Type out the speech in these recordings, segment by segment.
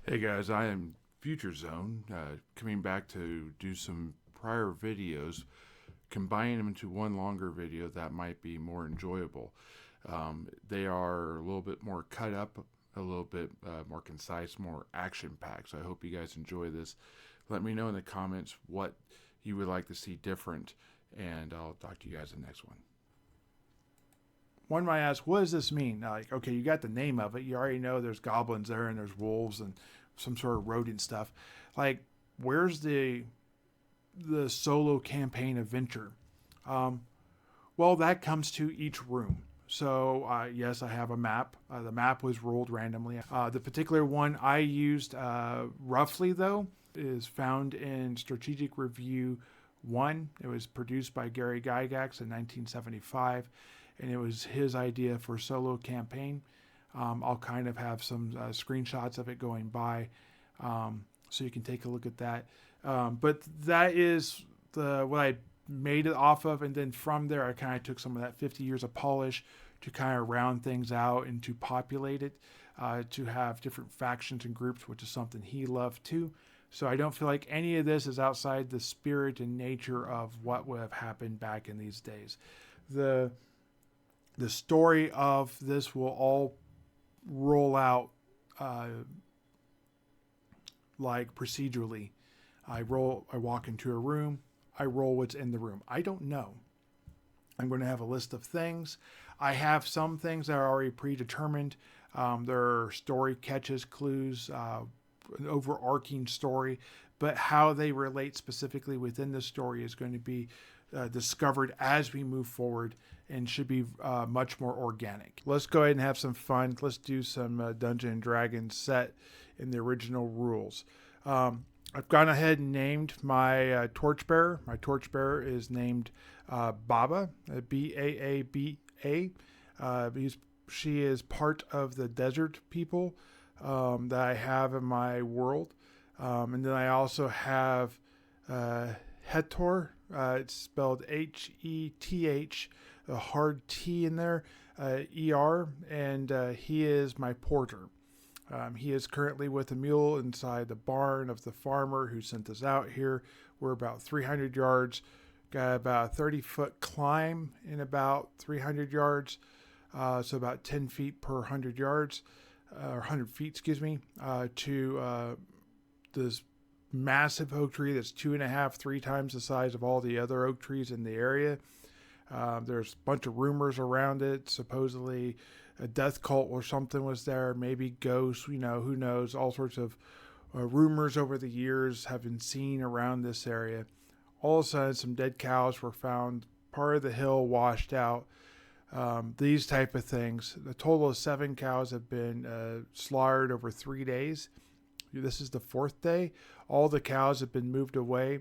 Hey guys, I am Future Zone, coming back to do some prior videos, combining them into one longer video that might be more enjoyable. They are a little bit more cut up, a little bit more concise, more action packed. So I hope you guys enjoy this. Let me know in the comments what you would like to see different, and I'll talk to you guys in the next one. One might ask, what does this mean? Like, okay, you got the name of it. You already know there's goblins there and there's wolves and some sort of rodent stuff. Like, where's the solo campaign adventure? Um, well, that comes to each room. So, yes, I have a map. The map was rolled randomly. The particular one I used roughly, though, is found in Strategic Review 1. It was produced by Gary Gygax in 1975, and it was his idea for solo campaign. I'll kind of have some screenshots of it going by, so you can take a look at that. But that is what I made it off of, and then from there I kind of took some of that 50 years of polish to kind of round things out and to populate it, to have different factions and groups, which is something he loved too. So I don't feel like any of this is outside the spirit and nature of what would have happened back in these days. The the story of this will all roll out uh, like procedurally. I walk into a room, I roll what's in the room. I don't know. I'm going to have a list of things. I have some things that are already predetermined. There are story catches, clues, an overarching story, but how they relate specifically within the story is going to be discovered as we move forward and should be much more organic. Let's go ahead and have some fun. Let's do some Dungeon and Dragons set in the original rules. I've gone ahead and named my torchbearer. My torchbearer is named Baba, Baaba. She is part of the desert people that I have in my world. And then I also have Hetor. It's spelled Heth, a hard T in there, ER, and he is my porter. He is currently with a mule inside the barn of the farmer who sent us out here. We're about 300 yards, got about a 30-foot climb in about 300 yards, so about 10 feet per 100 yards, or 100 feet, excuse me, to this massive oak tree that's 2.5, 3 times the size of all the other oak trees in the area. There's a bunch of rumors around it. Supposedly a death cult or something was there, maybe ghosts, who knows. All sorts of rumors over the years have been seen around this area. All of a sudden, some dead cows were found, part of the hill washed out. These type of things. A total of 7 cows have been slaughtered over 3 days. This is the 4th day. All the cows have been moved away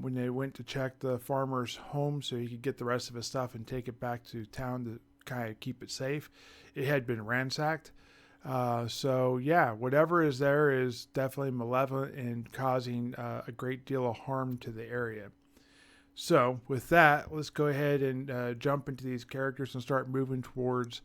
when they went to check the farmer's home so he could get the rest of his stuff and take it back to town to kind of keep it safe. It had been ransacked. So yeah, whatever is there is definitely malevolent and causing a great deal of harm to the area. So with that, let's go ahead and jump into these characters and start moving towards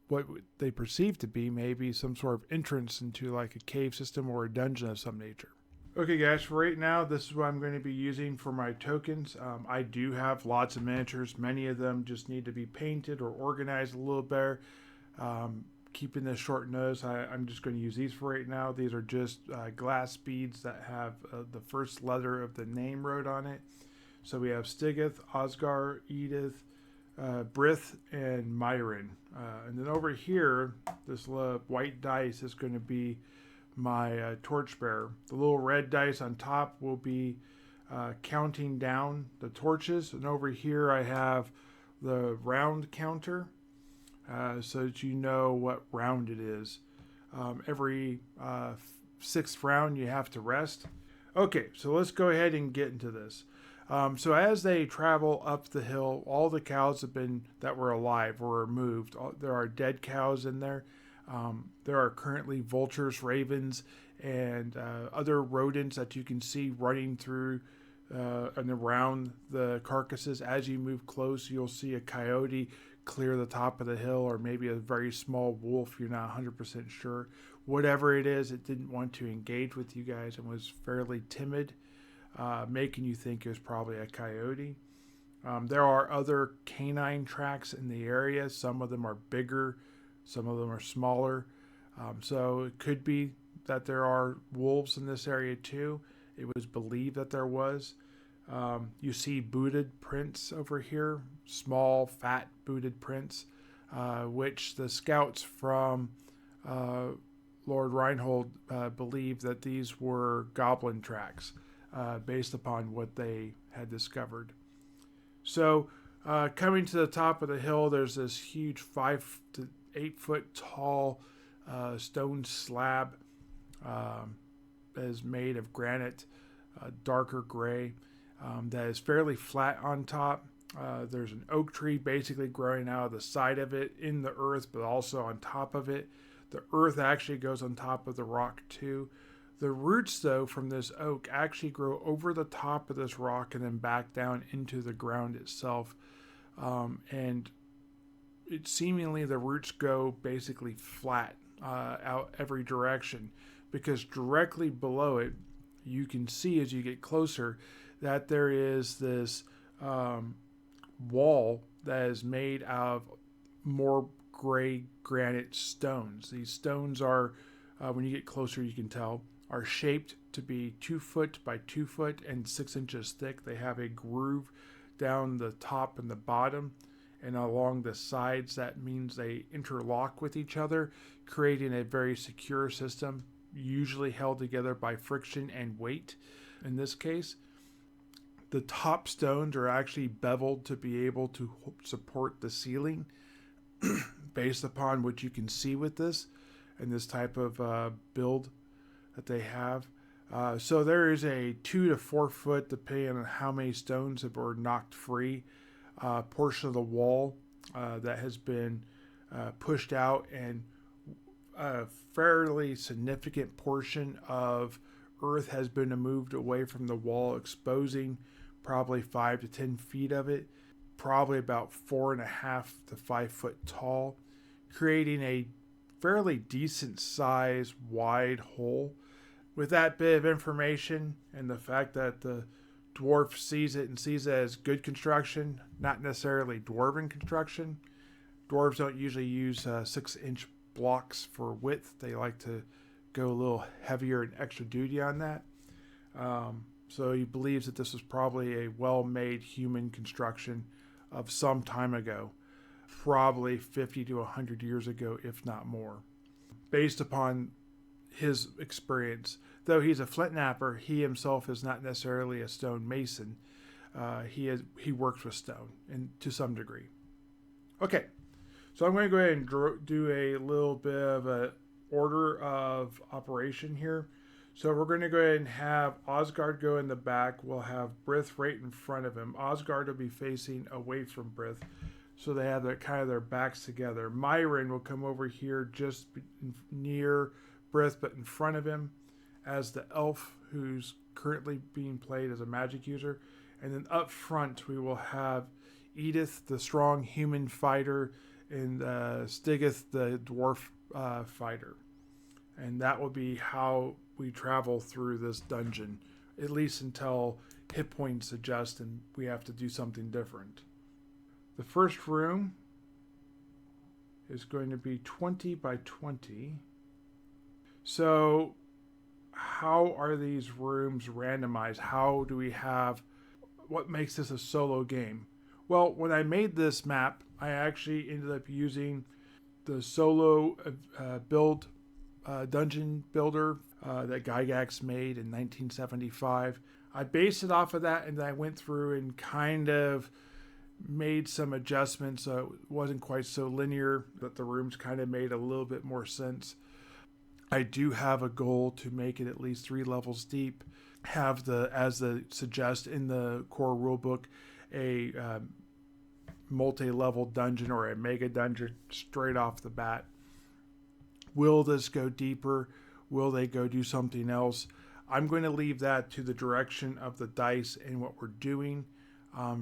what they perceive to be maybe some sort of entrance into like a cave system or a dungeon of some nature. Okay guys, for right now, this is what I'm going to be using for my tokens. I do have lots of miniatures. Many of them just need to be painted or organized a little better. Keeping this short nose, I'm just going to use these for right now. These are just glass beads that have the first letter of the name wrote on it. So we have Stigith, Osgar, Edith, Brith, and Myron. And then over here, this white dice is going to be my torchbearer. The little red dice on top will be counting down the torches. And over here I have the round counter so that you know what round it is. Every 6th round you have to rest. Okay, so let's go ahead and get into this. So as they travel up the hill, all the cows that were alive were removed. There are dead cows in there. There are currently vultures, ravens, and other rodents that you can see running through and around the carcasses. As you move close, you'll see a coyote clear the top of the hill, or maybe a very small wolf, you're not 100% sure. Whatever it is, it didn't want to engage with you guys and was fairly timid, making you think it was probably a coyote. There are other canine tracks in the area. Some of them are bigger, some of them are smaller. So it could be that there are wolves in this area too. It was believed that there was. You see booted prints over here, small, fat booted prints, which the scouts from Lord Reinhold believed that these were goblin tracks based upon what they had discovered. So coming to the top of the hill, there's this huge 5 to 8 foot tall stone slab that is made of granite, darker gray, that is fairly flat on top. There's an oak tree basically growing out of the side of it in the earth, but also on top of it. The earth actually goes on top of the rock too. The roots, though, from this oak actually grow over the top of this rock and then back down into the ground itself. And it seemingly the roots go basically flat out every direction, because directly below it, you can see as you get closer that there is this wall that is made out of more gray granite stones. These stones are, when you get closer, you can tell, are shaped to be 2 foot by 2 foot and 6 inches thick. They have a groove down the top and the bottom, and along the sides. That means they interlock with each other, creating a very secure system, usually held together by friction and weight. In this case, the top stones are actually beveled to be able to support the ceiling based upon what you can see with this and this type of build that they have. So there is a 2 to 4 foot, depending on how many stones have been knocked free, portion of the wall that has been pushed out, and a fairly significant portion of earth has been moved away from the wall, exposing probably 5 to 10 feet of it, probably about 4.5 to 5 foot tall, creating a fairly decent size wide hole. With that bit of information and the fact that the dwarf sees it and sees it as good construction, not necessarily dwarven construction. Dwarves don't usually use 6-inch blocks for width. They like to go a little heavier and extra duty on that. So he believes that this was probably a well-made human construction of some time ago, probably 50 to 100 years ago, if not more. Based upon his experience, though he's a flint knapper, he himself is not necessarily a stone mason. He works with stone and to some degree. Okay, so I'm going to go ahead and do a little bit of an order of operation here. So we're going to go ahead and have Osgard go in the back. We'll have Brith right in front of him. Osgard will be facing away from Brith, so they have their backs together. Myron will come over here just near Brith, but in front of him as the elf who's currently being played as a magic user. And then up front we will have Edith, the strong human fighter, and Stigith, the dwarf fighter. And that will be how we travel through this dungeon, at least until hit points adjust and we have to do something different. The first room is going to be 20 by 20. So how are these rooms randomized? How do we have, what makes this a solo game? Well, when I made this map, I actually ended up using the solo build dungeon builder that Gygax made in 1975. I based it off of that, and then I went through and kind of made some adjustments so it wasn't quite so linear, that the rooms kind of made a little bit more sense. I do have a goal to make it at least 3 levels deep, have as the suggest in the core rulebook, a multi-level dungeon or a mega dungeon straight off the bat. Will this go deeper? Will they go do something else? I'm going to leave that to the direction of the dice and what we're doing,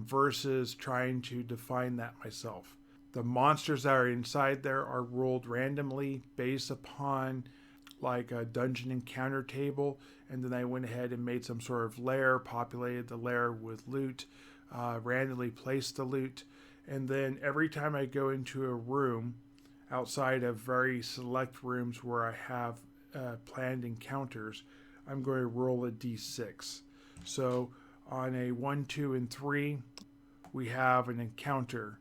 versus trying to define that myself. The monsters that are inside there are rolled randomly based upon like a dungeon encounter table, and then I went ahead and made some sort of lair, populated the lair with loot, randomly placed the loot, and then every time I go into a room outside of very select rooms where I have planned encounters, I'm going to roll a d6. So on a 1, 2, and 3, we have an encounter.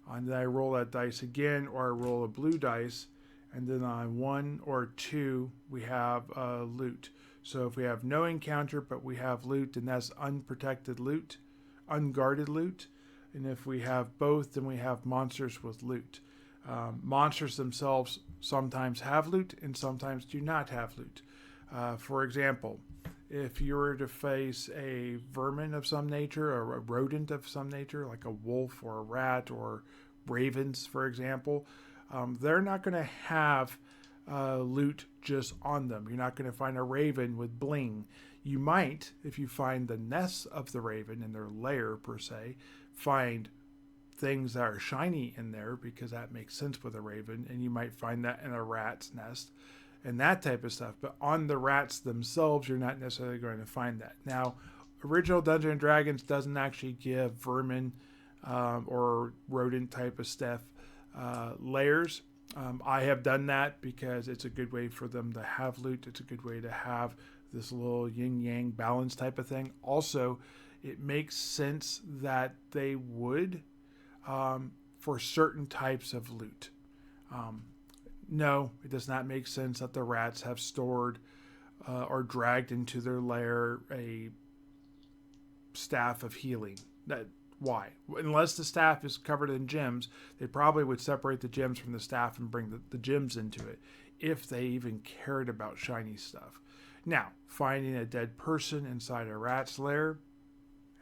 And then I roll that dice again, or I roll a blue dice, and then on 1 or 2, we have loot. So if we have no encounter, but we have loot, then that's unprotected loot, unguarded loot. And if we have both, then we have monsters with loot. Monsters themselves sometimes have loot and sometimes do not have loot. For example, if you were to face a vermin of some nature or a rodent of some nature, like a wolf or a rat or ravens, for example, they're not going to have loot just on them. You're not going to find a raven with bling. You might, if you find the nests of the raven in their lair per se, find things that are shiny in there because that makes sense with a raven, and you might find that in a rat's nest and that type of stuff. But on the rats themselves, you're not necessarily going to find that. Now, original Dungeons and Dragons doesn't actually give vermin or rodent type of stuff layers. I have done that because it's a good way for them to have loot. It's a good way to have this little yin-yang balance type of thing. Also, it makes sense that they would for certain types of loot. No, it does not make sense that the rats have stored or dragged into their lair a staff of healing. Why? Unless the staff is covered in gems, they probably would separate the gems from the staff and bring the gems into it, if they even cared about shiny stuff. Now, finding a dead person inside a rat's lair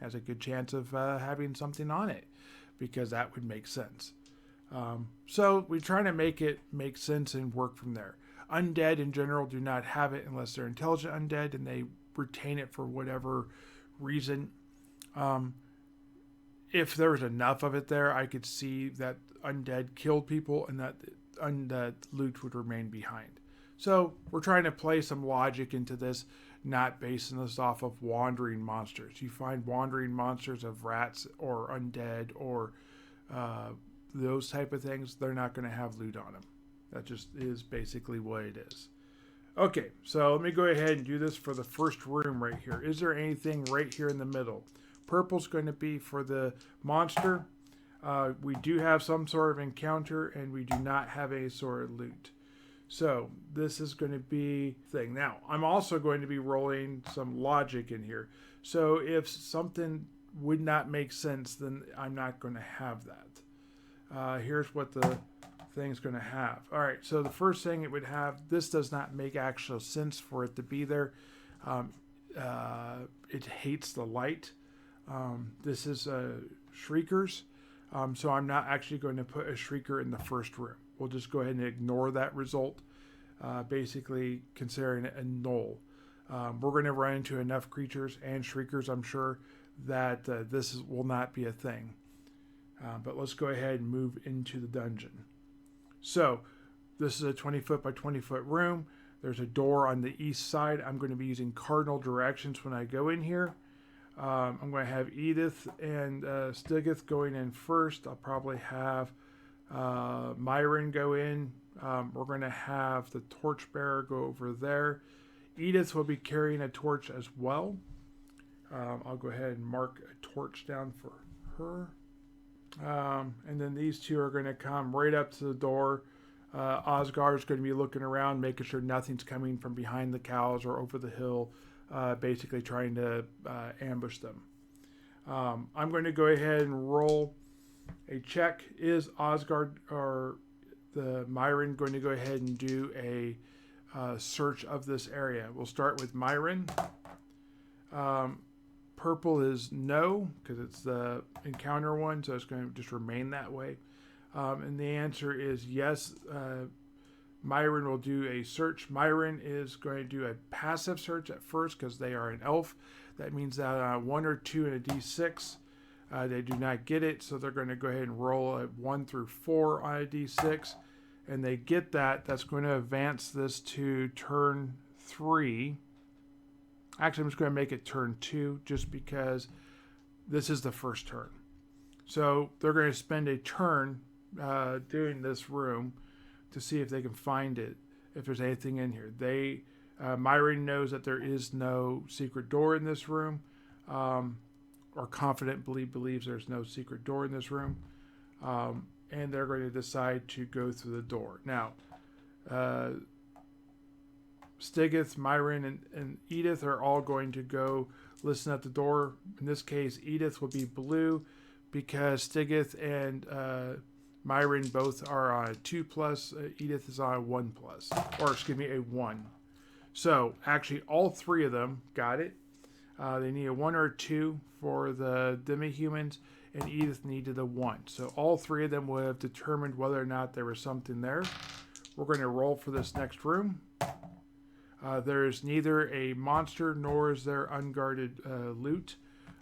has a good chance of having something on it, because that would make sense. So we're trying to make it make sense and work from there. Undead in general do not have it unless they're intelligent undead and they retain it for whatever reason. If there was enough of it there, I could see that undead killed people and that undead loot would remain behind. So we're trying to play some logic into this, not basing this off of wandering monsters. You find wandering monsters of rats or undead or those type of things, they're not going to have loot on them. That just is basically what it is. Okay, so let me go ahead and do this for the first room right here. Is there anything right here in the middle? Purple's going to be for the monster. We do have some sort of encounter, and we do not have any sort of loot. So this is going to be thing. Now, I'm also going to be rolling some logic in here. So if something would not make sense, then I'm not going to have that. Here's what the thing's going to have. All right, so the first thing it would have, this does not make actual sense for it to be there. It hates the light. This is shriekers. So I'm not actually going to put a shrieker in the first room. We'll just go ahead and ignore that result, basically considering it a null. We're going to run into enough creatures and shriekers, I'm sure, that will not be a thing. But let's go ahead and move into the dungeon. So this is a 20-foot by 20-foot room. There's a door on the east side. I'm going to be using cardinal directions when I go in here. I'm going to have Edith and Stigith going in first. I'll probably have Myron go in. We're going to have the torchbearer go over there. Edith will be carrying a torch as well. I'll go ahead and mark a torch down for her. And then these two are going to come right up to the door. Osgar is going to be looking around, making sure nothing's coming from behind the cows or over the hill, basically trying to ambush them. I'm going to go ahead and roll a check. Is Osgard or the Myron going to go ahead and do a search of this area? We'll start with Myron. Purple is no, because it's the encounter one, so it's going to just remain that way. And the answer is yes. Myron will do a search. Myron is going to do a passive search at first because they are an elf. That means that 1 or 2 and a d6, They do not get it, so they're going to go ahead and roll a 1 through 4 on a d6, and they get that. That's going to advance this to turn 3. Actually, I'm just going to make it turn 2 just because this is the first turn. So they're going to spend a turn doing this room to see if they can find it, if there's anything in here. Myron knows that there is no secret door in this room, or confidently believes there's no secret door in this room, and they're going to decide to go through the door. Now, Stigith, Myron, and Edith are all going to go listen at the door. In this case, Edith will be blue because Stigith and Myron both are on a 2+. Edith is on a 1+, or excuse me, a 1. So actually, all 3 of them got it. They need a 1 or a 2 for the demi-humans, and Edith needed a 1. So all 3 of them would have determined whether or not there was something there. We're going to roll for this next room. There is neither a monster nor is there unguarded loot.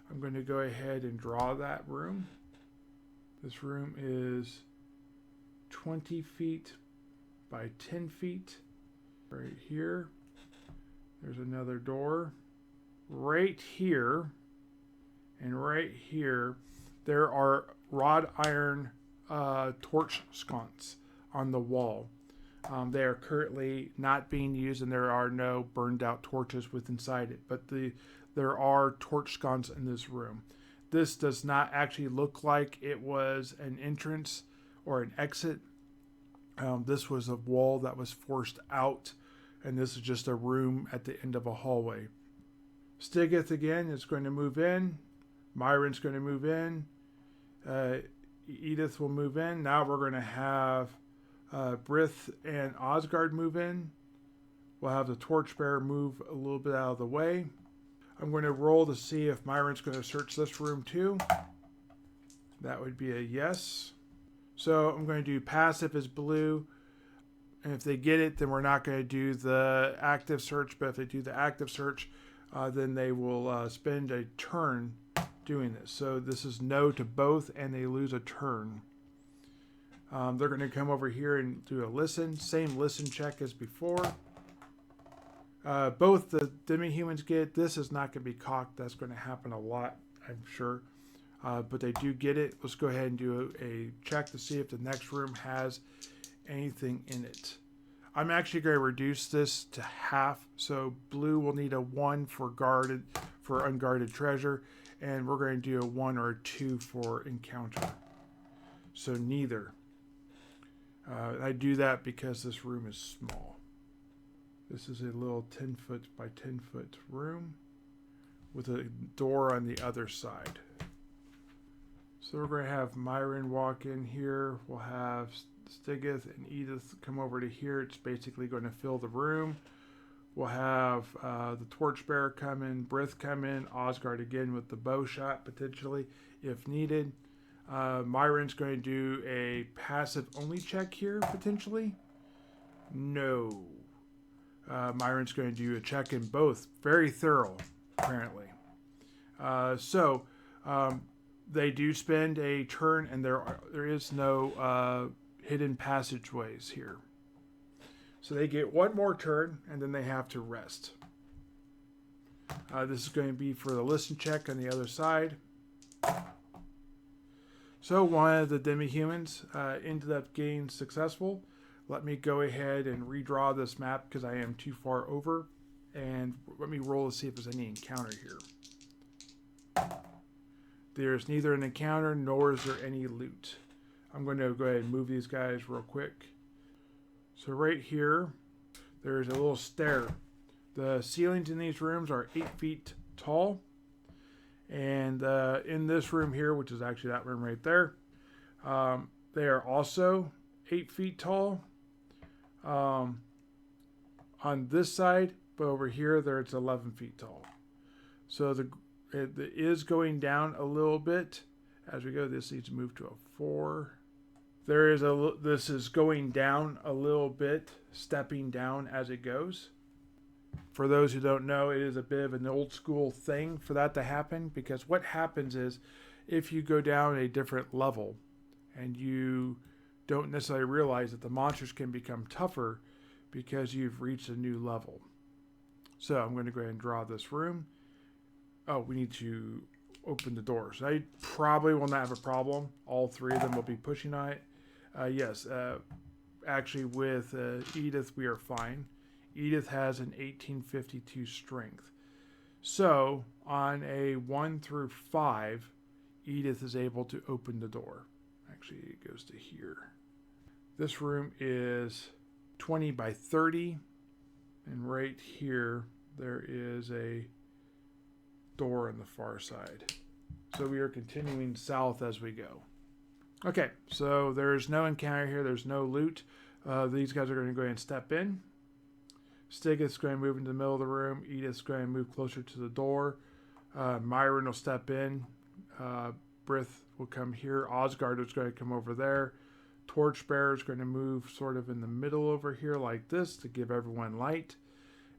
I'm going to go ahead and draw that room. This room is 20 feet by 10 feet. Right here. There's another door. Right here and right here, there are wrought iron torch sconces on the wall. They are currently not being used, and there are no burned out torches with inside it. But there are torch sconces in this room. This does not actually look like it was an entrance or an exit. This was a wall that was forced out, and this is just a room at the end of a hallway. Stigith again is going to move in. Myron's going to move in. Edith will move in. Now we're going to have Brith and Osgard move in. We'll have the torchbearer move a little bit out of the way. I'm going to roll to see if Myron's going to search this room too. That would be a yes. So I'm going to do passive as blue. And if they get it, then we're not going to do the active search. But if they do the active search, then they will spend a turn doing this. So this is no to both, and they lose a turn. They're going to come over here and do a listen. Same listen check as before. Both the demi-humans get it. This is not going to be cocked. That's going to happen a lot, I'm sure. But they do get it. Let's go ahead and do a check to see if the next room has anything in it. I'm actually going to reduce this to half. So blue will need a 1 for unguarded treasure. And we're going to do a 1 or a 2 for encounter. So neither. I do that because this room is small. This is a little 10 foot by 10 foot room with a door on the other side. So we're going to have Myron walk in here. We'll have Stigith and Edith come over to here. It's basically going to fill the room. We'll have the torchbearer come in, Brith come in, Osgard again with the bow shot potentially if needed. Myron's going to do a passive only check here potentially. No. Myron's going to do a check in both. Very thorough, apparently. They do spend a turn, and there is no hidden passageways here. So they get one more turn, and then they have to rest. This is going to be for the listen check on the other side. So one of the demi-humans ended up getting successful. Let me go ahead and redraw this map because I am too far over. And let me roll to see if there's any encounter here. There's neither an encounter nor is there any loot. I'm going to go ahead and move these guys real quick. So right here, there's a little stair. The ceilings in these rooms are 8 feet tall. And in this room here, which is actually that room right there, they are also 8 feet tall. On this side, but over here, there it's 11 feet tall. So it is going down a little bit as we go. This needs to move to a 4. This is going down a little bit, stepping down as it goes. For those who don't know, it is a bit of an old school thing for that to happen, because what happens is if you go down a different level and you don't necessarily realize that the monsters can become tougher because you've reached a new level. So I'm going to go ahead and draw this room. Oh, we need to open the doors. I probably will not have a problem. All three of them will be pushing on it. Yes, actually with Edith we are fine. Edith has an 1852 strength. So on a 1 through 5, Edith is able to open the door. Actually, it goes to here. This room is 20 by 30. And right here, there is a door on the far side. So we are continuing south as we go. Okay, so there's no encounter here. There's no loot. These guys are going to go ahead and step in. Stigeth's going to move into the middle of the room. Edith's going to move closer to the door. Myron will step in. Brith will come here. Osgard is going to come over there. Torchbearer is going to move sort of in the middle over here like this to give everyone light.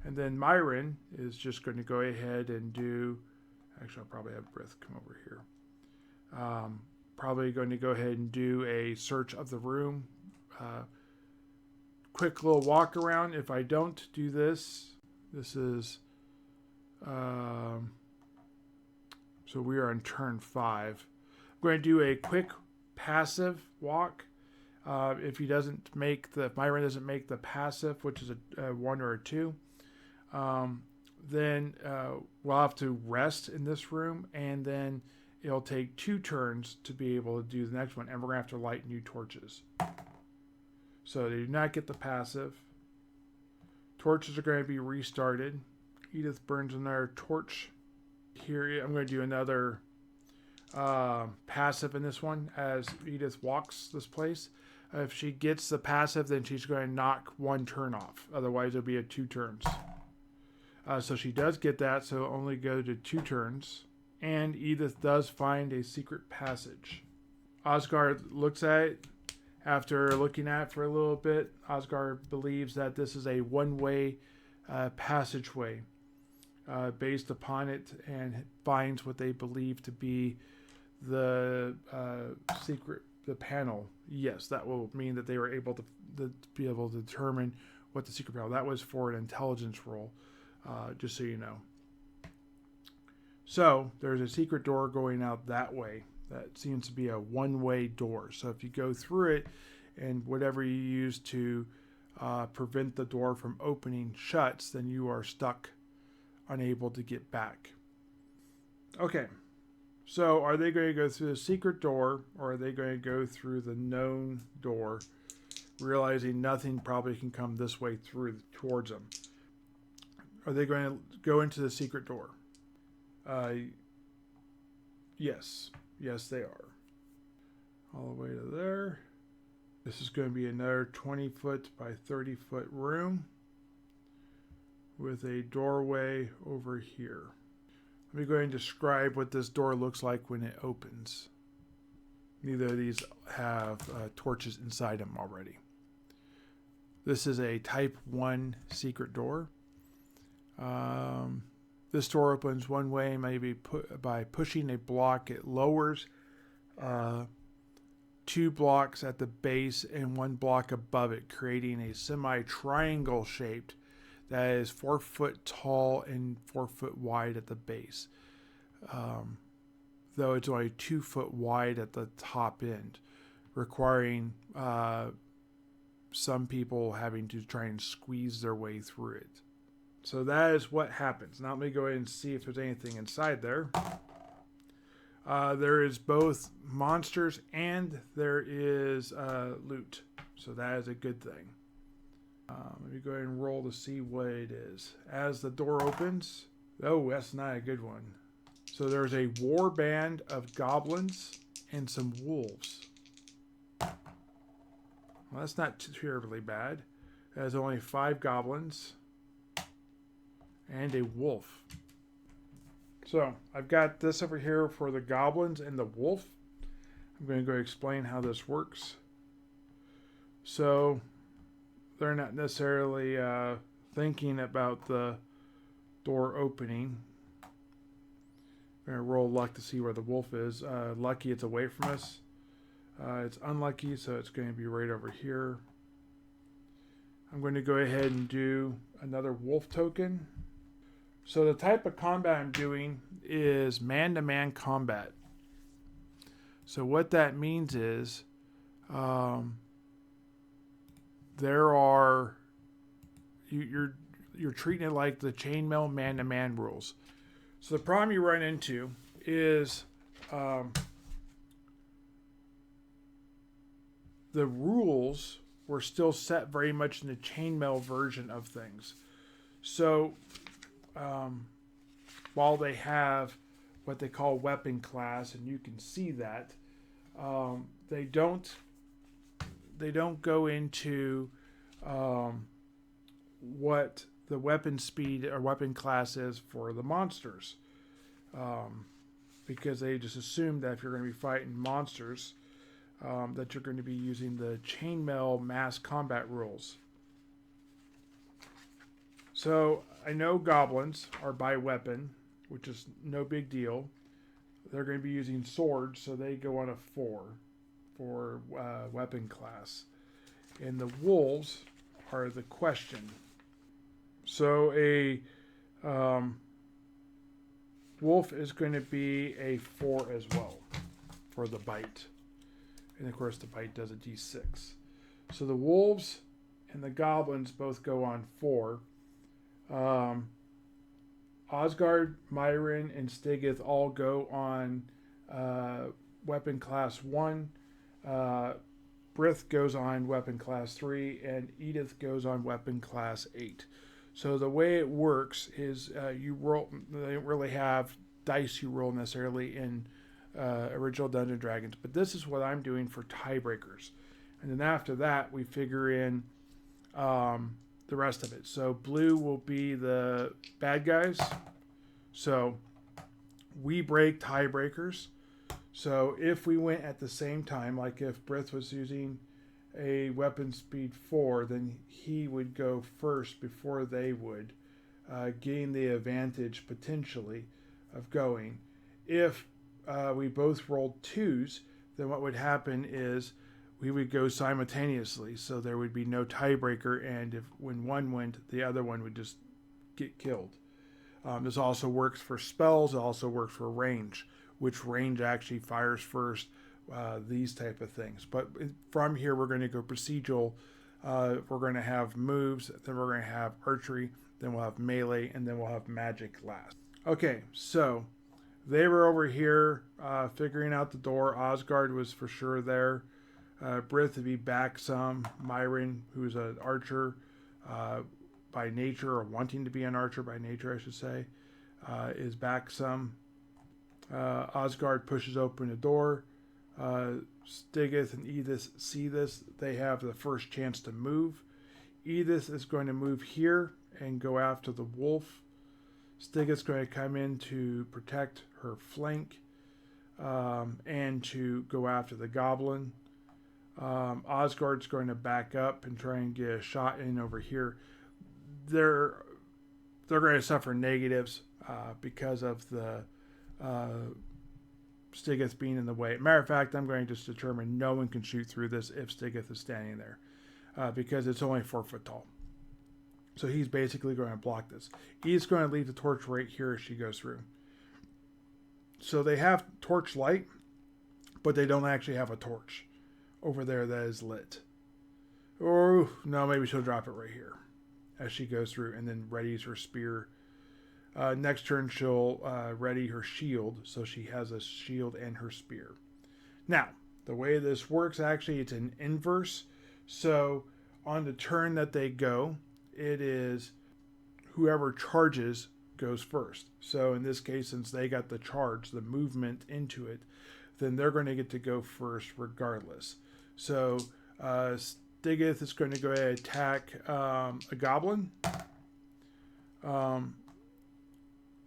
And then Myron is just going to go ahead and do... Actually, I'll probably have Brith come over here. Probably going to go ahead and do a search of the room. Quick little walk around. If I don't do this, this is... so we are on turn 5. I'm going to do a quick passive walk. If he doesn't make the... If Myron doesn't make the passive, which is a 1 or a 2... then we'll have to rest in this room, and then it'll take 2 turns to be able to do the next one, and we're going to have to light new torches. So they do not get the passive. Torches are going to be restarted. Edith burns another torch. Here, I'm going to do another passive in this one as Edith walks this place. If she gets the passive, then she's going to knock 1 turn off. Otherwise, it'll be a 2 turns. So she does get that, so it'll only go to 2 turns. And Edith does find a secret passage. Osgard looks at it. After looking at it for a little bit, Osgard believes that this is a one-way passageway based upon it, and finds what they believe to be the secret, the panel. Yes, that will mean that they were able to be able to determine what the secret panel. That was for an intelligence roll. Just so you know. So there's a secret door going out that way. That seems to be a one-way door. So if you go through it, and whatever you use to prevent the door from opening shuts, then you are stuck, unable to get back. Okay. So are they going to go through the secret door, or are they going to go through the known door, realizing nothing probably can come this way through towards them? Are they going to go into the secret door? Yes. Yes, they are. All the way to there. This is going to be another 20-foot by 30-foot room with a doorway over here. Let me go ahead and describe what this door looks like when it opens. Neither of these have torches inside them already. This is a Type 1 secret door. This door opens one way, maybe by pushing a block. It lowers 2 blocks at the base and 1 block above it, creating a semi-triangle shaped that is 4 foot tall and 4 foot wide at the base. Though it's only 2 foot wide at the top end, requiring some people having to try and squeeze their way through it. So that is what happens. Now let me go ahead and see if there's anything inside there. There is both monsters and there is loot. So that is a good thing. Let me go ahead and roll to see what it is. As the door opens... Oh, that's not a good one. So there's a war band of goblins and some wolves. Well, that's not terribly bad. There's only 5 goblins and a wolf. So I've got this over here for the goblins and the wolf. I'm going to go explain how this works. So they're not necessarily thinking about the door opening. I'm We're going to roll luck to see where the wolf is. Lucky, it's away from us. It's unlucky, so it's going to be right over here. I'm going to go ahead and do another wolf token. So the type of combat I'm doing is man-to-man combat. So what that means is you're treating it like the chainmail man-to-man rules. So the problem you run into is the rules were still set very much in the chainmail version of things. So while they have what they call weapon class, and you can see that, they don't go into what the weapon speed or weapon class is for the monsters, because they just assume that if you're going to be fighting monsters, that you're going to be using the chainmail mass combat rules. So I know goblins are by weapon, which is no big deal. They're going to be using swords, so they go on a 4 for weapon class. And the wolves are the question. So a wolf is going to be a 4 as well for the bite. And of course the bite does a d6. So the wolves and the goblins both go on 4. Osgard, Myron, and Stigith all go on weapon class 1. Brith goes on weapon class 3, and Edith goes on weapon class 8. So the way it works is you roll. They don't really have dice you roll necessarily in original Dungeons and Dragons, but this is what I'm doing for tiebreakers. And then after that, we figure in the rest of it. So blue will be the bad guys. So we break tiebreakers. So if we went at the same time, like if Brith was using a weapon speed 4, then he would go first before they would, gain the advantage potentially of going. If we both rolled 2s, then what would happen is we would go simultaneously, so there would be no tiebreaker, and if when one went, the other one would just get killed. This also works for spells. It also works for range, which range actually fires first, these type of things. But from here, we're going to go procedural. We're going to have moves, then we're going to have archery, then we'll have melee, and then we'll have magic last. Okay, so they were over here figuring out the door. Osgard was for sure there. Brith would be back some. Myron, who's an archer by nature, or wanting to be an archer by nature, I should say, is back some. Osgard pushes open the door. Stigith and Edith see this. They have the first chance to move. Edith is going to move here and go after the wolf. Stigith's going to come in to protect her flank and to go after the goblin. Osgard's going to back up and try and get a shot in over here. They're going to suffer negatives because of the Stigith being in the way. Matter of fact, I'm going to just determine no one can shoot through this if Stigith is standing there because it's only 4 foot tall. So he's basically going to block this. He's going to leave the torch right here as she goes through. So they have torch light, but they don't actually have a torch over there that is lit. Or no, maybe she'll drop it right here as she goes through and then readies her spear. Next turn she'll ready her shield, so she has a shield and her spear. Now, the way this works, actually, it's an inverse. So on the turn that they go, it is whoever charges goes first. So in this case, since they got the charge, the movement into it, then they're going to get to go first regardless. So Stigith is going to go ahead and attack a goblin.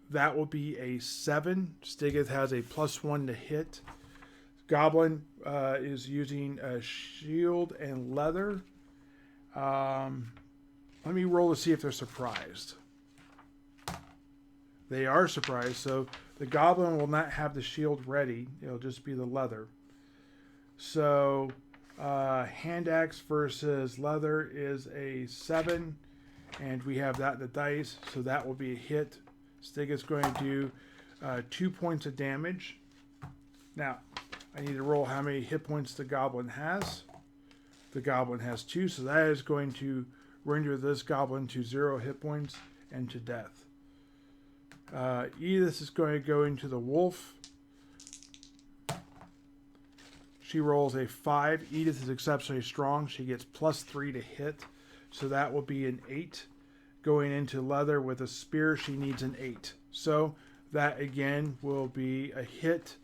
That will be a 7. Stigith has a +1 to hit. Goblin is using a shield and leather. Let me roll to see if they're surprised. They are surprised. So the goblin will not have the shield ready. It'll just be the leather. So hand axe versus leather is a 7. And we have that in the dice. So that will be a hit. Stig is going to do 2 points of damage. Now, I need to roll how many hit points the goblin has. The goblin has 2. So that is going to render this goblin to 0 hit points and to death. Edith is going to go into the wolf. She rolls a 5. Edith is exceptionally strong. She gets +3 to hit. So that will be an 8. Going into leather with a spear, she needs an 8. So that again will be a hit.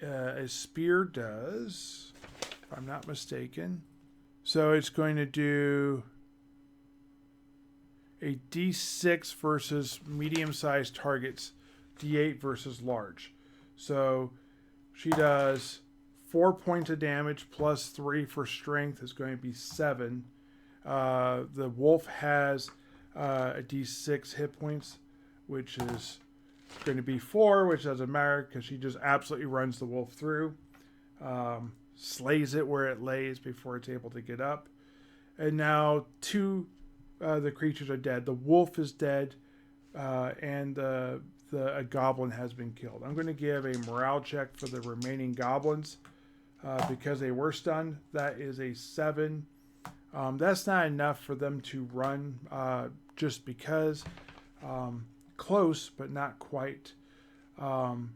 A spear does, if I'm not mistaken. So it's going to do a D6 versus medium-sized targets, D8 versus large. So she does 4 points of damage plus 3 for strength is going to be 7. The wolf has a D6 hit points, which is going to be 4, which doesn't matter because she just absolutely runs the wolf through. Slays it where it lays before it's able to get up. And now 2 the creatures are dead. The wolf is dead, and a goblin has been killed. I'm going to give a morale check for the remaining goblins because they were stunned. That is a 7. That's not enough for them to run just because. Close, but not quite. And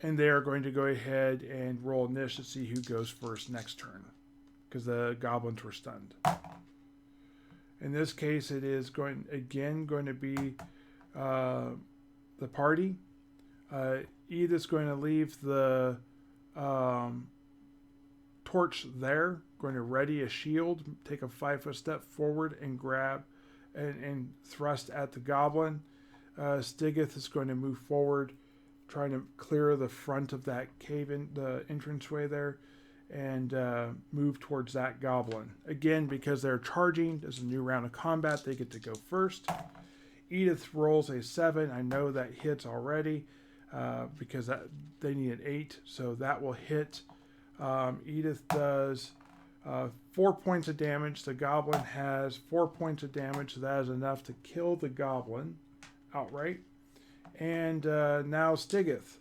they are going to go ahead and roll initiative to see who goes first next turn because the goblins were stunned. In this case, it is going to be the party. Edith's going to leave the torch there, going to ready a shield, take a 5-foot step forward and grab and thrust at the goblin. Stigith is going to move forward, trying to clear the front of that cave in the entranceway there, and move towards that goblin. Again, because they're charging, there's a new round of combat, they get to go first. Edith rolls a 7. I know that hits already because they need an 8, so that will hit. Edith does 4 points of damage. The goblin has 4 points of damage, so that is enough to kill the goblin outright. And now Stigith.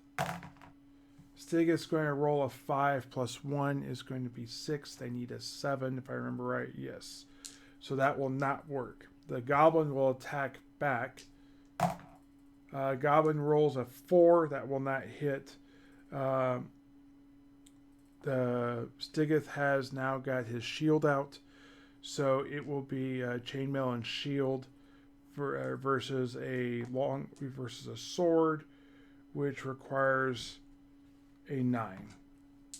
Stigith's going to roll a 5 plus 1 is going to be 6. They need a 7, if I remember right. Yes. So that will not work. The goblin will attack back. Goblin rolls a 4. That will not hit. The Stigith has now got his shield out. So it will be chainmail and shield versus a sword, which requires a 9.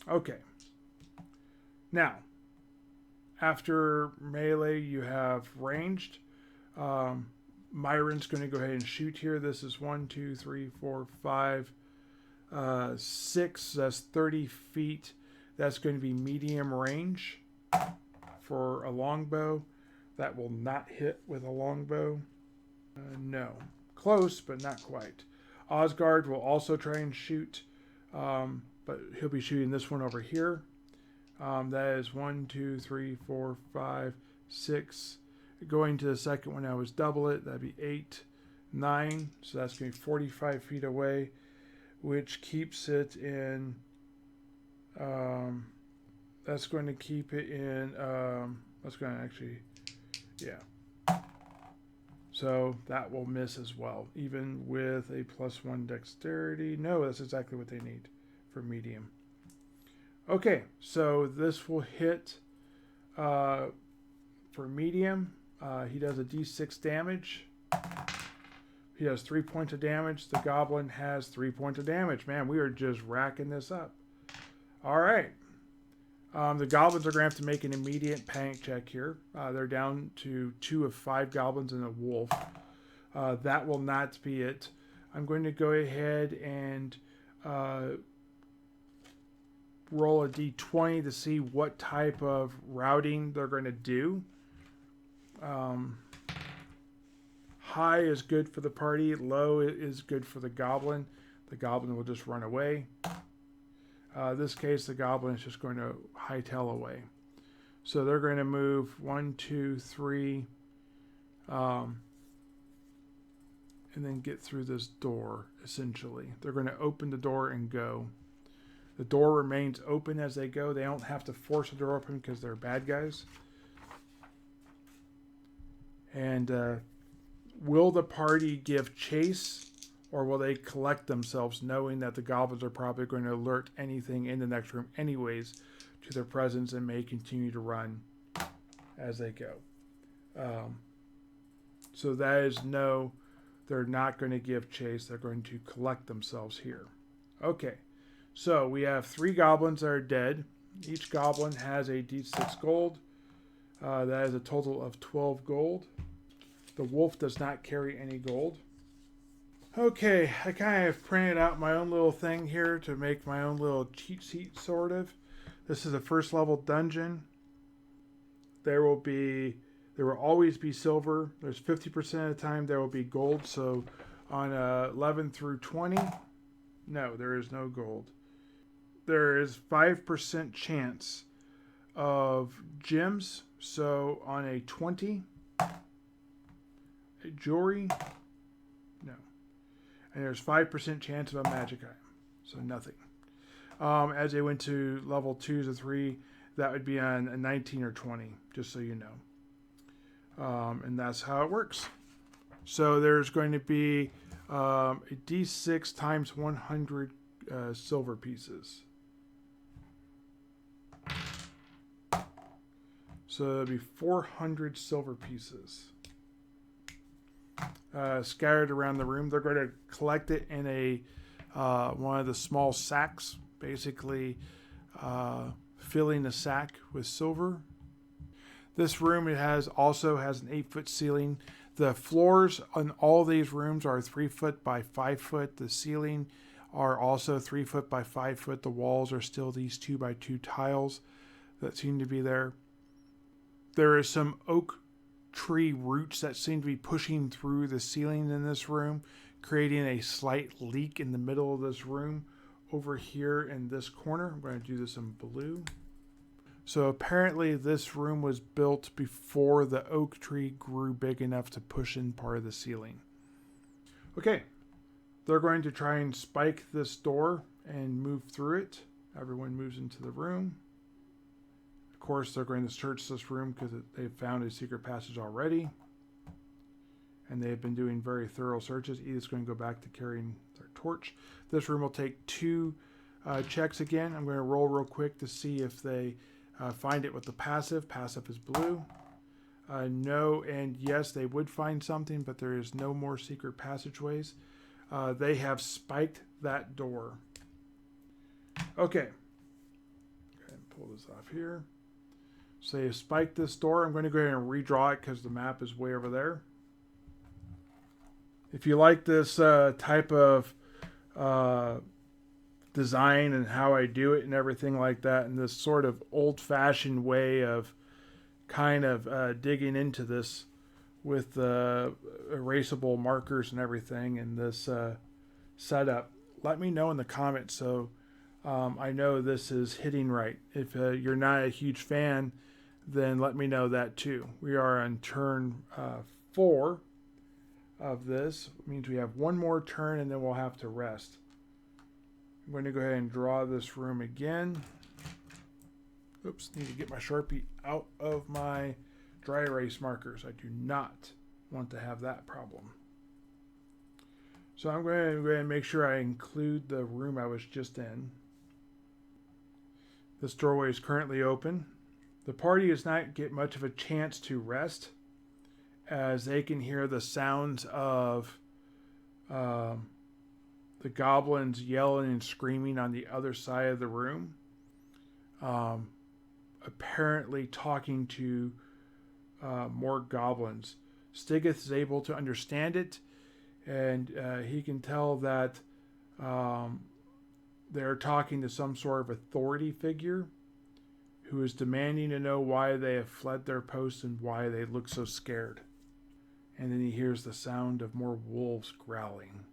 Okay. Now, after melee, you have ranged. Myron's going to go ahead and shoot here. This is 1, 2, 3, 4, 5, 6. That's 30 feet. That's going to be medium range for a longbow. That will not hit with a longbow. No. Close, but not quite. Osgard will also try and shoot, but he'll be shooting this one over here. That is 1, 2, 3, 4, 5, 6. Going to the second one, I was double it. That'd be 8, 9. So that's going to be 45 feet away, which keeps it in. That's going to keep it in. That's going to actually, yeah. So that will miss as well, even with a +1 dexterity. No, that's exactly what they need for medium. Okay, so this will hit for medium. He does a d6 damage. He has 3 points of damage. The goblin has 3 points of damage. Man, we are just racking this up. All right. The goblins are going to have to make an immediate panic check here. They're down to 2 of 5 goblins and a wolf. That will not be it. I'm going to go ahead and roll a d20 to see what type of routing they're going to do. high is good for the party, low is good for the goblin. The goblin will just run away. This case, the goblin is just going to hightail away. So they're going to move 1, 2, 3, and then get through this door, essentially. They're going to open the door and go. The door remains open as they go. They don't have to force the door open because they're bad guys. And will the party give chase, or will they collect themselves, knowing that the goblins are probably going to alert anything in the next room anyways to their presence and may continue to run as they go? So that is no, they're not going to give chase. They're going to collect themselves here. Okay, so we have 3 goblins that are dead. Each goblin has a d6 gold. That is a total of 12 gold. The wolf does not carry any gold. Okay, I kind of printed out my own little thing here to make my own little cheat sheet, sort of. This is a first level dungeon. There will always be silver. There's 50% of the time there will be gold. So on 11 through 20, no, there is no gold. There is 5% chance of gems. So on a 20, a jewelry, no. And there's 5% chance of a magic item. So nothing. As they went to level 2 to 3, that would be on a 19 or 20, just so you know. And that's how it works. So there's going to be a d6 times 100 silver pieces. So it'll be 400 silver pieces scattered around the room. They're going to collect it in a one of the small sacks, basically filling the sack with silver. This room also has an 8-foot ceiling. The floors on all these rooms are 3 foot by 5 foot. The ceiling are also 3 foot by 5 foot. The walls are still these 2 by 2 tiles that seem to be there. There is some oak tree roots that seem to be pushing through the ceiling in this room, creating a slight leak in the middle of this room over here in this corner. I'm going to do this in blue. So apparently this room was built before the oak tree grew big enough to push in part of the ceiling. Okay, they're going to try and spike this door and move through it. Everyone moves into the room. Of course, they're going to search this room because they've found a secret passage already. And they've been doing very thorough searches. Edith's going to go back to carrying their torch. This room will take 2 checks again. I'm going to roll real quick to see if they find it with the passive. Passive is blue. No and yes, they would find something, but there is no more secret passageways. They have spiked that door. Okay. Go ahead and pull this off here. So they have spiked this door. I'm going to go ahead and redraw it because the map is way over there. If you like this type of design and how I do it and everything like that, and this sort of old-fashioned way of kind of digging into this with erasable markers and everything and this setup, let me know in the comments so I know this is hitting right. If you're not a huge fan, then let me know that too. We are on turn 4 of this. It means we have 1 more turn and then we'll have to rest. I'm going to go ahead and draw this room again. Oops, need to get my Sharpie out of my dry erase markers. I do not want to have that problem. So I'm going to go ahead and make sure I include the room I was just in. This doorway is currently open. The party does not get much of a chance to rest as they can hear the sounds of the goblins yelling and screaming on the other side of the room. Apparently talking to more goblins. Stigith is able to understand it, and he can tell that they're talking to some sort of authority figure who is demanding to know why they have fled their post and why they look so scared. And then he hears the sound of more wolves growling.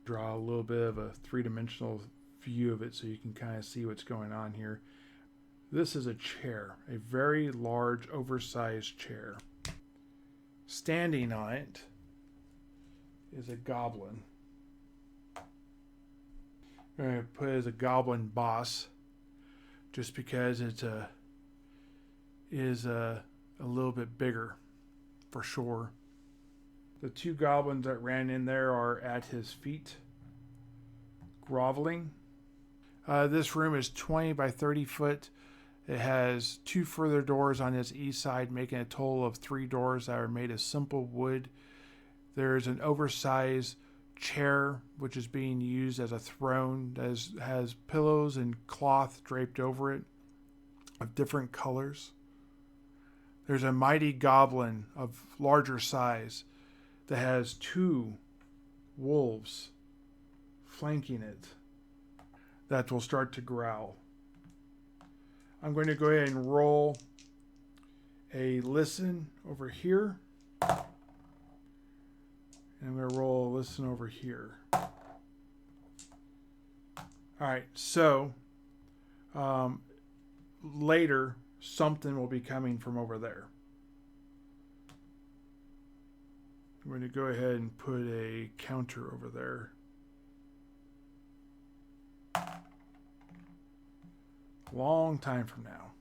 Draw a little bit of a three-dimensional view of it so you can kind of see what's going on here. This is a chair, a very large, oversized chair. Standing on it is a goblin. I'm going to put it as a goblin boss, just because it is a little bit bigger, for sure. The two goblins that ran in there are at his feet, groveling. This room is 20 by 30 foot. It has two further doors on its east side, making a total of 3 doors that are made of simple wood. There's an oversized chair, which is being used as a throne, that has pillows and cloth draped over it of different colors. There's a mighty goblin of larger size that has 2 wolves flanking it that will start to growl. I'm going to go ahead and roll a listen over here. And I'm going to roll a listen over here. Alright, so later something will be coming from over there. I'm going to go ahead and put a counter over there. Long time from now.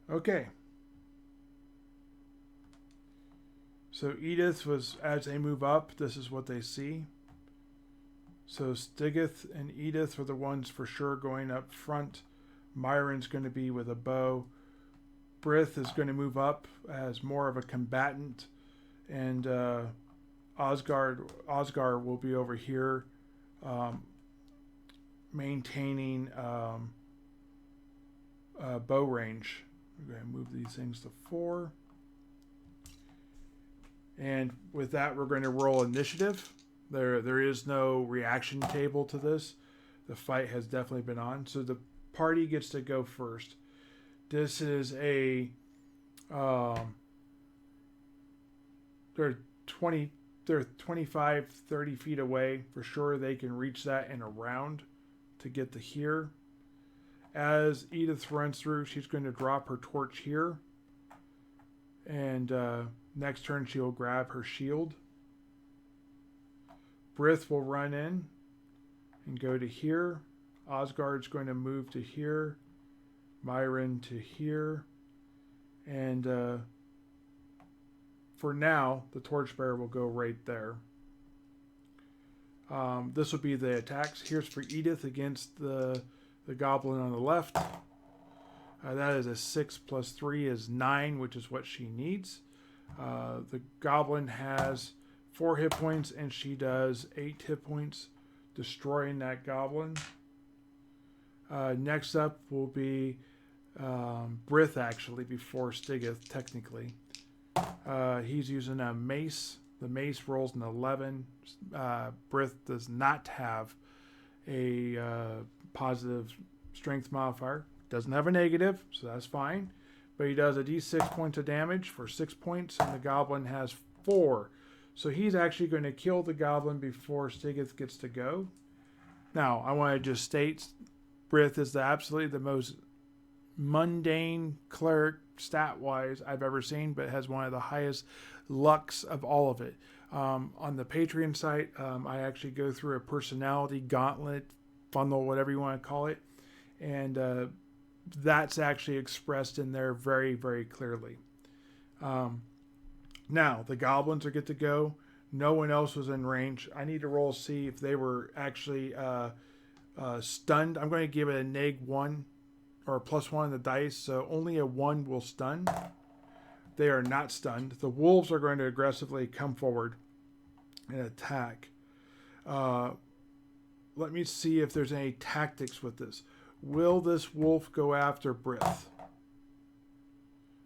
Okay. So Edith was, as they move up, this is what they see. So Stigith and Edith are the ones for sure going up front. Myron's going to be with a bow. Brith is going to move up as more of a combatant. And Osgar will be over here maintaining bow range. We're going to move these things to 4. And with that, we're going to roll initiative. There is no reaction table to this. The fight has definitely been on. So the party gets to go first. This is they're 25, 30 feet away. For sure they can reach that in a round to get to here. As Edith runs through, she's going to drop her torch here. And next turn she'll grab her shield. Brith will run in and go to here. Osgard's going to move to here. Myron to here. And for now, the torchbearer will go right there. This will be the attacks. Here's for Edith against the goblin on the left. That is a 6 plus 3 is 9, which is what she needs. The goblin has 4 hit points, and she does 8 hit points, destroying that goblin. Next up will be Brith, actually, before Stigith, technically. He's using a mace. The mace rolls an 11. Brith does not have a positive strength modifier. Doesn't have a negative, so that's fine. But he does a d6 points of damage for 6 points, and the goblin has 4. So he's actually going to kill the goblin before Stigith gets to go. Now, I want to just state, Brith is absolutely the most mundane cleric stat-wise I've ever seen, but has one of the highest lucks of all of it. On the Patreon site, I actually go through a personality gauntlet, funnel, whatever you want to call it, and that's actually expressed in there very, very clearly. Now, the goblins are good to go. No one else was in range. I need to roll to see if they were actually stunned. I'm going to give it a -1 or +1 on the dice, so only a 1 will stun. They are not stunned. The wolves are going to aggressively come forward and attack. Let me see if there's any tactics with this. Will this wolf go after Brith?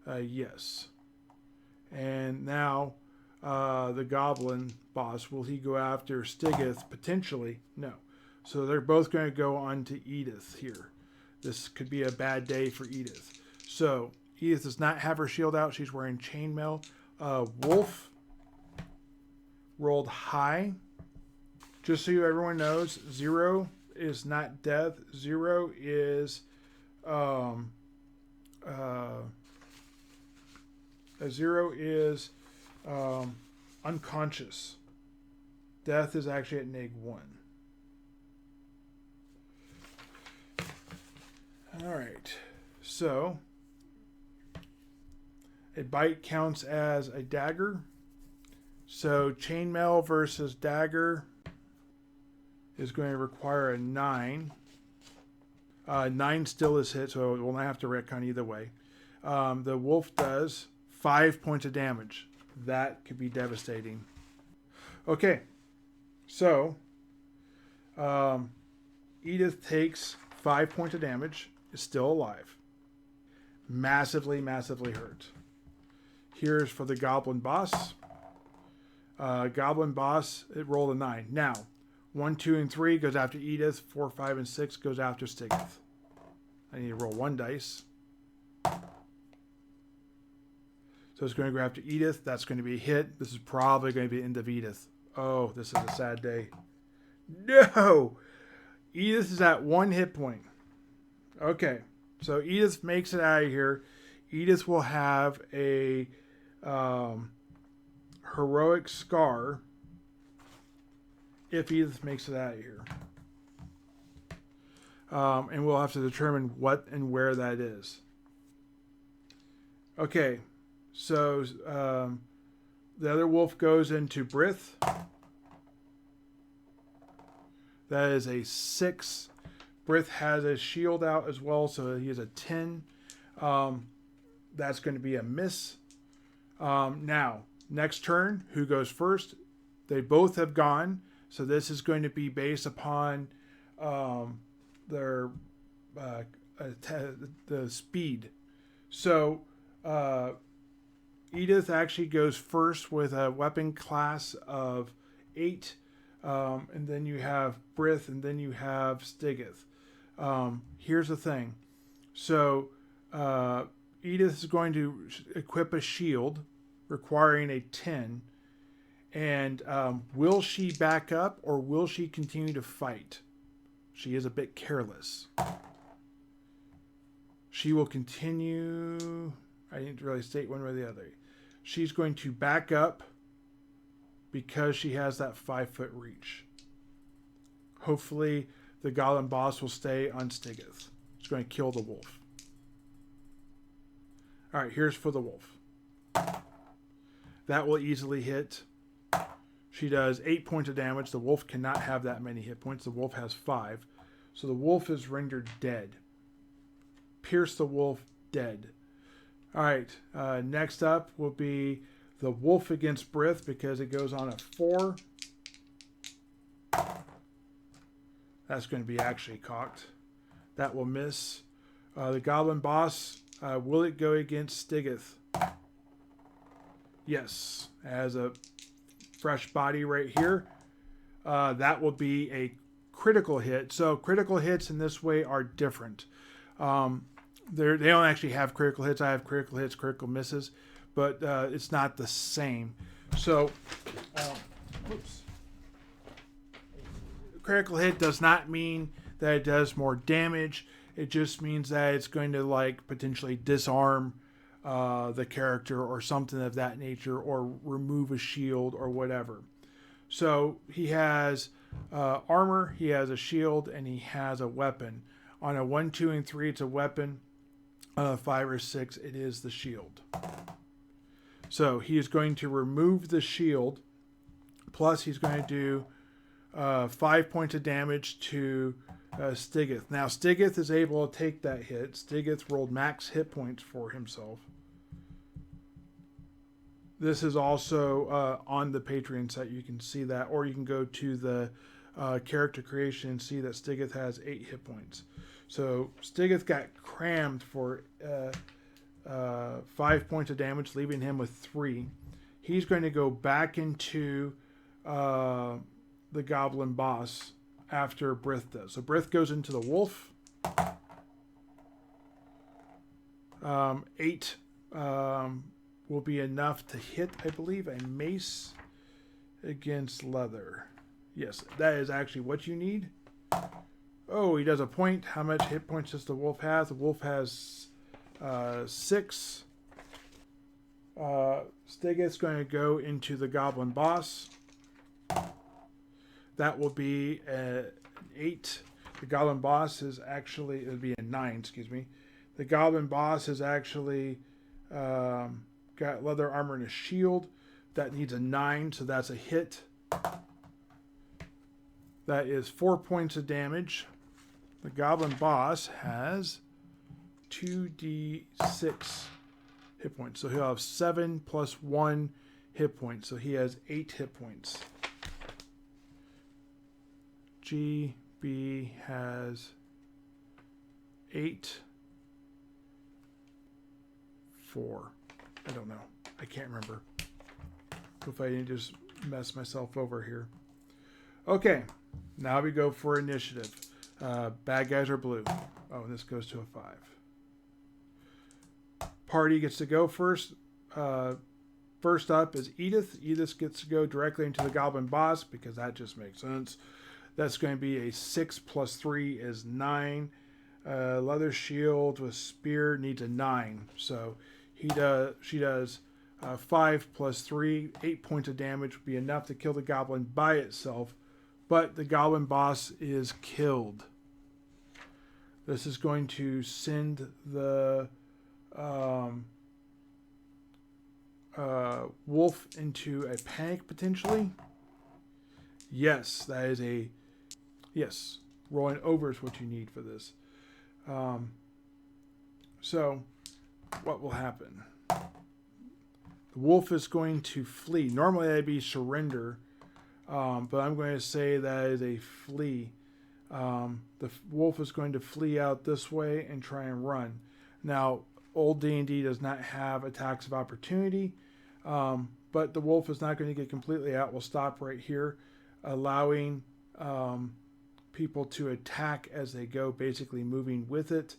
Yes. And now the goblin boss, will he go after Stigith? Potentially, no. So they're both going to go on to Edith here. This could be a bad day for Edith. So Edith does not have her shield out. She's wearing chainmail. Wolf rolled high. Just so everyone knows, 0 is not death. 0 is a 0 is unconscious. Death is actually at -1. All right. So a bite counts as a dagger. So chainmail versus dagger is going to require a 9. 9 still is hit, so we'll not have to retcon either way. The wolf does 5 points of damage. That could be devastating. Okay, so Edith takes 5 points of damage, is still alive. Massively, massively hurt. Here's for the goblin boss. Goblin boss, it rolled a 9. Now, 1, 2, and 3 goes after Edith. 4, 5, and 6 goes after Stigith. I need to roll 1 dice. So it's going to go after Edith. That's going to be a hit. This is probably going to be the end of Edith. Oh, this is a sad day. No! Edith is at 1 hit point. Okay. So Edith makes it out of here. Edith will have a heroic scar if Edith makes it out of here. And we'll have to determine what and where that is. Okay. So the other wolf goes into Brith. That is a 6. Brith has a shield out as well, so he has a 10. That's going to be a miss. Now, next turn, who goes first? They both have gone, so this is going to be based upon their the speed. So Edith actually goes first with a weapon class of 8, and then you have Brith, and then you have Stigith. Here's the thing. So Edith is going to equip a shield requiring a 10. And will she back up or will she continue to fight? She is a bit careless. She will continue. I didn't really state one way or the other. She's going to back up because she has that 5-foot reach. Hopefully the goblin boss will stay on Stigith. It's going to kill the wolf. All right, here's for the wolf. That will easily hit. She does 8 points of damage. The wolf cannot have that many hit points. The wolf has 5. So the wolf is rendered dead. Pierce the wolf, dead. All right, next up will be the wolf against Brith because it goes on a 4. That's going to be actually cocked. That will miss. The goblin boss, will it go against Stigith? Yes, as a fresh body right here. That will be a critical hit. So critical hits in this way are different. They don't actually have critical hits. I have critical hits, critical misses, but it's not the same. So, critical hit does not mean that it does more damage. It just means that it's going to like potentially disarm the character or something of that nature, or remove a shield or whatever. So he has armor, he has a shield, and he has a weapon. On a 1, 2, and 3, it's a weapon. On a 5 or 6, it is the shield. So he is going to remove the shield, plus he's going to do 5 points of damage to Stigith. Now Stigith is able to take that hit. Stigith rolled max hit points for himself. This is also on the Patreon site. You can see that, or you can go to the character creation and see that Stigith has 8 hit points. So Stigith got crammed for 5 points of damage, leaving him with 3. He's going to go back into the goblin boss after Brith does. So Brith goes into the wolf. 8 will be enough to hit, I believe, a mace against leather. Yes, that is actually what you need. Oh, he does a point. How much hit points does the wolf have? The wolf has 6. Stigeth's going to go into the goblin boss. That will be an 8. The goblin boss is actually, it would be a 9, excuse me. The goblin boss is actually got leather armor and a shield. That needs a 9, so that's a hit. That is 4 points of damage. The goblin boss has 2d6 hit points. So he'll have 7 plus 1 hit points. So he has 8 hit points. GB has 8. 4. I don't know. I can't remember. If I didn't just mess myself over here. Okay. Now we go for initiative. Bad guys are blue. Oh, this goes to a 5. Party gets to go first. First up is Edith. Edith gets to go directly into the goblin boss because that just makes sense. That's going to be a 6 plus 3 is 9. Leather shield with spear needs a 9. So she does 5 plus 3, 8 points of damage would be enough to kill the goblin by itself. But the goblin boss is killed. This is going to send the wolf into a panic potentially. Yes, that is a... Yes, rolling over is what you need for this. So, what will happen? The wolf is going to flee. Normally that'd be surrender, but I'm going to say that is a flee. The wolf is going to flee out this way and try and run. Now, old D&D does not have attacks of opportunity, but the wolf is not going to get completely out. We'll stop right here, allowing people to attack as they go, basically moving with it.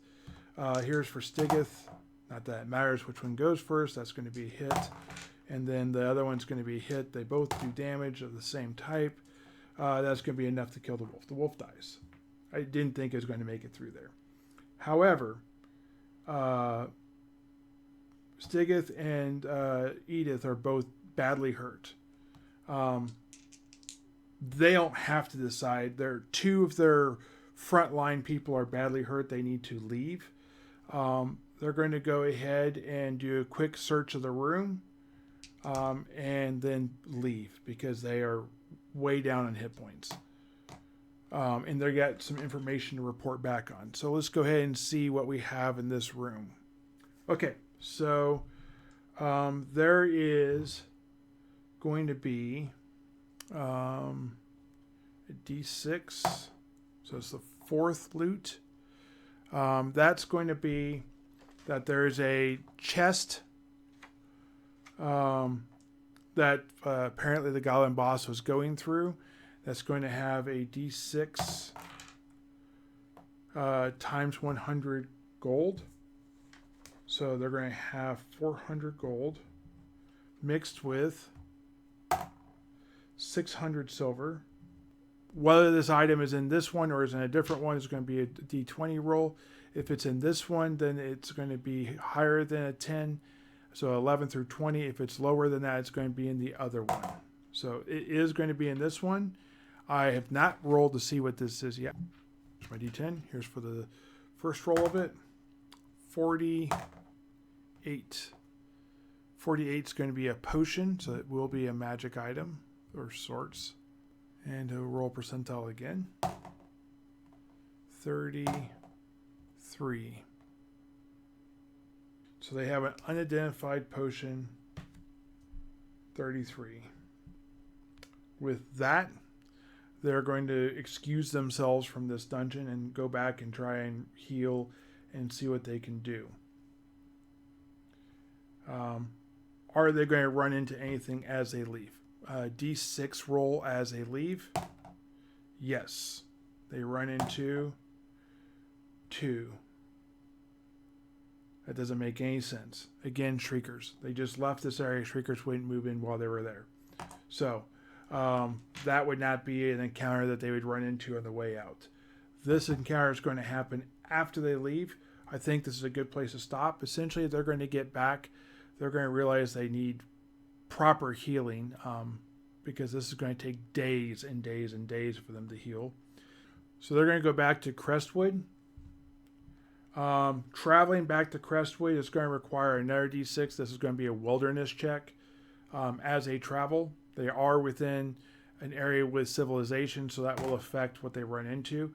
Here's for Stigeth. Not that it matters which one goes first. That's going to be a hit. And then the other one's going to be a hit. They both do damage of the same type. That's going to be enough to kill the wolf. The wolf dies. I didn't think it was going to make it through there. However, Stigeth and Edith are both badly hurt. They don't have to decide. Two of their frontline people are badly hurt. They need to leave. They're going to go ahead and do a quick search of the room and then leave because they are way down on hit points. And they got some information to report back on. So let's go ahead and see what we have in this room. Okay, so there is going to be a D6. So it's the 4th loot. That's going to be that there's a chest that apparently the goblin boss was going through. That's going to have a D6 times 100 gold. So they're going to have 400 gold mixed with 600 silver. Whether this item is in this one or is in a different one is going to be a D20 roll. If it's in this one, then it's going to be higher than a 10. So 11 through 20. If it's lower than that, it's going to be in the other one. So it is going to be in this one. I have not rolled to see what this is yet. Here's my D10. Here's for the first roll of it. 48. 48 is going to be a potion, so it will be a magic item or sorts. And a roll percentile again. 33. So they have an unidentified potion. 33. With that, they're going to excuse themselves from this dungeon and go back and try and heal and see what they can do. Are they going to run into anything as they leave? D6 roll as they leave. Yes. They run into 2. That doesn't make any sense. Again, Shriekers. They just left this area. Shriekers wouldn't move in while they were there. So that would not be an encounter that they would run into on the way out. This encounter is going to happen after they leave. I think this is a good place to stop. Essentially, they're going to get back. They're going to realize they need proper healing because this is going to take days and days and days for them to heal. So they're going to go back to Crestwood. Traveling back to Crestwood is going to require another D6. This is going to be a wilderness check. As they travel, they are within an area with civilization, so that will affect what they run into.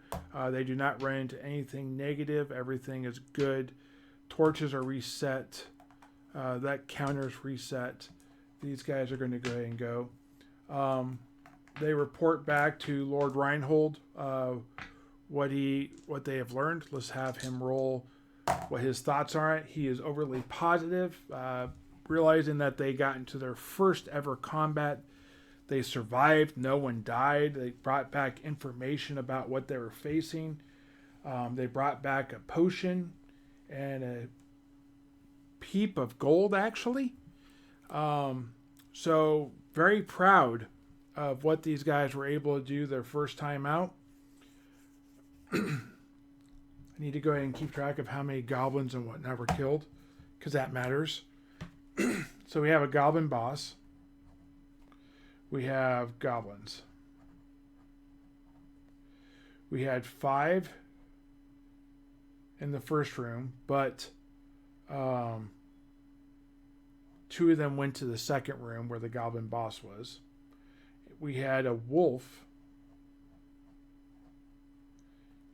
They do not run into anything negative. Everything is good. Torches are reset. That counter's reset. These guys are going to go ahead and go. They report back to Lord Reinhold what they have learned. Let's have him roll what his thoughts are. He is overly positive, realizing that they got into their first ever combat. They survived. No one died. They brought back information about what they were facing. They brought back a potion and a heap of gold, actually. So very proud of what these guys were able to do their first time out. I need to go ahead and keep track of how many goblins and whatnot were killed, because that matters. So we have a goblin boss. We have goblins. We had 5 in the first room, but 2 of them went to the second room where the goblin boss was. We had a wolf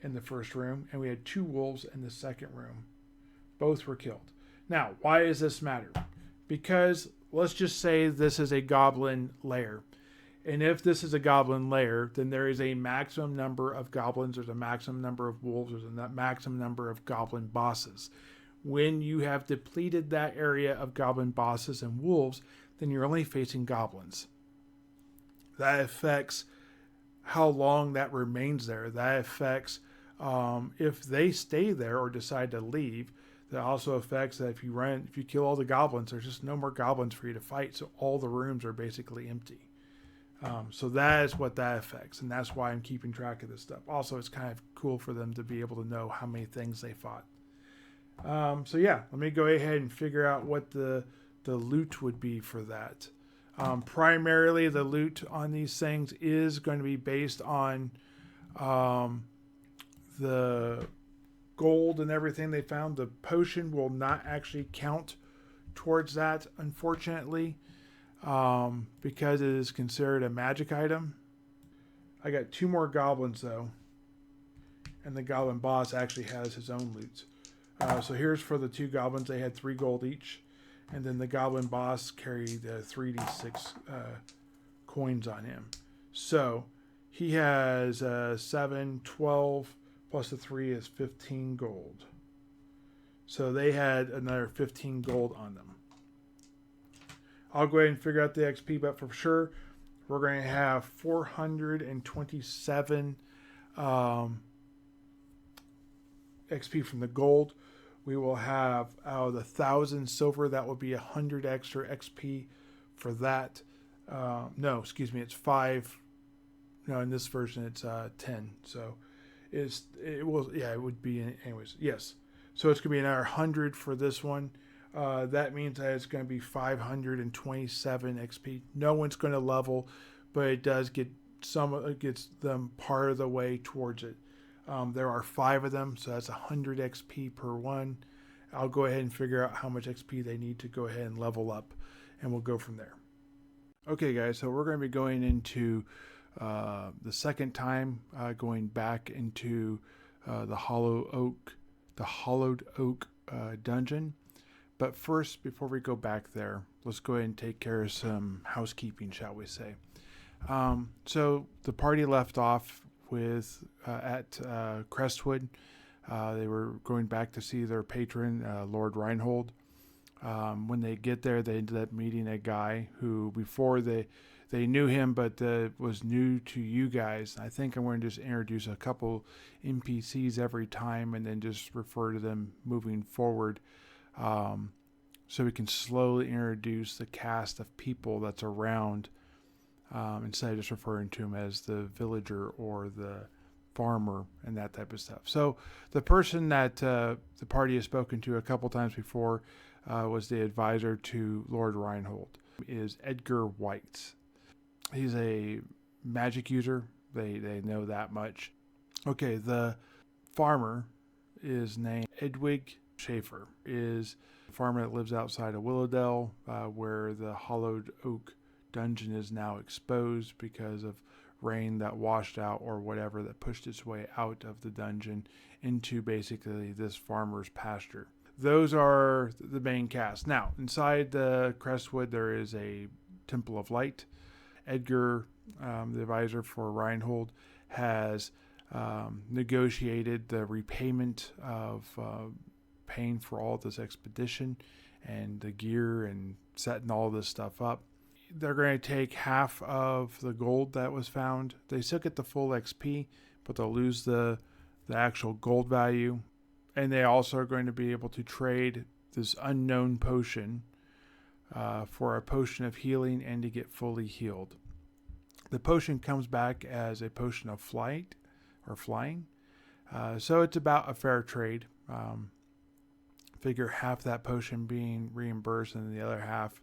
in the first room, and we had 2 wolves in the second room. Both were killed. Now, why does this matter? Because let's just say this is a goblin lair. And if this is a goblin lair, then there is a maximum number of goblins, there's a maximum number of wolves, there's a maximum number of goblin bosses. When you have depleted that area of goblin bosses and wolves, then you're only facing goblins. That affects how long that remains there. That affects if they stay there or decide to leave. That also affects that if you kill all the goblins, there's just no more goblins for you to fight. So all the rooms are basically empty. So that is what that affects, and that's why I'm keeping track of this stuff. Also, it's kind of cool for them to be able to know how many things they fought. So yeah, let me go ahead and figure out what the loot would be for that. Primarily, the loot on these things is going to be based on the gold and everything they found. The potion will not actually count towards that, unfortunately, because it is considered a magic item. I got 2 more goblins, though, and the goblin boss actually has his own loot. So here's for the 2 goblins. They had 3 gold each. And then the goblin boss carried 3d6 coins on him. So he has 7, 12, plus the 3 is 15 gold. So they had another 15 gold on them. I'll go ahead and figure out the XP, but for sure, we're going to have 427 XP from the gold. We will have out of the 1,000 silver, that will be 100 extra XP for that. No, excuse me, it's 5. No, in this version it's 10. So it would be anyways. Yes. So it's gonna be another 100 for this one. That means that it's gonna be 527 XP. No one's gonna level, but it does get it gets them part of the way towards it. There are 5 of them, so that's 100 XP per one. I'll go ahead and figure out how much XP they need to go ahead and level up, and we'll go from there. Okay, guys, so we're going to be going into the second time, going back into the Hallowed Oak dungeon. But first, before we go back there, let's go ahead and take care of some housekeeping, shall we say. So the party left off with at Crestwood. They were going back to see their patron, Lord Reinhold. When they get there, they ended up meeting a guy who before they knew him, but was new to you guys. I think I'm going to just introduce a couple NPCs every time and then just refer to them moving forward. so we can slowly introduce the cast of people that's around, instead of just referring to him as the villager or the farmer and that type of stuff. So the person that the party has spoken to a couple times before was the advisor to Lord Reinhold, is Edgar White. He's a magic user. They know that much. Okay, the farmer is named Edwig Schaefer, is a farmer that lives outside of Willowdale, where the Hallowed Oak dungeon is now exposed because of rain that washed out or whatever that pushed its way out of the dungeon into basically this farmer's pasture. Those are the main cast. Now, inside the Crestwood, there is a Temple of Light. Edgar, the advisor for Reinhold, has negotiated the repayment of paying for all this expedition and the gear and setting all this stuff up. They're going to take half of the gold that was found. They still get the full XP, but they'll lose the actual gold value. And they also are going to be able to trade this unknown potion for a potion of healing and to get fully healed. The potion comes back as a potion of flight or flying. So it's about a fair trade. Figure half that potion being reimbursed and the other half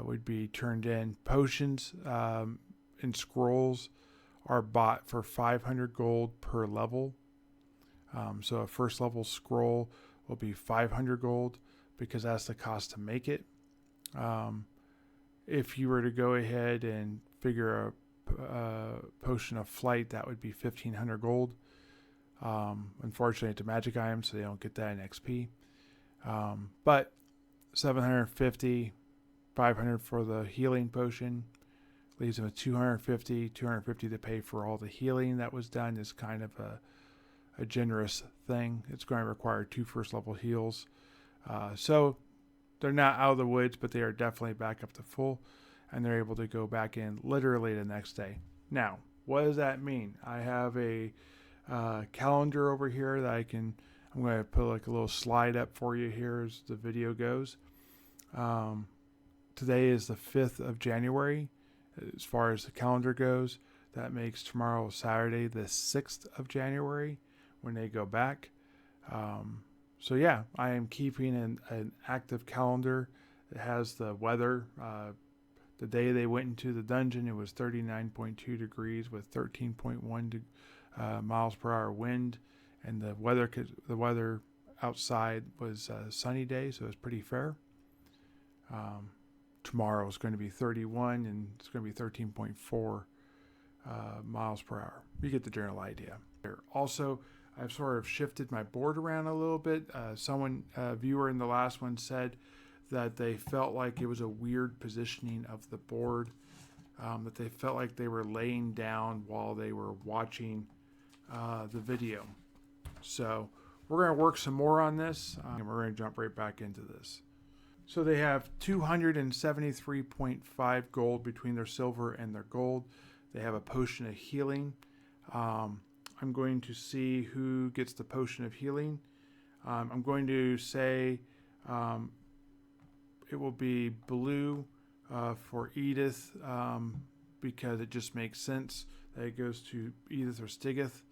would be turned in. Potions and scrolls are bought for 500 gold per level. So a first level scroll will be 500 gold because that's the cost to make it. If you were to go ahead and figure a potion of flight, that would be 1500 gold. Unfortunately, it's a magic item, so they don't get that in XP. But 750, 500 for the healing potion leaves them with 250 to pay for all the healing that was done. Is kind of a generous thing. It's going to require 2 first level heals. So they're not out of the woods, but they are definitely back up to full, and they're able to go back in literally the next day. Now, what does that mean? I have a calendar over here that I'm going to put like a little slide up for you here as the video goes. Today is the 5th of January. As far as the calendar goes, that makes tomorrow Saturday, the 6th of January, when they go back. So yeah, I am keeping an active calendar. It has the weather. The day they went into the dungeon, it was 39.2 degrees with 13.1 miles per hour wind, and the weather outside was a sunny day, so it was pretty fair. Tomorrow is going to be 31, and it's going to be 13.4 miles per hour. You get the general idea. Also, I've sort of shifted my board around a little bit. A viewer in the last one said that they felt like it was a weird positioning of the board, that they felt like they were laying down while they were watching the video. So we're going to work some more on this, and we're going to jump right back into this. So they have 273.5 gold between their silver and their gold. They have a potion of healing. I'm going to see who gets the potion of healing. I'm going to say it will be blue for Edith, because it just makes sense that it goes to Edith or Stigith.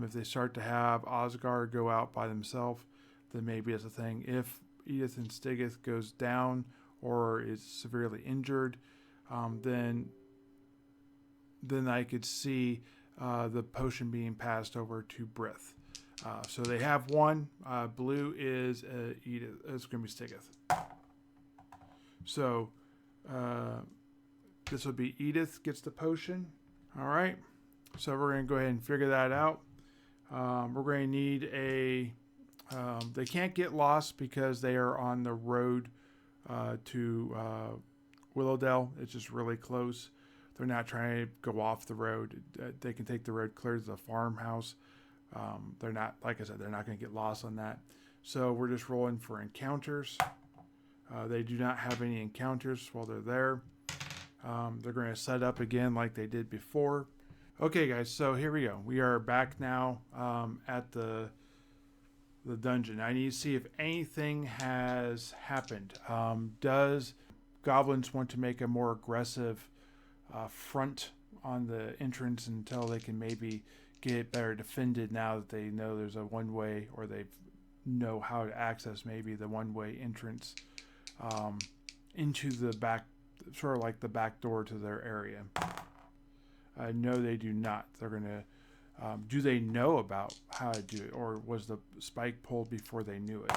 If they start to have Osgar go out by themselves, then maybe it's a thing. If Edith and Stigith goes down or is severely injured, then I could see the potion being passed over to Brith. So they have one. Blue is Edith. It's going to be Stigith. So this will be Edith gets the potion. All right. So we're going to go ahead and figure that out. We're going to need they can't get lost because they are on the road to Willowdale. It's just really close. They're not trying to go off the road. They can take the road clear to the farmhouse. They're not, like I said, they're not going to get lost on that. So we're just rolling for encounters. They do not have any encounters while they're there. They're going to set up again like they did before. Okay, guys, so here we go. We are back now at the the dungeon. I need to see if anything has happened. Does goblins want to make a more aggressive front on the entrance until they can maybe get it better defended now that they know there's a one-way, or they know how to access maybe the one-way entrance into the back, sort of like the back door to their area. No, they do not. They're going to do they know about how to do it, or was the spike pulled before they knew it?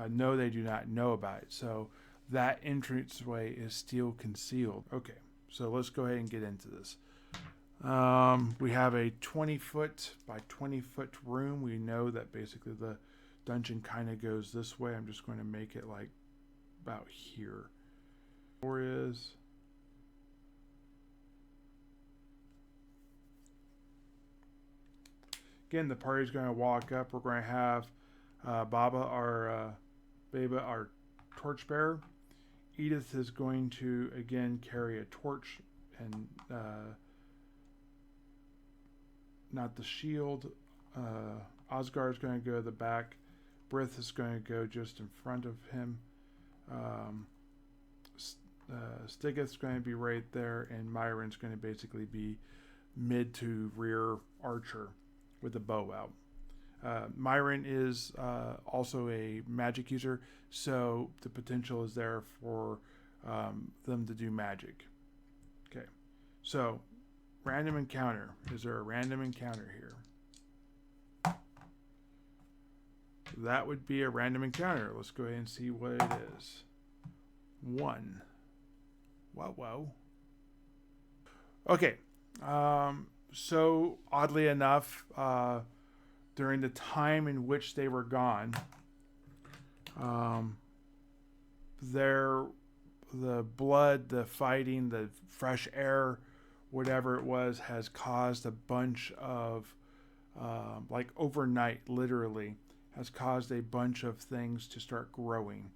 No, they do not know about it. So that entranceway is still concealed. Okay, so let's go ahead and get into this. We have a 20-foot by 20-foot room. We know that basically the dungeon kind of goes this way. I'm just going to make it like about here. Door is... Again, the party's going to walk up. We're going to have Baba, our torchbearer. Edith is going to, again, carry a torch and not the shield. Osgar is going to go to the back. Brith is going to go just in front of him. Stigith's going to be right there, and Myron's going to basically be mid to rear archer with the bow out. Myron is also a magic user, so the potential is there for them to do magic. Okay, so random encounter. Is there a random encounter here? That would be a random encounter. Let's go ahead and see what it is. 1. Whoa. Okay. So oddly enough, during the time in which they were gone, the blood, the fighting, the fresh air, whatever it was, has caused a bunch of, like overnight, literally, has caused a bunch of things to start growing.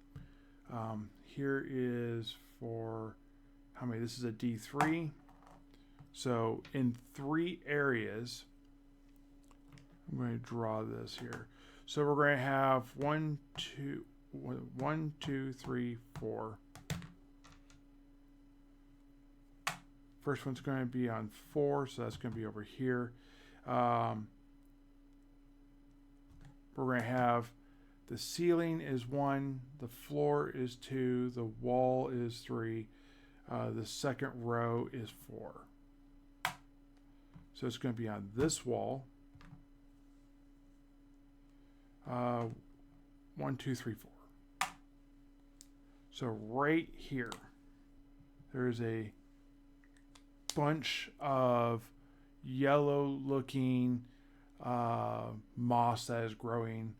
Here is for, how many? This is a D3. So in 3 areas, I'm going to draw this here. So we're going to have 1, 2, 3, 4. First one's going to be on 4, so that's going to be over here. We're going to have the ceiling is 1, the floor is 2, the wall is 3, the second row is 4. So it's going to be on this wall. 1, 2, 3, 4. So right here, there's a bunch of yellow-looking moss that is growing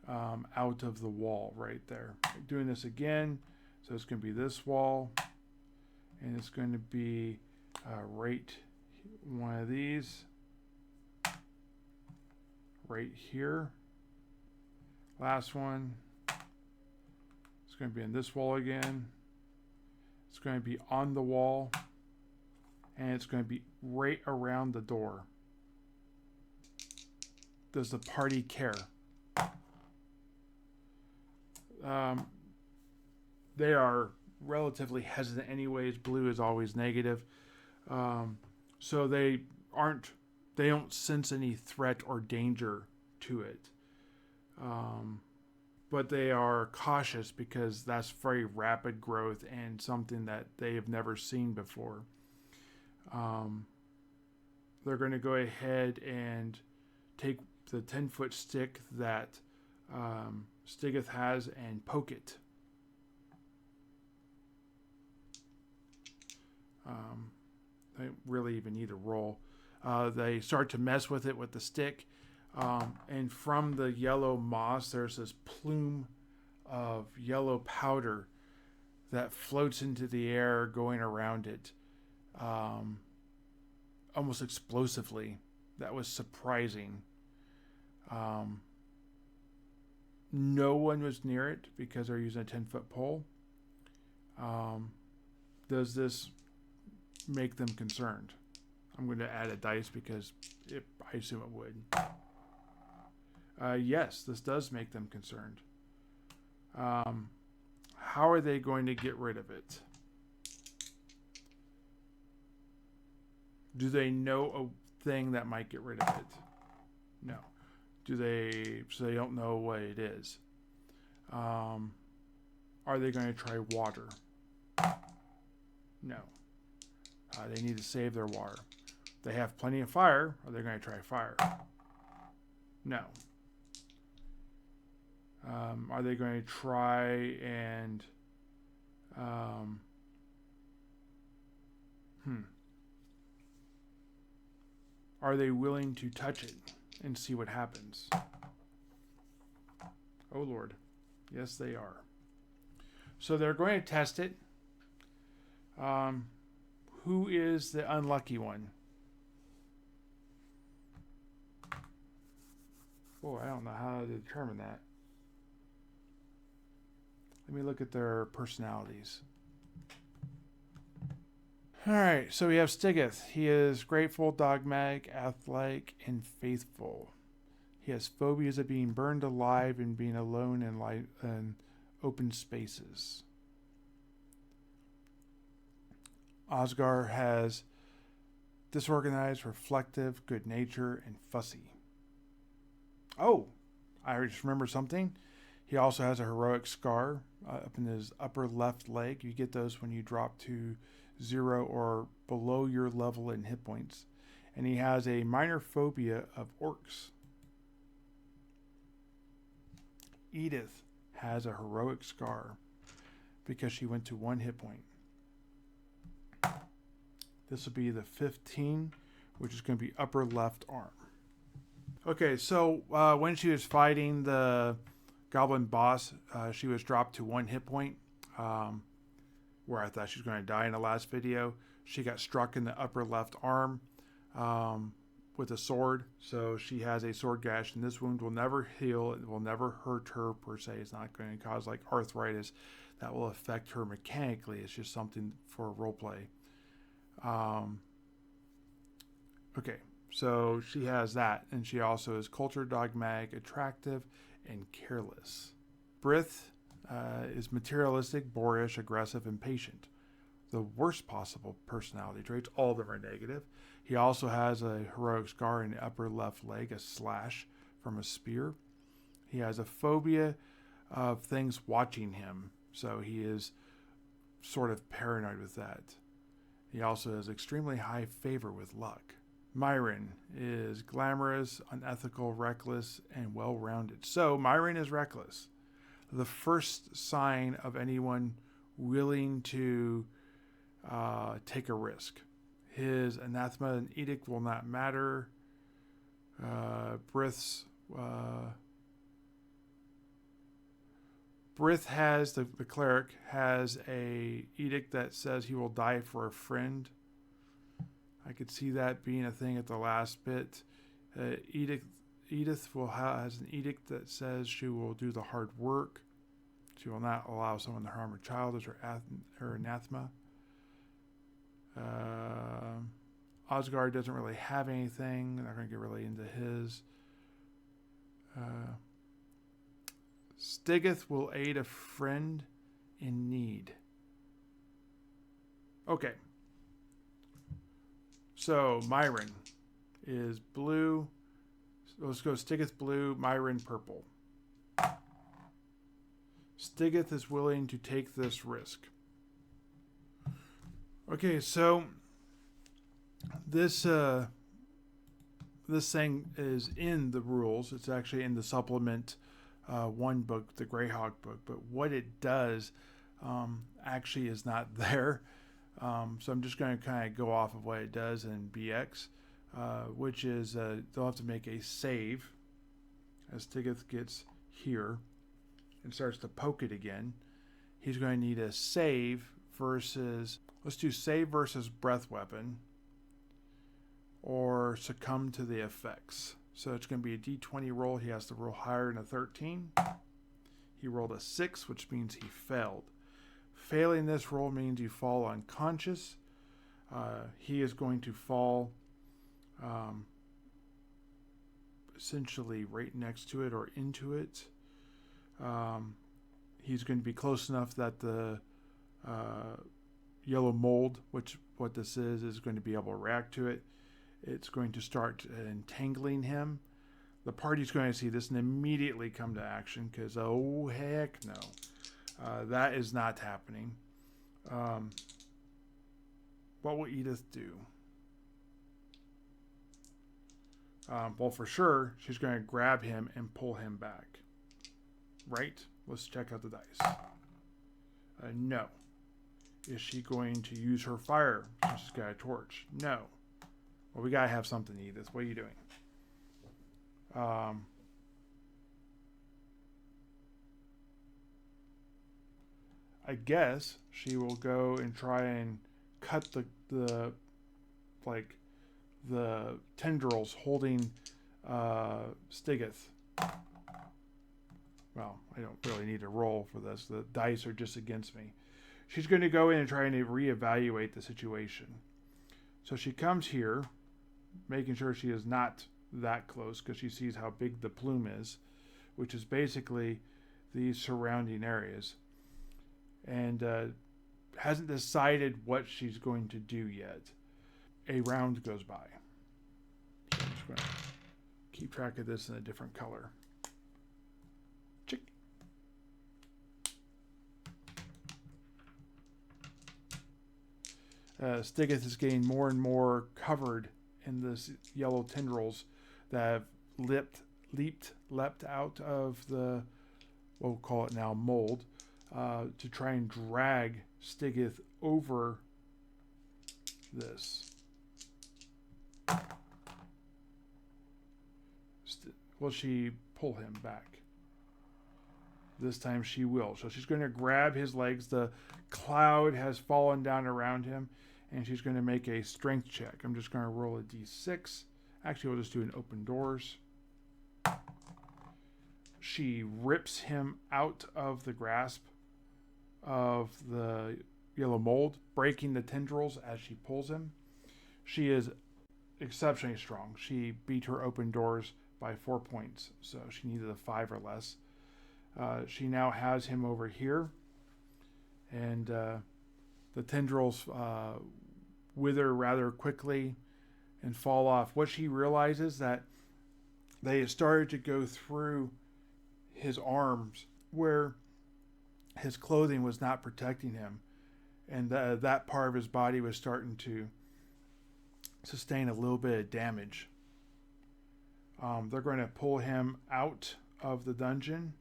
out of the wall right there. Doing this again, so it's going to be this wall, and it's going to be right one of these right here. Last one. It's going to be in this wall again. It's going to be on the wall, and it's going to be right around the door. Does the party care? They are relatively hesitant anyways. Blue is always negative. So they don't sense any threat or danger to it. But they are cautious because that's very rapid growth and something that they have never seen before. They're going to go ahead and take the 10-foot stick that Stigith has and poke it. They don't really even need a roll. They start to mess with it with the stick. And from the yellow moss, there's this plume of yellow powder that floats into the air, going around it almost explosively. That was surprising. No one was near it because they're using a 10-foot pole. Does this make them concerned? I'm going to add a dice because I assume it would. Yes, this does make them concerned. How are they going to get rid of it? Do they know a thing that might get rid of it? No. Do they? So they don't know what it is. Are they going to try water? No. They need to save their water. They have plenty of fire. Are they going to try fire? No. Are they going to try and are they willing to touch it and see what happens? Oh Lord. Yes, they are. So they're going to test it. Who is the unlucky one? Oh, I don't know how to determine that. Let me look at their personalities. All right, so we have Stigeth. He is grateful, dogmatic, athletic, and faithful. He has phobias of being burned alive and being alone in open spaces. Osgar has disorganized, reflective, good nature, and fussy. Oh, I just remember something. He also has a heroic scar up in his upper left leg. You get those when you drop to 0 or below your level in hit points. And he has a minor phobia of orcs. Edith has a heroic scar because she went to 1 hit point. This will be the 15, which is going to be upper left arm. Okay, so when she was fighting the goblin boss, she was dropped to 1 hit point, where I thought she was going to die in the last video. She got struck in the upper left arm with a sword, so she has a sword gash, and this wound will never heal. It will never hurt her per se. It's not going to cause like arthritis that will affect her mechanically. It's just something for roleplay. Okay, so she has that, and she also is cultured, dogmatic, attractive, and careless. Brith is materialistic, boorish, aggressive, and patient. The worst possible personality traits. All of them are negative. He also has a heroic scar in the upper left leg, a slash from a spear. He has a phobia of things watching him, so he is sort of paranoid with that. He also has extremely high favor with luck. Myron is glamorous, unethical, reckless, and well-rounded. So Myron is reckless. The first sign of anyone willing to take a risk. His anathema and edict will not matter. Brith has, the cleric, has a edict that says he will die for a friend. I could see that being a thing at the last bit. Edith has an edict that says she will do the hard work. She will not allow someone to harm her child as her anathema. Osgard doesn't really have anything. Not going to get really into his. Stigeth will aid a friend in need. Okay. So Myron is blue. Let's go Stigeth blue, Myron purple. Stigeth is willing to take this risk. Okay, so this thing is in the rules. It's actually in the supplement 1 book, the Greyhawk book. But what it does actually is not there. So I'm just going to kind of go off of what it does in BX, which is they'll have to make a save as Stigeth gets here and starts to poke it again. He's going to need a save versus, let's do save versus breath weapon or succumb to the effects. So it's going to be a d20 roll. He has to roll higher than a 13. He rolled a 6, which means he failed. Failing this roll means you fall unconscious. He is going to fall essentially right next to it or into it. He's going to be close enough that the yellow mold, which what this is going to be able to react to it. It's going to start entangling him. The party's going to see this and immediately come to action because, oh, heck no. That is not happening. What will Edith do? Well, for sure, she's going to grab him and pull him back. Right? Let's check out the dice. No. Is she going to use her fire since she's got a torch? No. Well, we got to have something, Edith. What are you doing? I guess she will go and try and cut the tendrils holding Stigeth. Well, I don't really need to roll for this. The dice are just against me. She's going to go in and try and reevaluate the situation. So she comes here, making sure she is not that close because she sees how big the plume is, which is basically these surrounding areas. And hasn't decided what she's going to do yet. A round goes by. So I'm just going to keep track of this in a different color. Chick. Stigeth is getting more and more covered in this yellow tendrils that have leapt out of the, we'll call it now, mold, to try and drag Stigeth over this. Will she pull him back? This time she will. So she's going to grab his legs. The cloud has fallen down around him, and she's going to make a strength check. I'm just going to roll a d6. Actually, we'll just do an open doors. She rips him out of the grasp of the yellow mold, breaking the tendrils as she pulls him. She is exceptionally strong. She beat her open doors by 4 points, so she needed a 5 or less. She now has him over here, and the tendrils wither rather quickly and fall off. What she realizes that they started to go through his arms where his clothing was not protecting him, and that part of his body was starting to sustain a little bit of damage. They're going to pull him out of the dungeon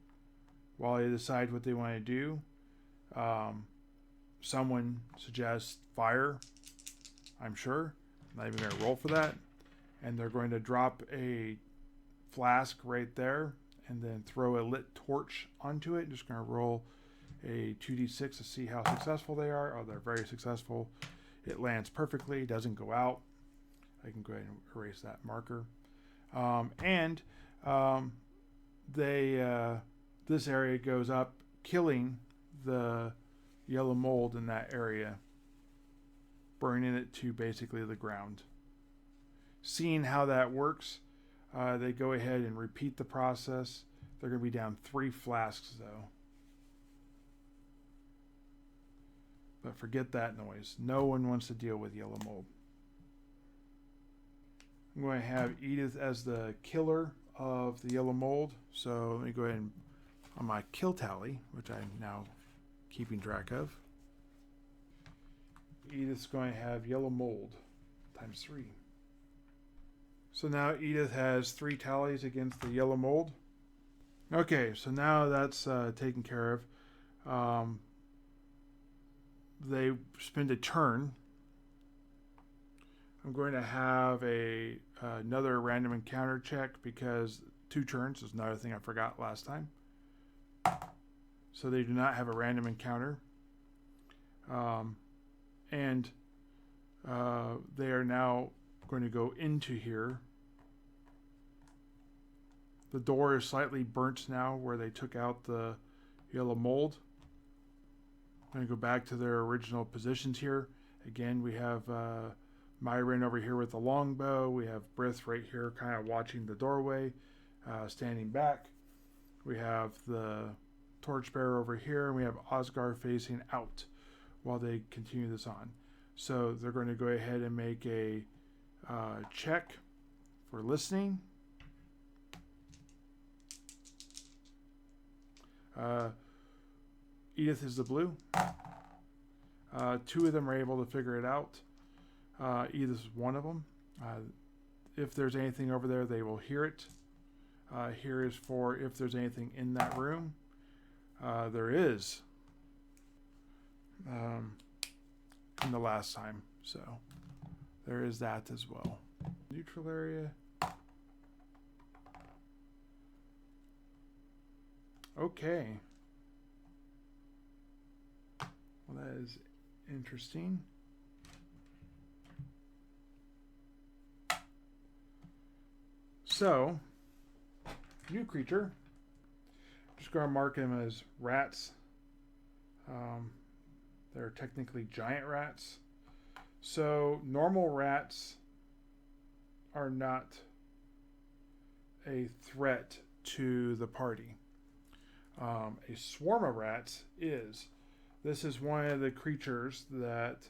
while they decide what they want to do. Someone suggests fire, I'm sure. I'm not even going to roll for that. And they're going to drop a flask right there and then throw a lit torch onto it. Just going to roll a 2d6 to see how successful they are. Oh, they're very successful. It lands perfectly, doesn't go out. I can go ahead and erase that marker. This area goes up, killing the yellow mold in that area, burning it to basically the ground. Seeing how that works, they go ahead and repeat the process. They're going to be down 3 flasks, though. But forget that noise. No one wants to deal with yellow mold. I'm going to have Edith as the killer of the yellow mold. So let me go ahead and, on my kill tally, which I'm now keeping track of, Edith's going to have yellow mold times 3. So now Edith has 3 tallies against the yellow mold. Okay, so now that's taken care of. They spend a turn. I'm going to have another random encounter check because 2 turns is another thing I forgot last time. So they do not have a random encounter. And they are now going to go into here. The door is slightly burnt now where they took out the yellow mold. I'm going to go back to their original positions here. Again, we have Myron over here with the longbow. We have Brith right here kind of watching the doorway, standing back. We have the torchbearer over here, and we have Osgar facing out while they continue this on. So they're going to go ahead and make a check for listening. Edith is the blue. Two of them are able to figure it out. Edith is one of them. If there's anything over there, they will hear it. Here is for if there's anything in that room. There is. In the last time. So there is that as well. Neutral area. Okay. Well, that is interesting. So, new creature. Just going to mark them as rats. They're technically giant rats. So, normal rats are not a threat to the party. A swarm of rats is. This is one of the creatures that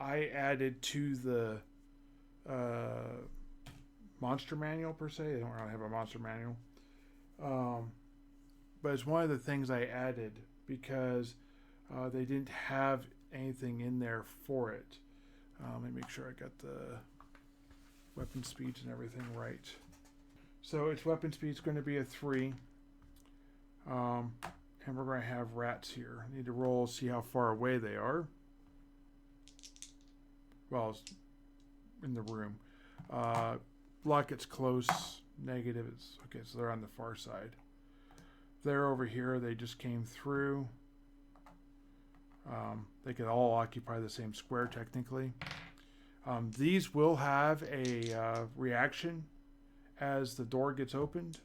I added to the monster manual per se. I don't really have a monster manual. But it's one of the things I added because they didn't have anything in there for it. Let me make sure I got the weapon speeds and everything right. So its weapon speed is going to be a 3. And we're going to have rats here. I need to roll, see how far away they are. Well, in the room. Luck, it's close. Negative, it's okay, so they're on the far side. They're over here. They just came through. They could all occupy the same square technically. These will have a reaction as the door gets opened.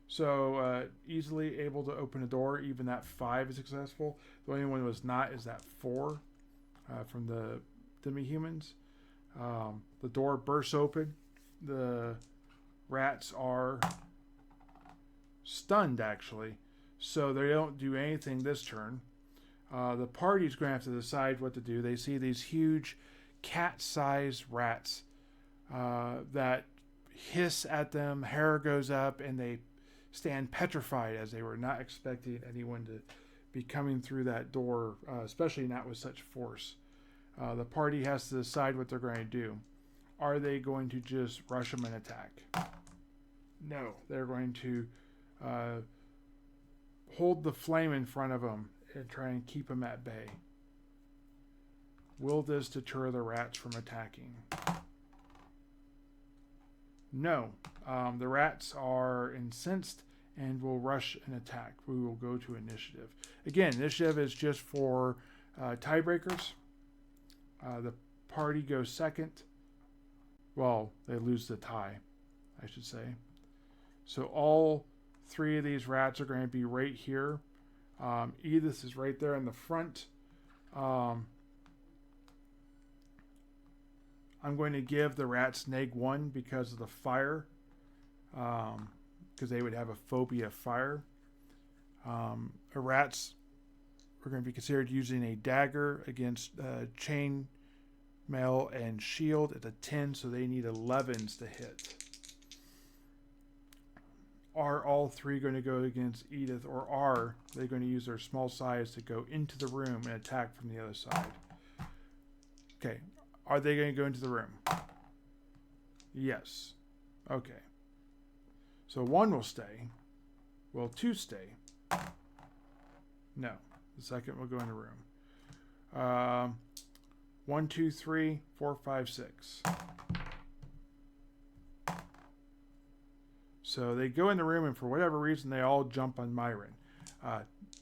So easily able to open a door. Even that 5 is successful. The only one that was not is that 4 from the demi-humans. The door bursts open. The rats are stunned, actually. So they don't do anything this turn. The party's going to have to decide what to do. They see these huge cat-sized rats that hiss at them. Hair goes up, and they stand petrified as they were not expecting anyone to be coming through that door, especially not with such force. The party has to decide what they're going to do. Are they going to just rush them and attack? No, they're going to hold the flame in front of them and try and keep them at bay. Will this deter the rats from attacking? No. The rats are incensed and will rush and attack. We will go to initiative. Again, initiative is just for tiebreakers. The party goes second. Well, they lose the tie, I should say. So all 3 of these rats are going to be right here. Edith is right there in the front. I'm going to give the rats -1 because of the fire. Because they would have a phobia of fire. The rats are going to be considered using a dagger against chain mail and shield at a 10, so they need 11s to hit. Are all 3 going to go against Edith, or are they going to use their small size to go into the room and attack from the other side? Okay. Are they going to go into the room? Yes. Okay. So 1 will stay. Will 2 stay? No. The second will go in the room. 1, 2, 3, 4, 5, 6. So they go in the room, and for whatever reason, they all jump on Myron.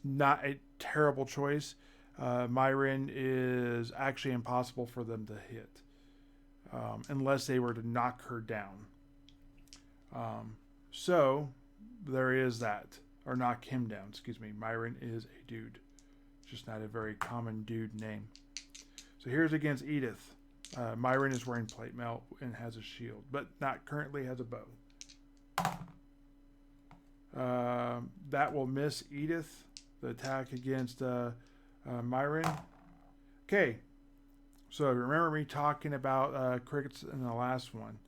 Not a terrible choice. Myron is actually impossible for them to hit unless they were to knock her down. So there is that. Or knock him down, excuse me. Myron is a dude. just not a very common dude name. So here's against Edith. Myron is wearing plate mail and has a shield, but not currently has a bow. That will miss Edith. The attack against Myron. Okay, so remember me talking about crickets in the last one.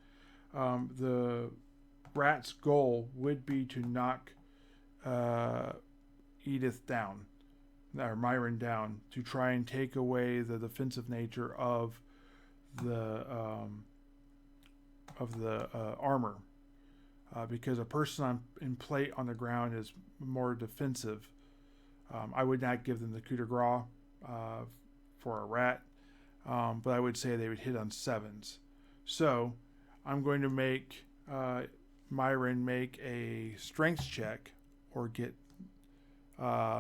The rat's goal would be to knock Edith down, or Myron down, to try and take away the defensive nature of the armor. Because a person in plate on the ground is more defensive. I would not give them the coup de grace for a rat, but I would say they would hit on 7s. So I'm going to make Myron make a strength check or get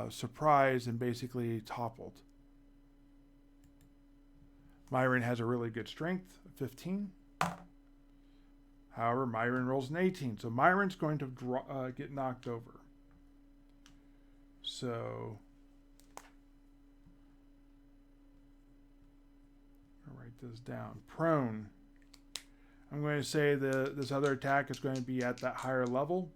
surprised and basically toppled. Myron has a really good strength, 15. However, Myron rolls an 18, so Myron's going to get knocked over. So I'll write this down. Prone. I'm going to say this other attack is going to be at that higher level,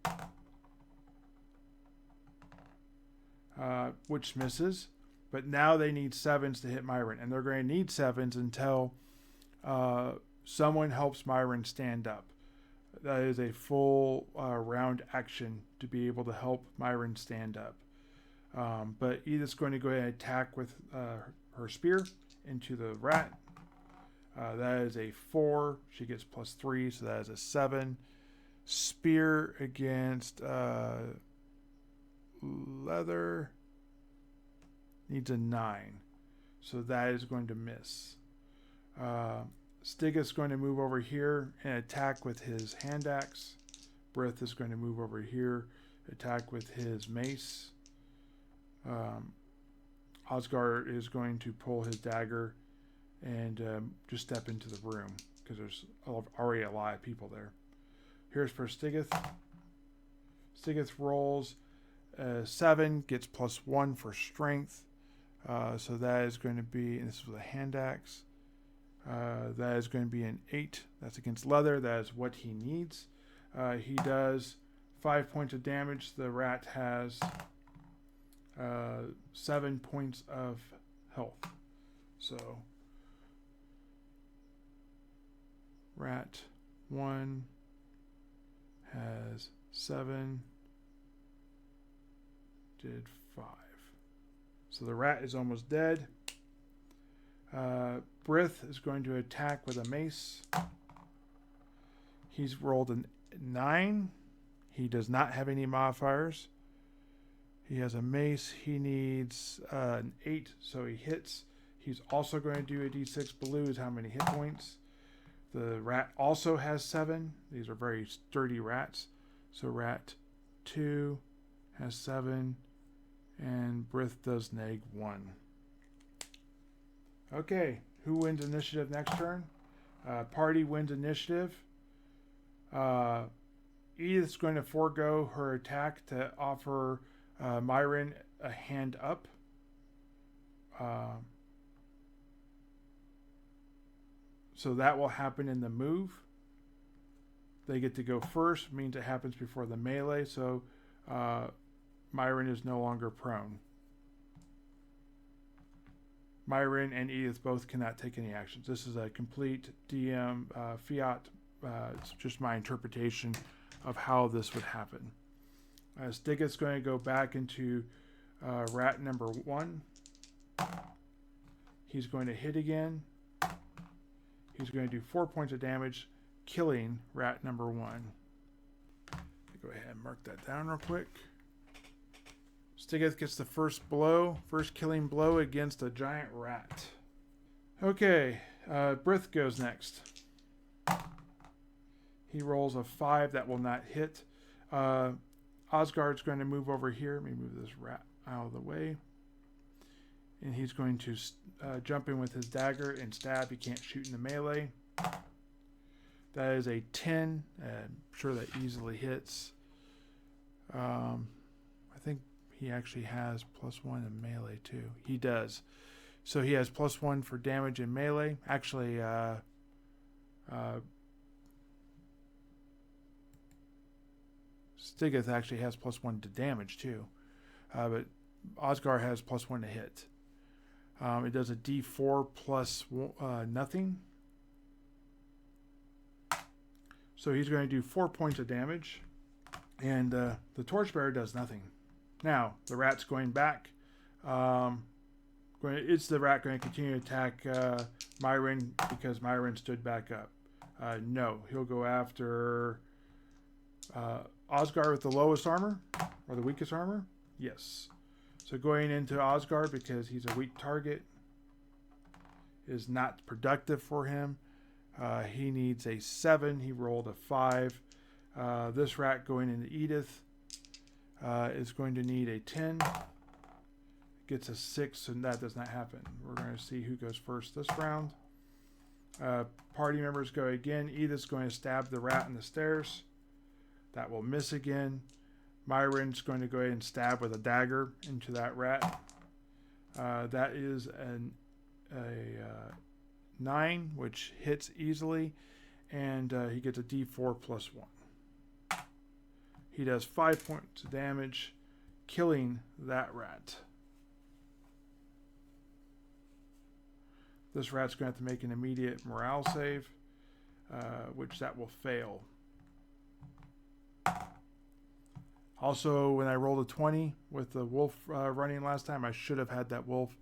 which misses. But now they need 7s to hit Myron, and they're going to need 7s until someone helps Myron stand up. That is a full round action to be able to help Myron stand up. But Edith's going to go ahead and attack with her spear into the rat. That is a 4. She gets +3, so that is a 7. Spear against leather needs a 9. So that is going to miss. Stig is going to move over here and attack with his hand axe. Brith is going to move over here, attack with his mace. Osgard is going to pull his dagger and just step into the room because there's already a lot of people there. Here's for Stigith. Stigith rolls 7, gets +1 for strength. So that is going to be, and this is with a hand axe. That is going to be an 8. That's against leather. That is what he needs. He does 5 points of damage. The rat has 7 points of health. So rat 1 has 7. Did 5. So the rat is almost dead. Brith is going to attack with a mace. He's rolled a 9. He does not have any modifiers. He has a mace. He needs an 8, so he hits. He's also going to do a d6 blues. How many hit points? The rat also has 7. These are very sturdy rats. So rat 2 has 7, and Brith does neg 1. Okay, who wins initiative next turn? Party wins initiative. Edith's going to forego her attack to offer Myron a hand up. So that will happen in the move. They get to go first, means it happens before the melee, so Myron is no longer prone. Myron and Edith both cannot take any actions. This is a complete DM fiat. It's just my interpretation of how this would happen. Stigith's going to go back into rat number 1. He's going to hit again. He's going to do 4 points of damage, killing rat number 1. Go ahead and mark that down real quick. Stigith gets the first killing blow against a giant rat. Okay, Brith goes next. He rolls a 5 that will not hit. Osgard's going to move over here. Let me move this rat out of the way. And he's going to jump in with his dagger and stab. He can't shoot in the melee. That is a 10. I'm sure that easily hits. I think he actually has +1 in melee too. He does. So he has +1 for damage in melee. Actually, Stigeth actually has +1 to damage too. But Osgar has +1 to hit. It does a D4 plus nothing. So he's going to do 4 points of damage. And the Torchbearer does nothing. Now, the rat's going back. It's the rat going to continue to attack Myron because Myron stood back up. No, he'll go after Osgar with the lowest armor or the weakest armor. Yes. So going into Osgar because he's a weak target is not productive for him. He needs a 7. He rolled a 5. This rat going into Edith is going to need a 10. Gets a 6, and that does not happen. We're going to see who goes first this round. Party members go again. Edith's going to stab the rat in the stairs. That will miss again. Myron's going to go ahead and stab with a dagger into that rat. That is a 9, which hits easily, and he gets a D4 plus 1. He does 5 points of damage, killing that rat. This rat's going to have to make an immediate morale save, which that will fail. Also, when I rolled a 20 with the wolf running last time, I should have had that wolf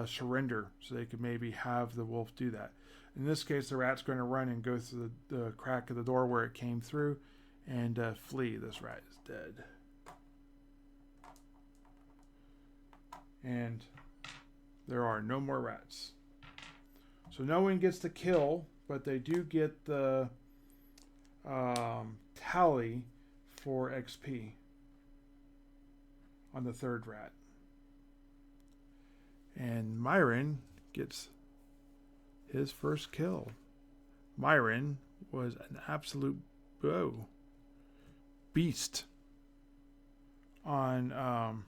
surrender so they could maybe have the wolf do that. In this case, the rat's going to run and go through the crack of the door where it came through and flee. This rat is dead. And there are no more rats. So no one gets the kill, but they do get the tally for XP on the third rat. And Myron gets his first kill. Myron was an absolute beast on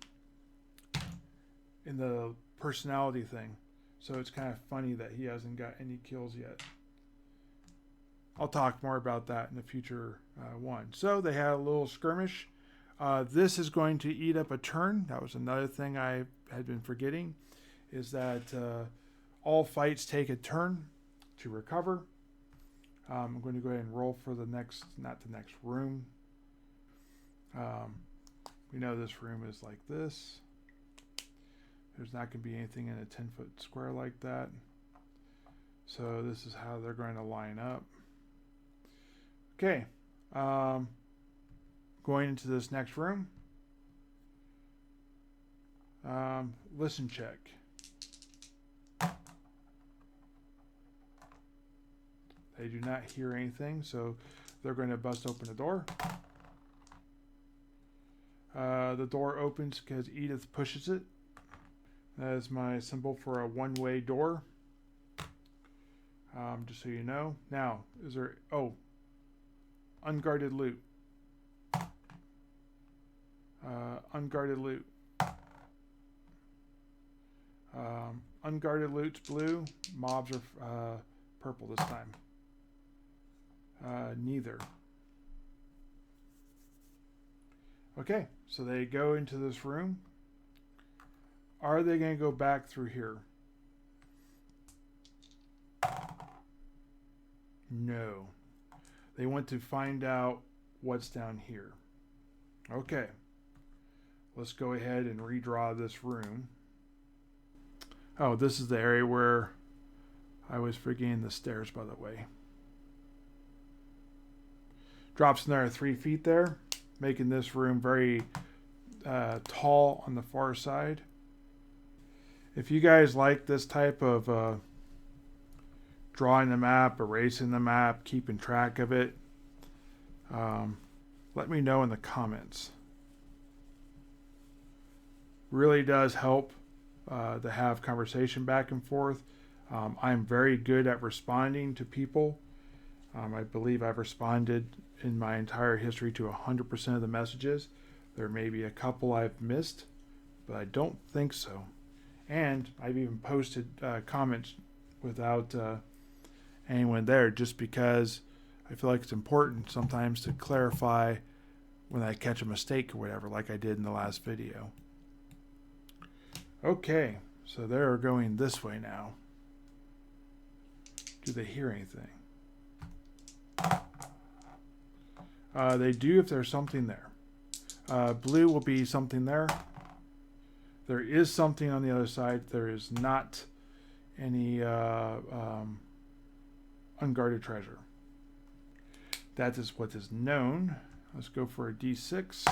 in the personality thing. So it's kind of funny that he hasn't got any kills yet. I'll talk more about that in a future one. So they had a little skirmish. This is going to eat up a turn. That was another thing I had been forgetting, is that all fights take a turn to recover. I'm going to go ahead and roll for the next, not the next room. We know this room is like this. There's not going to be anything in a 10-foot square like that. So this is how they're going to line up. Okay. Going into this next room. Listen check. They do not hear anything, so they're going to bust open the door. The door opens because Edith pushes it. That is my symbol for a one-way door. Just so you know. Now, is there... Oh. Unguarded loot. Unguarded loot. Unguarded loot's blue. Mobs are purple this time. Neither. Okay, so they go into this room. Are they going to go back through here? No. They want to find out what's down here. Okay. Let's go ahead and redraw this room. Oh, this is the area where I was forgetting the stairs, by the way. Drops another 3 feet there, making this room very tall on the far side. If you guys like this type of drawing the map, erasing the map, keeping track of it, let me know in the comments. Really does help to have conversation back and forth. I'm very good at responding to people. I believe I've responded in my entire history to 100% of the messages. There may be a couple I've missed, but I don't think so. And I've even posted comments without anyone there, just because I feel like it's important sometimes to clarify when I catch a mistake or whatever, like I did in the last video. Okay, so they're going this way now. Do they hear anything? They do if there's something there. Blue will be something there. There is something on the other side. There is not any unguarded treasure. That is what is known. Let's go for a D6.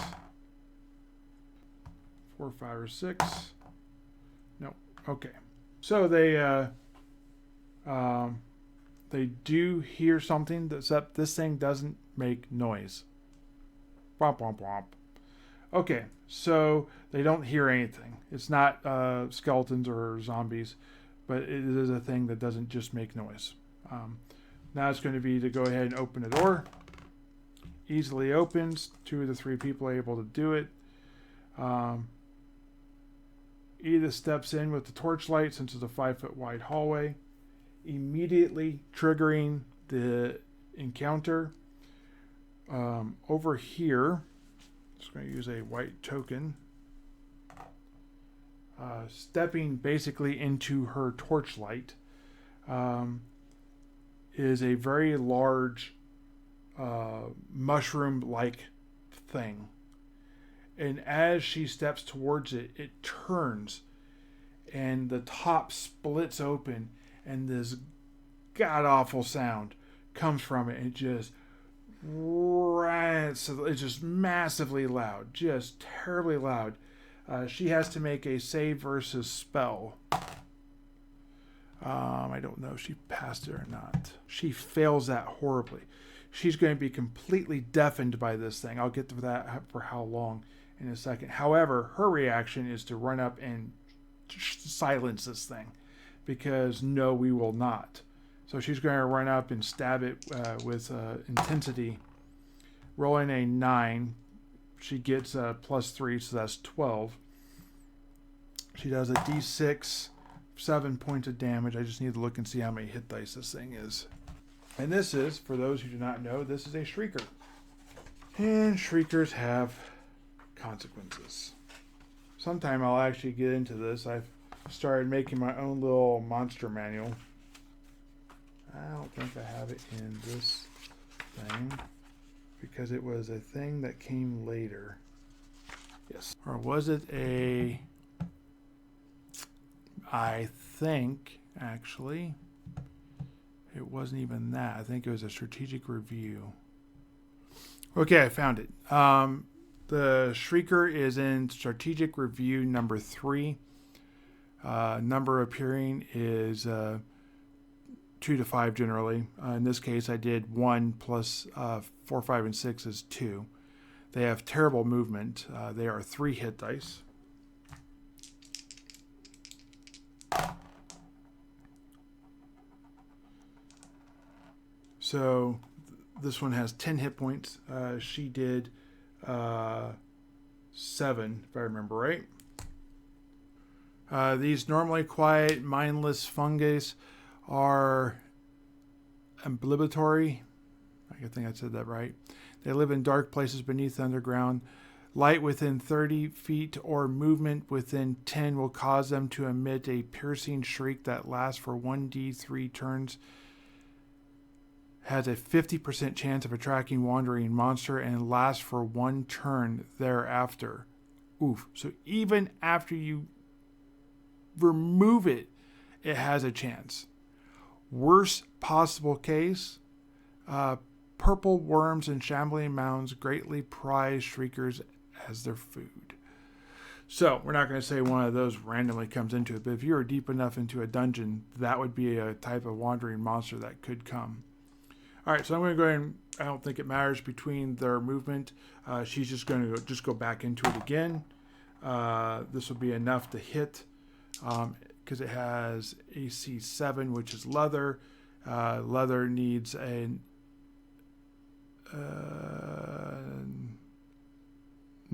4, 5, or 6. No. Okay. So they do hear something, except this thing doesn't make noise. Womp, womp, womp. Okay, so they don't hear anything. It's not skeletons or zombies, but it is a thing that doesn't just make noise. Now it's going to be to go ahead and open the door. Easily opens. 2 of the 3 people are able to do it. Edith steps in with the torchlight since it's a 5-foot wide hallway, immediately triggering the encounter. Over here, just going to use a white token. Stepping basically into her torchlight is a very large mushroom-like thing. And as she steps towards it, it turns and the top splits open and this god-awful sound comes from it. And it just rats. It's just massively loud, just terribly loud. She has to make a save versus spell. I don't know if she passed it or not. She fails that horribly. She's going to be completely deafened by this thing. I'll get to that for how long in a second. However, her reaction is to run up and silence this thing, because no, we will not. So she's going to run up and stab it with intensity. Rolling a 9. She gets a +3, so that's 12. She does a D6, 7 points of damage. I just need to look and see how many hit dice this thing is. And this is, for those who do not know, this is a shrieker. And shriekers have consequences. Sometime I'll actually get into this. I've started making my own little monster manual. I don't think I have it in this thing, because it was a thing that came later. Yes. Or was it a... I think, actually, it wasn't even that. I think it was a strategic review. Okay, I found it. The Shrieker is in strategic review number 3. Number appearing is 2 to 5 generally. In this case, I did 1 plus 4, 5, and 6 is 2. They have terrible movement. They are 3 hit dice. So this one has 10 hit points. She did 7, if I remember right. These normally quiet, mindless fungus are ambulatory. I think I said that right. They live in dark places beneath the underground. Light within 30 feet or movement within 10 will cause them to emit a piercing shriek that lasts for 1d3 turns. Has a 50% chance of attracting wandering monster and lasts for 1 turn thereafter. Oof. So even after you remove it, it has a chance. Worst possible case, purple worms and shambling mounds greatly prize shriekers as their food. So we're not going to say one of those randomly comes into it, but if you are deep enough into a dungeon, that would be a type of wandering monster that could come. All right, so I'm going to go ahead and, I don't think it matters between their movement. She's just going to go back into it again. This will be enough to hit because it has AC 7, which is leather. Leather needs a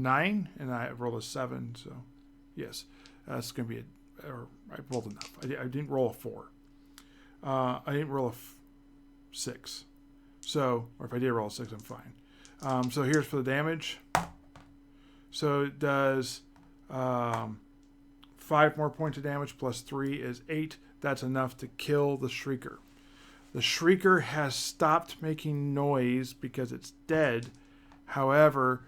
9, and I rolled a 7. So, yes, that's going to be or I rolled enough. I didn't roll a 4. I didn't roll a 6. So, or if I did roll a 6, I'm fine. So here's for the damage. So it does 5 more points of damage plus 3 is 8. That's enough to kill the Shrieker. The Shrieker has stopped making noise because it's dead. However,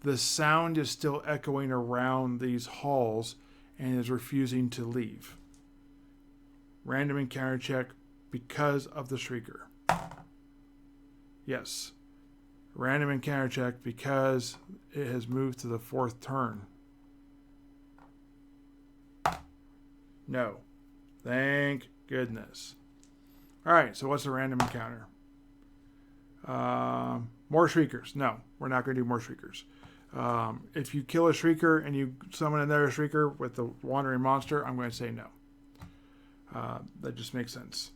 the sound is still echoing around these halls and is refusing to leave. Random encounter check because of the Shrieker. Yes. Random encounter check because it has moved to the 4th turn. No. Thank goodness. Alright, so what's the random encounter? More Shriekers. No, we're not going to do more Shriekers. If you kill a Shrieker and you summon another Shrieker with the Wandering Monster, I'm going to say no. That just makes sense.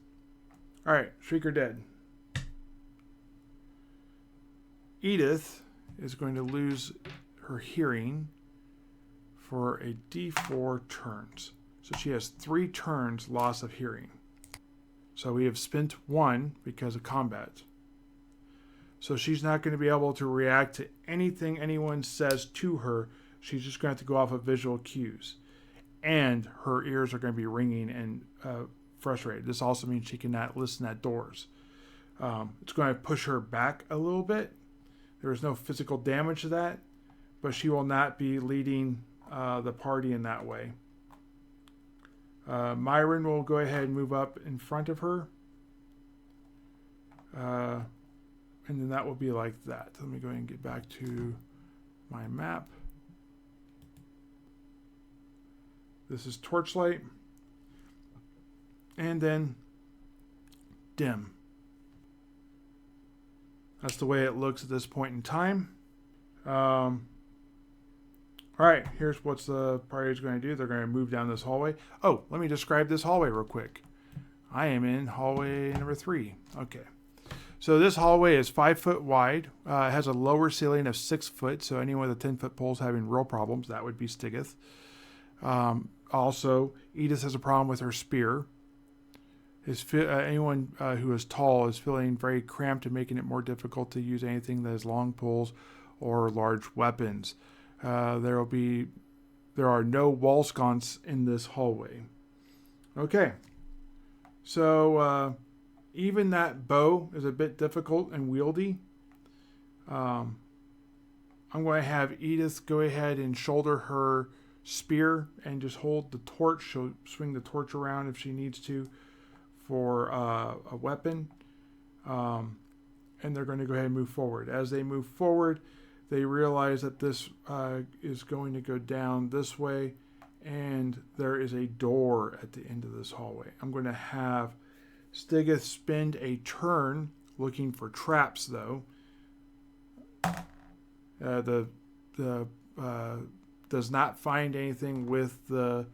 Alright, Shrieker dead. Edith is going to lose her hearing for a D4 turns. So she has 3 turns loss of hearing. So we have spent 1 because of combat. So she's not going to be able to react to anything anyone says to her. She's just going to have to go off of visual cues. And her ears are going to be ringing and frustrated. This also means she cannot listen at doors. It's going to push her back a little bit. There is no physical damage to that, but she will not be leading the party in that way. Myron will go ahead and move up in front of her. And then that will be like that. Let me go ahead and get back to my map. This is Torchlight. And then Dim. That's the way it looks at this point in time. All right, here's what the party is going to do. They're going to move down this hallway. Oh, let me describe this hallway real quick. I am in hallway number 3. Okay. So this hallway is 5 foot wide. It has a lower ceiling of 6 foot. So anyone with a 10-foot pole is having real problems. That would be Stigith. Also, Edith has a problem with her spear. Anyone who is tall is feeling very cramped and making it more difficult to use anything that has long poles or large weapons. There are no wall sconces in this hallway. Okay, so even that bow is a bit difficult and wieldy. I'm going to have Edith go ahead and shoulder her spear and just hold the torch. She'll swing the torch around if she needs to for a weapon. And they're going to go ahead and move forward. As they move forward, they realize that this is going to go down this way, and there is a door at the end of this hallway. I'm going to have Stigith spend a turn looking for traps, though. Does not find anything with his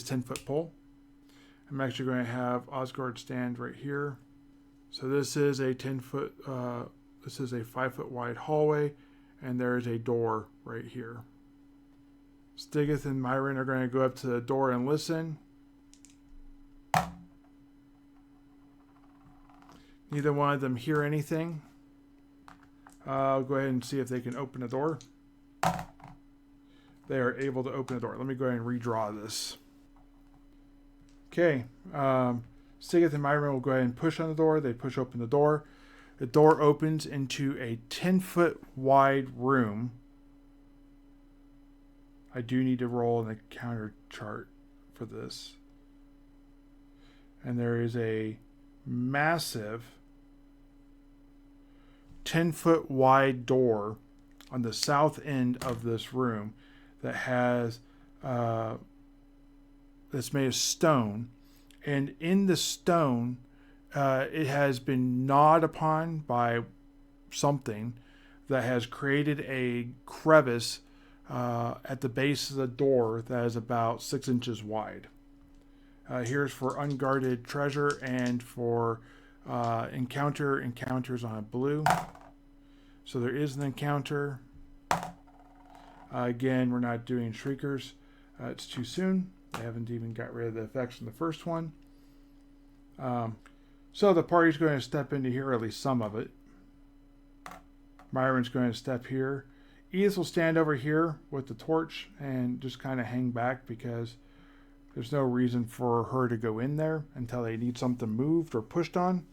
10-foot pole. I'm actually going to have Osgard stand right here. So this is a 10-foot, this is a 5-foot wide hallway, and there is a door right here. Stigith and Myron are going to go up to the door and listen. Neither one of them hear anything. I'll go ahead and see if they can open the door. They are able to open the door. Let me go ahead and redraw this. Okay. Stigith and Myron will go ahead and push on the door. They push open the door. The door opens into a 10-foot wide room. I do need to roll an encounter chart for this. And there is a massive 10-foot wide door on the south end of this room that has that's made of stone, and in the stone it has been gnawed upon by something that has created a crevice at the base of the door that is about 6 inches wide. Here's for unguarded treasure and for encounters on a blue. So there is an encounter. Again, we're not doing shriekers. It's too soon. I haven't even got rid of the effects from the first one. So the party's going to step into here, or at least some of it. Myron's going to step here. Edith will stand over here with the torch and just kind of hang back because there's no reason for her to go in there until they need something moved or pushed on.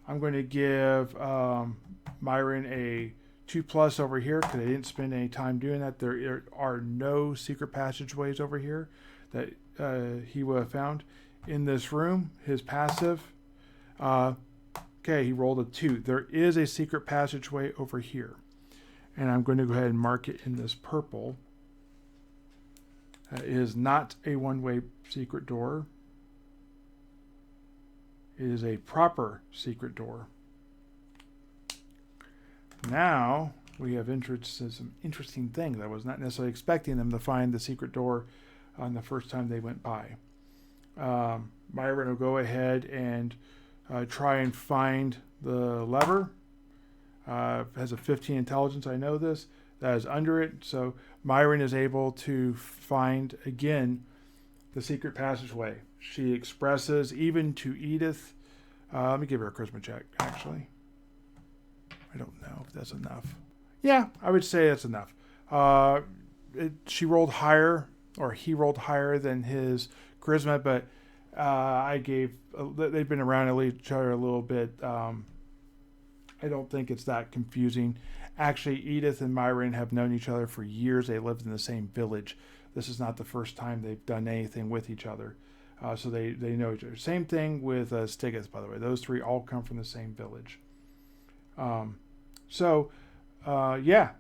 I'm going to give Myron a 2+ over here because I didn't spend any time doing that. There are no secret passageways over here that he would have found. In this room, his passive, okay, he rolled a 2. There is a secret passageway over here. And I'm going to go ahead and mark it in this purple. It is not a one-way secret door. It is a proper secret door. Now we have interest in some interesting things. I was not necessarily expecting them to find the secret door on the first time they went by. Myron will go ahead and try and find the lever. Has a 15 intelligence, I know this. That is under it. So Myron is able to find, again, the secret passageway. She expresses, even to Edith. Let me give her a charisma check, actually. I don't know if that's enough. Yeah, I would say that's enough. She rolled higher, or he rolled higher than his charisma, but they've been around each other a little bit. I don't think it's that confusing. Actually, Edith and Myron have known each other for years. They lived in the same village. This is not the first time they've done anything with each other. So they know each other. Same thing with Stigith, by the way. Those three all come from the same village. Yeah,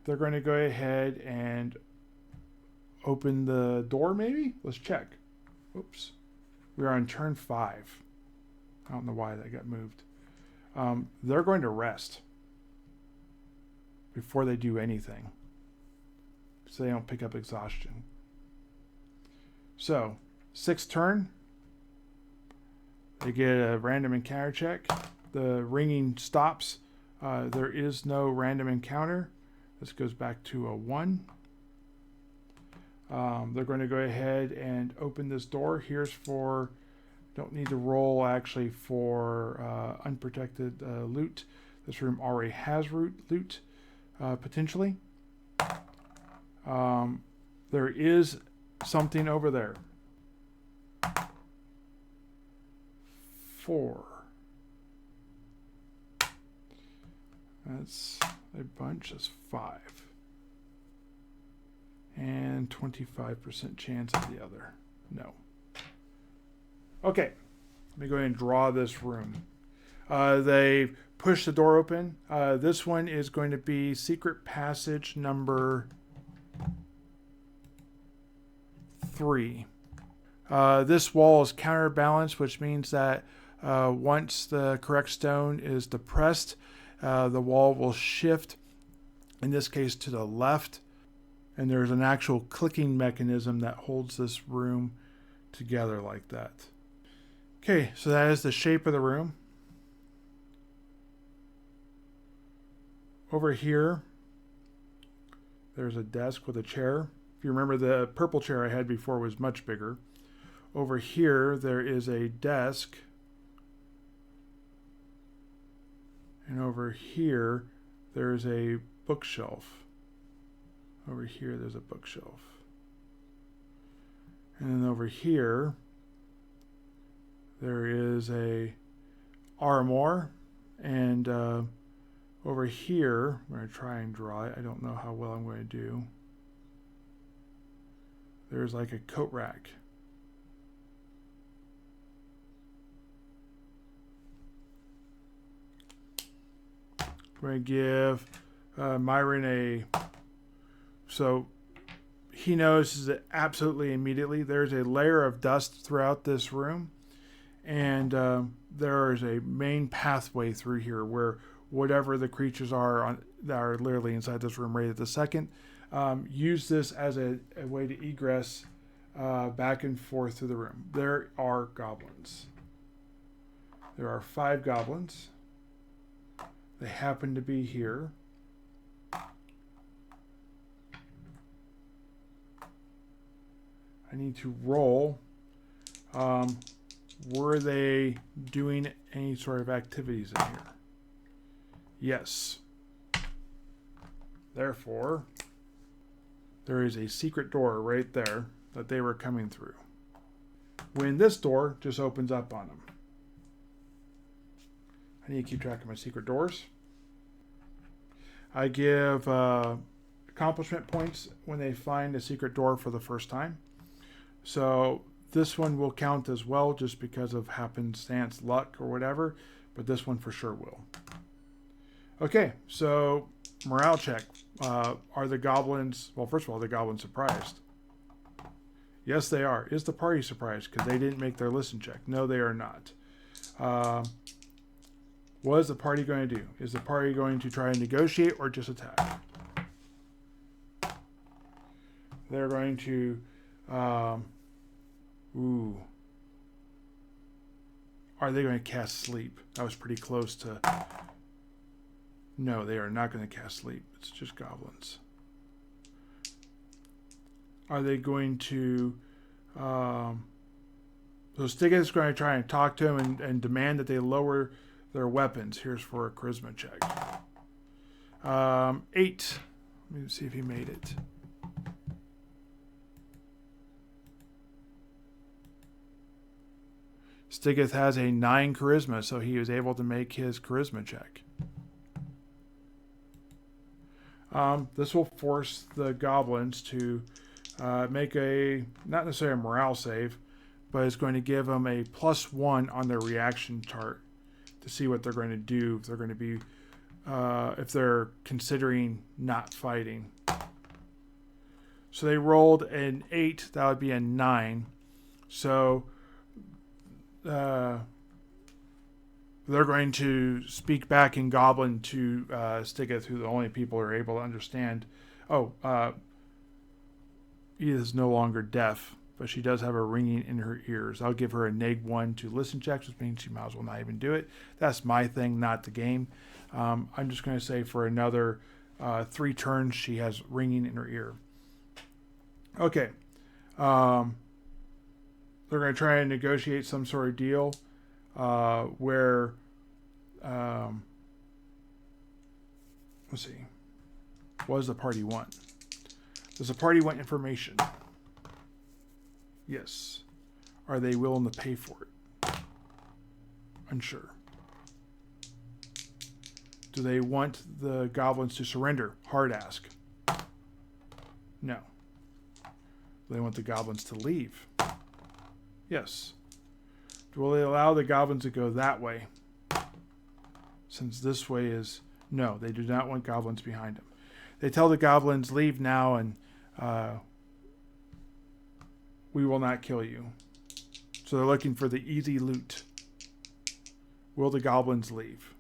they're going to go ahead and open the door, maybe? Let's check. Oops. We're on turn 5. I don't know why that got moved. They're going to rest before they do anything, so they don't pick up exhaustion. So, 6th turn, they get a random encounter check. The ringing stops. There is no random encounter. This goes back to a 1. They're going to go ahead and open this door. Here's for... Don't need to roll actually for unprotected loot. This room already has loot, potentially. There is something over there. 4. That's a bunch. That's 5. And 25% chance of the other. No. Okay, let me go ahead and draw this room. They push the door open. This one is going to be secret passage number 3. This wall is counterbalanced, which means that once the correct stone is depressed, the wall will shift, in this case to the left, and there's an actual clicking mechanism that holds this room together like that. Okay, so that is the shape of the room. Over here, there's a desk with a chair. If you remember, the purple chair I had before was much bigger. Over here, there is a desk. And over here, there's a bookshelf. Over here, there's a bookshelf. And then over here, there is a armoire, and over here, I'm going to try and draw it. I don't know how well I'm going to do. There's like a coat rack. I'm going to give Myron a... So he notices it absolutely immediately. There's a layer of dust throughout this room. And there is a main pathway through here where whatever the creatures are that are literally inside this room right at the second, use this as a way to egress back and forth through the room. There are goblins. There are 5 goblins. They happen to be here. I need to roll. Were they doing any sort of activities in here? Yes. Therefore, there is a secret door right there that they were coming through. When this door just opens up on them. I need to keep track of my secret doors. I give accomplishment points when they find a secret door for the first time. So this one will count as well just because of happenstance, luck, or whatever. But this one for sure will. Okay, so morale check. Are the goblins... Well, first of all, are the goblins surprised? Yes, they are. Is the party surprised because they didn't make their listen check? No, they are not. What is the party going to do? Is the party going to try and negotiate or just attack? They're going to... Are they going to cast sleep? That was pretty close to... No, they are not going to cast sleep. It's just goblins. Are they going to... So Stiggus is going to try and talk to him and demand that they lower their weapons. Here's for a charisma check. 8. Let me see if he made it. Stiggus has a 9 charisma, so he was able to make his charisma check. This will force the goblins to make a, not necessarily a morale save, but it's going to give them a +1 on their reaction chart to see what they're going to do if they're going to be, if they're considering not fighting. So they rolled an 8, that would be a 9. So they're going to speak back in Goblin to Stigith, who the only people who are able to understand. Edith is no longer deaf, but she does have a ringing in her ears. I'll give her a -1 to listen checks, which means she might as well not even do it. That's my thing, not the game. I'm just going to say for another 3 turns, she has ringing in her ear. Okay. They're going to try and negotiate some sort of deal where, let's see, what does the party want? Does the party want information? Yes. Are they willing to pay for it? Unsure. Do they want the goblins to surrender? Hard ask. No. Do they want the goblins to leave? Yes. Will they allow the goblins to go that way? Since this way is... No, they do not want goblins behind them. They tell the goblins, leave now and we will not kill you. So they're looking for the easy loot. Will the goblins leave?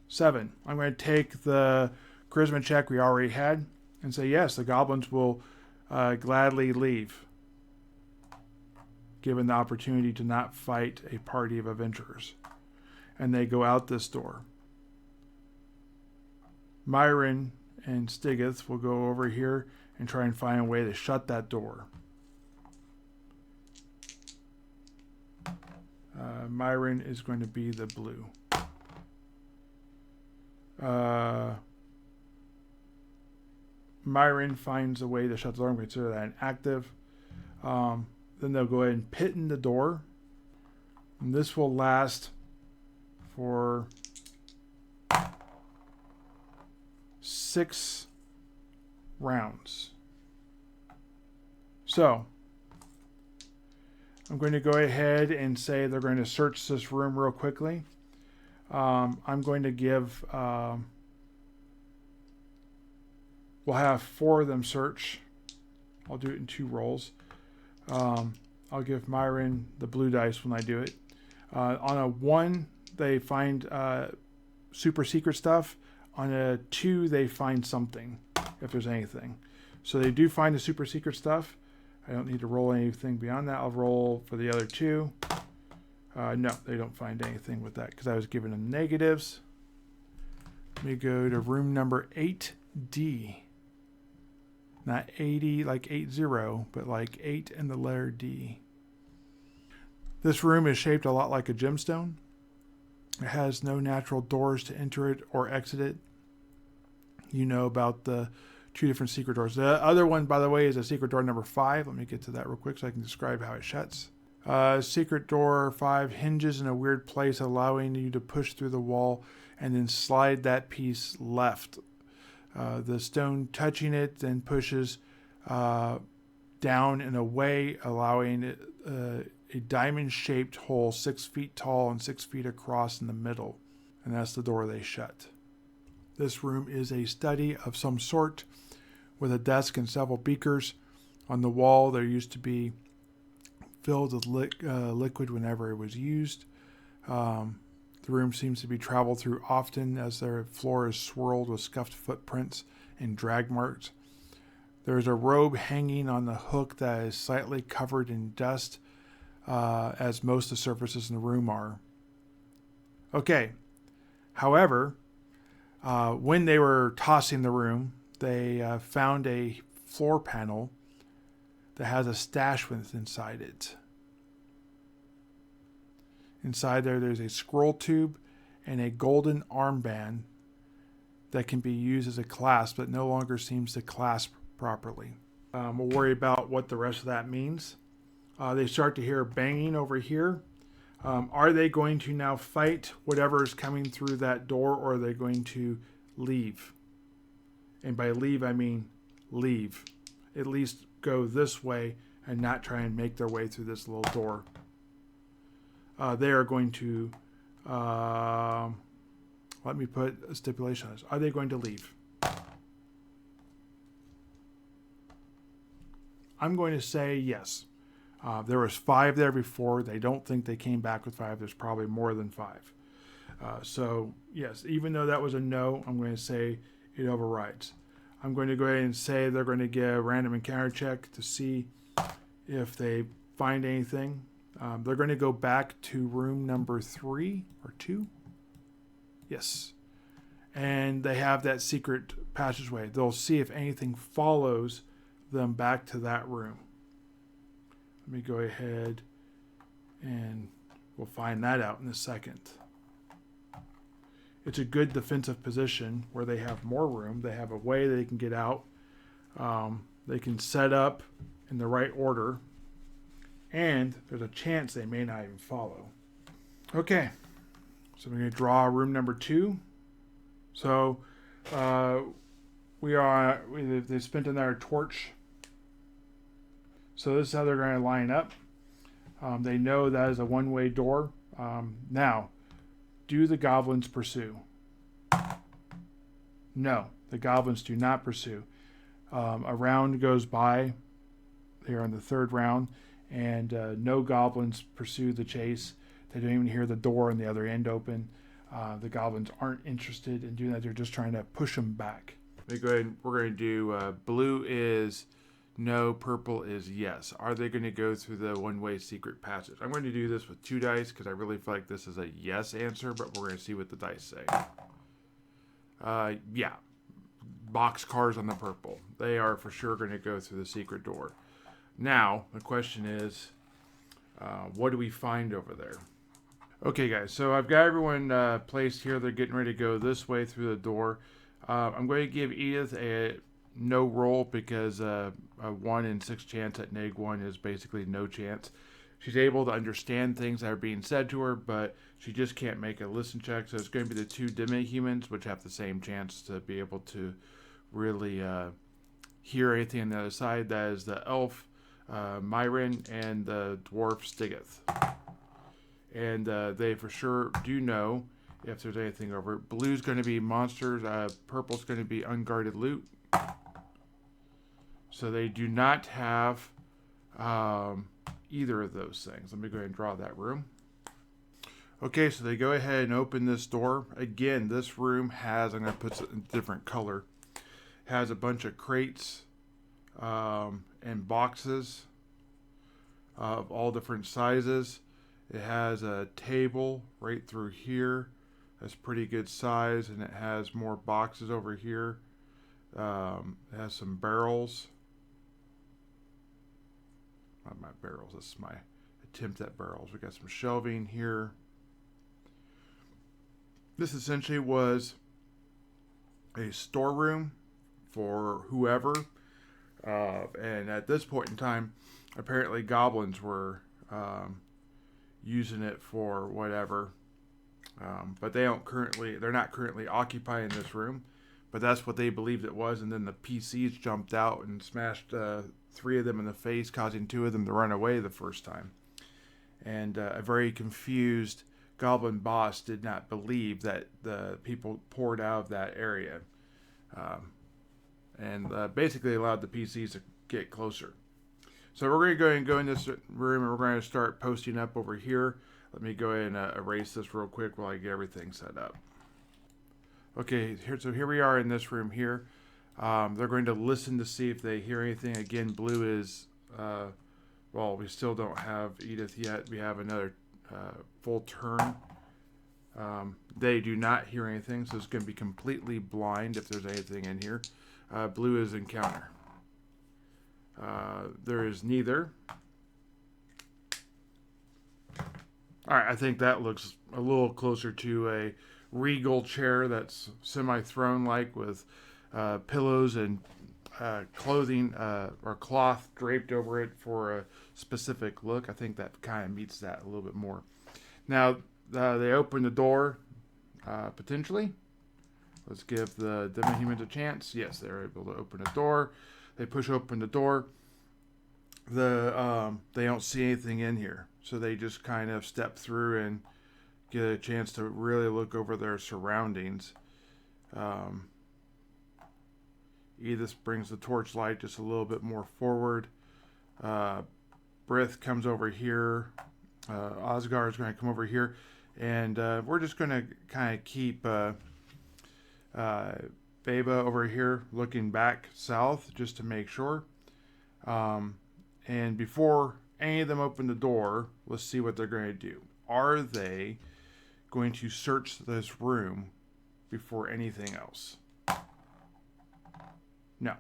7. I'm going to take the charisma check we already had and say, yes, the goblins will gladly leave, given the opportunity to not fight a party of adventurers. And they go out this door. Myron and Stigith will go over here and try and find a way to shut that door. Myron is going to be the blue. Myron finds a way to shut the door. I'm going to consider that an active. Then they'll go ahead and pit in the door. And this will last for 6 rounds. So, I'm going to go ahead and say they're going to search this room real quickly. I'm going to give... we'll have 4 of them search. I'll do it in 2 rolls. I'll give Myron the blue dice when I do it. On a 1, they find super secret stuff. On a 2, they find something, if there's anything. So they do find the super secret stuff. I don't need to roll anything beyond that. I'll roll for the other two. No, they don't find anything with that because I was giving them negatives. Let me go to room number 8D. Not 80 like 80, but like 8 and the letter D. This room is shaped a lot like a gemstone. It has no natural doors to enter it or exit it. You know about the two different secret doors. The other one, by the way, is a secret door number 5. Let me get to that real quick so I can describe how it shuts. Secret door 5 hinges in a weird place, allowing you to push through the wall and then slide that piece left. The stone touching it then pushes down and away, allowing it, a diamond-shaped hole 6 feet tall and 6 feet across in the middle. And that's the door they shut. This room is a study of some sort with a desk and several beakers. On the wall there used to be filled with liquid whenever it was used. The room seems to be traveled through often as their floor is swirled with scuffed footprints and drag marks. There is a robe hanging on the hook that is slightly covered in dust, as most of the surfaces in the room are. Okay, however, when they were tossing the room, they found a floor panel that has a stash inside it. Inside there's a scroll tube and a golden armband that can be used as a clasp but no longer seems to clasp properly. We'll worry about what the rest of that means. They start to hear banging over here. Are they going to now fight whatever is coming through that door, or are they going to leave? And by leave, I mean leave. At least go this way and not try and make their way through this little door. They are going to, let me put a stipulation on this. Are they going to leave? I'm going to say yes. There was 5 there before. They don't think they came back with 5. There's probably more than 5. So yes, even though that was a no, I'm going to say it overrides. I'm going to go ahead and say they're going to get a random encounter check to see if they find anything. They're going to go back to room number 3 or 2. Yes. And they have that secret passageway. They'll see if anything follows them back to that room. Let me go ahead and we'll find that out in a second. It's a good defensive position where they have more room. They have a way they can get out. They can set up in the right order. And there's a chance they may not even follow. Okay. So we're going to draw room number 2. So they spent another torch. So this is how they're going to line up. They know that is a one-way door. Now, do the goblins pursue? No, the goblins do not pursue. A round goes by. They're on the 3rd round, and no goblins pursue the chase. They don't even hear the door on the other end open. The goblins aren't interested in doing that. They're just trying to push them back. We're going to do blue is no, purple is yes. Are they going to go through the one-way secret passage? I'm going to do this with 2 dice because I really feel like this is a yes answer, but we're going to see what the dice say. Yeah. Box cars on the purple. They are for sure going to go through the secret door. Now, the question is, what do we find over there? Okay, guys, so I've got everyone placed here. They're getting ready to go this way through the door. I'm going to give Edith a no roll because a 1 in 6 chance at -1 is basically no chance. She's able to understand things that are being said to her, but she just can't make a listen check. So it's going to be the 2 demi-humans, which have the same chance to be able to really hear anything on the other side. That is the elf, Myron, and the dwarf, Stigeth. And they for sure do know if there's anything over it. Blue's going to be monsters. Purple's going to be unguarded loot. So they do not have either of those things. Let me go ahead and draw that room. Okay, so they go ahead and open this door. Again, this room has, I'm going to put it in a different color, has a bunch of crates and boxes of all different sizes. It has a table right through here. That's pretty good size, and it has more boxes over here. It has some barrels. Not my barrels, this is my attempt at barrels. We got some shelving here. This essentially was a storeroom for whoever. And at this point in time, apparently goblins were using it for whatever. But they're not currently occupying this room. But that's what they believed it was. And then the PCs jumped out and smashed 3 of them in the face, causing 2 of them to run away the first time. And a very confused goblin boss did not believe that the people poured out of that area. And basically allowed the PCs to get closer. So we're going to go in this room, and we're going to start posting up over here. Let me go ahead and erase this real quick while I get everything set up. Okay, here we are in this room here. They're going to listen to see if they hear anything. Again, Blue is, well, we still don't have Edith yet. We have another full turn. They do not hear anything, so it's going to be completely blind if there's anything in here. Blue is encounter. There is neither. Alright, I think that looks a little closer to a regal chair that's semi-throne-like with pillows and clothing or cloth draped over it for a specific look. I think that kind of meets that a little bit more. Now, they open the door, potentially. Let's give the demi-humans a chance. Yes, they're able to open the door. They push open the door. They don't see anything in here, so they just kind of step through and get a chance to really look over their surroundings. Edith brings the torchlight just a little bit more forward. Brith comes over here. Osgar is going to come over here, and we're just going to kind of keep Beba over here looking back south just to make sure. And before any of them open the door, let's see what they're going to do. Are they going to search this room before anything else? No.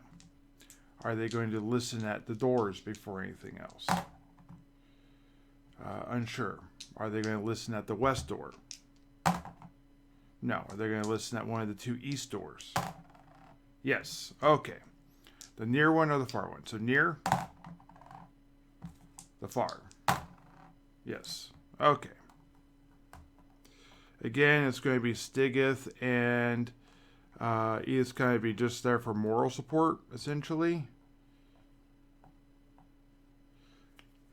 Are they going to listen at the doors before anything else? Unsure. Are they going to listen at the west door? No. Are they going to listen at one of the 2 east doors? Yes. Okay. The near one or the far one? So near. The far. Yes. Okay. Again, it's going to be Stigith, and Edith's going to be just there for moral support, essentially.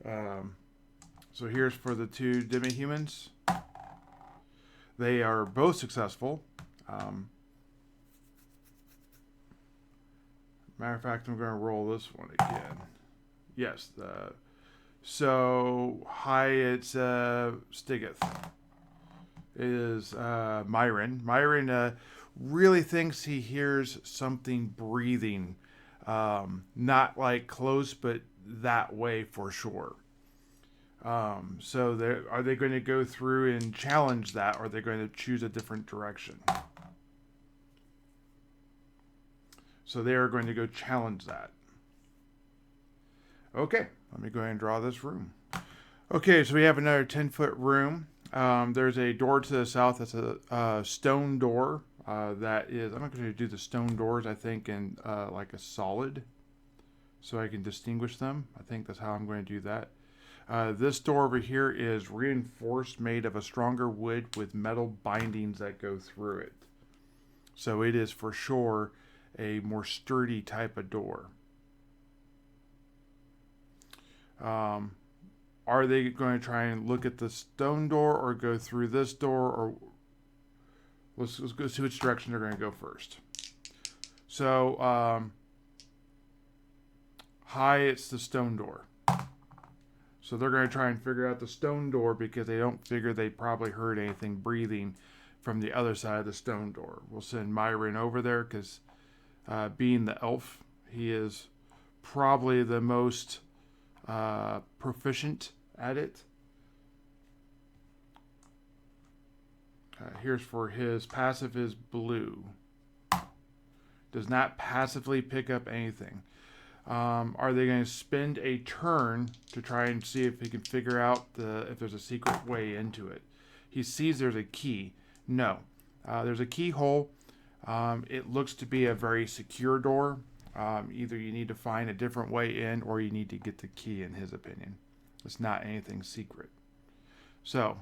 So here's for the 2 demi-humans. They are both successful. Matter of fact, I'm going to roll this one again. Yes. So high, it's Stigith. It is Myron. Myron really thinks he hears something breathing. Not like close, but that way for sure. So are they going to go through and challenge that, or are they going to choose a different direction? So they are going to go challenge that. Okay, let me go ahead and draw this room. Okay, so we have another 10-foot room. There's a door to the south. That's a stone door. That is, I'm not going to do the stone doors, I think, in like a solid, so I can distinguish them. I think that's how I'm going to do that. This door over here is reinforced, made of a stronger wood with metal bindings that go through it. So it is for sure a more sturdy type of door. Are they going to try and look at the stone door or go through this door? Or let's go see which direction they're going to go first. So high, it's the stone door. So they're going to try and figure out the stone door because they don't figure they probably heard anything breathing from the other side of the stone door. We'll send Myron over there because being the elf, he is probably the most proficient at it. Here's for his passive is blue. Does not passively pick up anything. Are they going to spend a turn to try and see if he can figure out if there's a secret way into it? He sees there's a key. No. There's a keyhole. It looks to be a very secure door. Either you need to find a different way in or you need to get the key, in his opinion. It's not anything secret. So,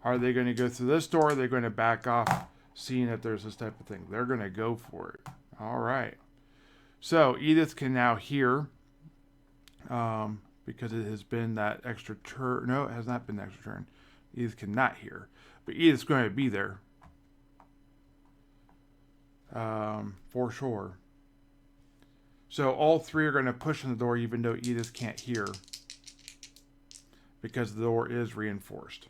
are they going to go through this door? Or are they going to back off, seeing that there's this type of thing? They're going to go for it. All right. So, Edith can now hear, because it has been that extra turn. No, it has not been the extra turn. Edith cannot hear. But Edith's going to be there. For sure. So, all three are going to push on the door, even though Edith can't hear, because the door is reinforced.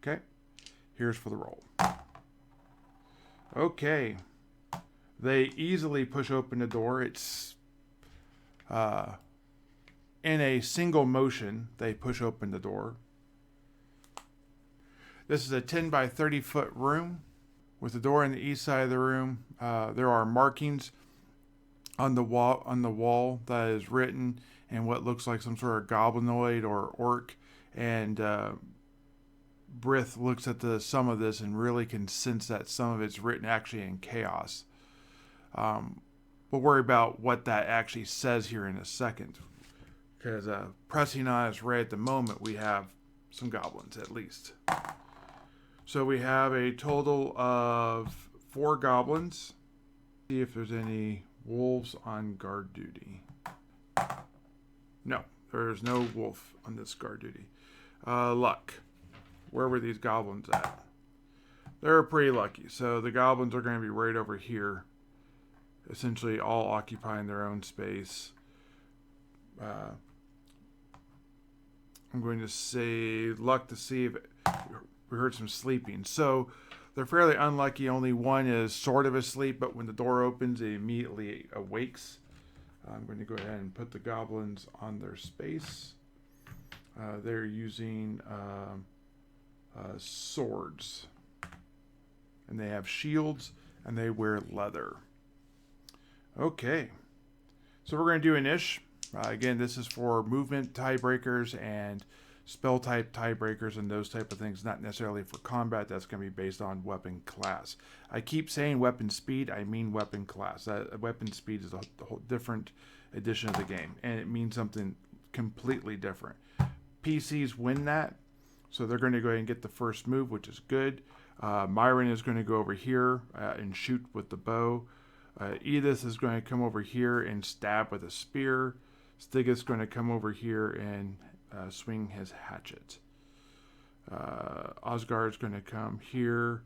Okay. Here's for the roll. Okay. They easily push open the door. It's in a single motion, they push open the door. This is a 10 by 30 foot room with the door on the east side of the room. There are markings on the wall that is written in what looks like some sort of goblinoid or orc. And Brith looks at some of this and really can sense that some of it's written actually in chaos. We'll worry about what that actually says here in a second. Because pressing on us right at the moment, we have some goblins at least. So we have a total of 4 goblins. See if there's any wolves on guard duty. No, there's no wolf on this guard duty. Luck. Where were these goblins at? They're pretty lucky. So the goblins are going to be right over here. Essentially all occupying their own space. I'm going to say luck to see if we heard some sleeping. So they're fairly unlucky. Only one is sort of asleep, but when the door opens, it immediately awakes. I'm going to go ahead and put the goblins on their space. They're using swords. And they have shields, and they wear leather. Okay. So we're going to do an ish. Again, this is for movement tiebreakers and spell type tiebreakers and those type of things, not necessarily for combat. That's going to be based on weapon class. I keep saying weapon speed, I mean weapon class. Weapon speed is a whole different edition of the game, and it means something completely different. PCs win that, so they're going to go ahead and get the first move, which is good. Myron is going to go over here and shoot with the bow. Edith is going to come over here and stab with a spear. Stigith's going to come over here and swing his hatchet. Osgard's going to come here.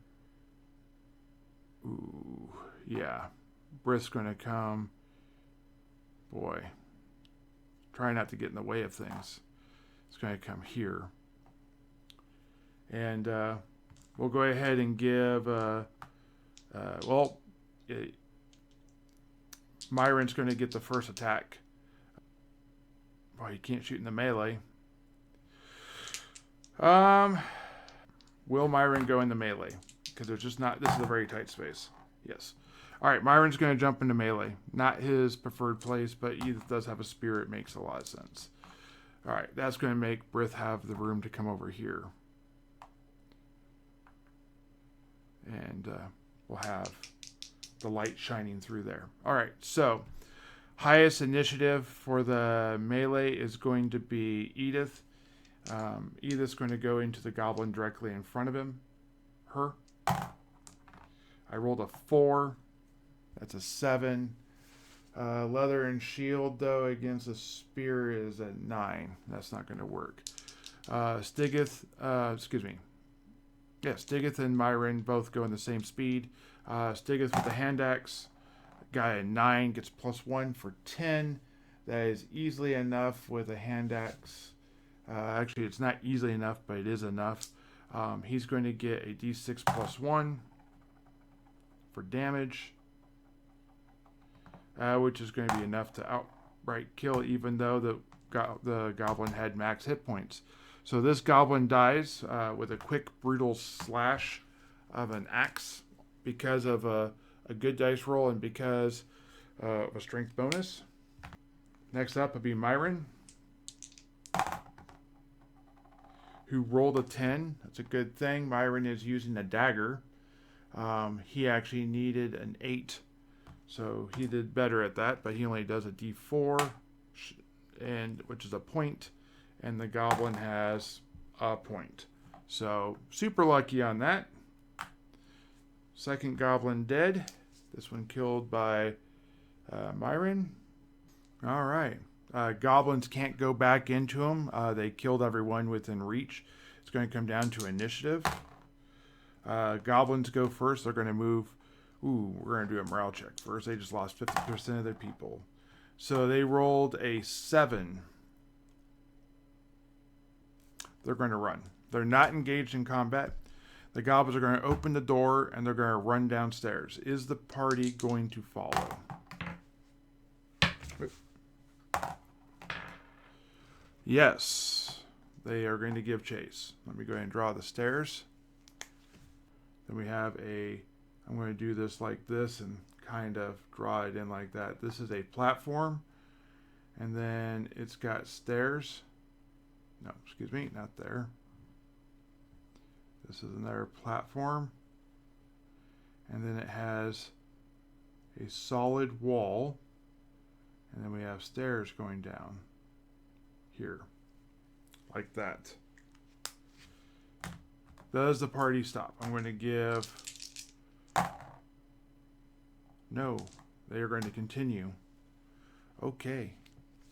Ooh, yeah. Brith's going to come. Boy. Try not to get in the way of things. It's going to come here. And we'll go ahead and give... Myron's going to get the first attack. Boy, you can't shoot in the melee. Will Myron go in the melee? Because there's just not... This is a very tight space. Yes. All right, Myron's going to jump into melee. Not his preferred place, but Edith does have a spear. It makes a lot of sense. All right, that's going to make Brith have the room to come over here. And we'll have the light shining through there. All right, so highest initiative for the melee is going to be Edith. Edith's going to go into the goblin directly in front of him. Her. I rolled a 4. That's a 7. Leather and shield, though, against a spear is a 9. That's not going to work. Stigith and Myron both go in the same speed. Stigith with the hand axe. Guy at 9 gets +1 for 10. That is easily enough with a hand axe. Actually, it's not easily enough, but it is enough. He's going to get a d6 +1 for damage. which is going to be enough to outright kill, even though the goblin had max hit points. So this goblin dies with a quick, brutal slash of an axe because of a good dice roll and because of a strength bonus. Next up would be Myron, who rolled a 10. That's a good thing. Myron is using a dagger. He actually needed an 8, so he did better at that, but he only does a d4, which is a point, and the goblin has a point. So super lucky on that. Second goblin dead. This one killed by Myron. All right. Goblins can't go back into them. They killed everyone within reach. It's going to come down to initiative. Goblins go first. They're going to move. Ooh, we're going to do a morale check first. They just lost 50% of their people. So they rolled a 7. They're going to run. They're not engaged in combat. The goblins are going to open the door and they're going to run downstairs. Is the party going to follow? Yes, they are going to give chase. Let me go ahead and draw the stairs. Then we have I'm going to do this like this and kind of draw it in like that. This is a platform, and then it's got stairs. No, excuse me, not there. This is another platform, and then it has a solid wall, and then we have stairs going down here, like that. Does the party stop? I'm going to give... No, they are going to continue. Okay.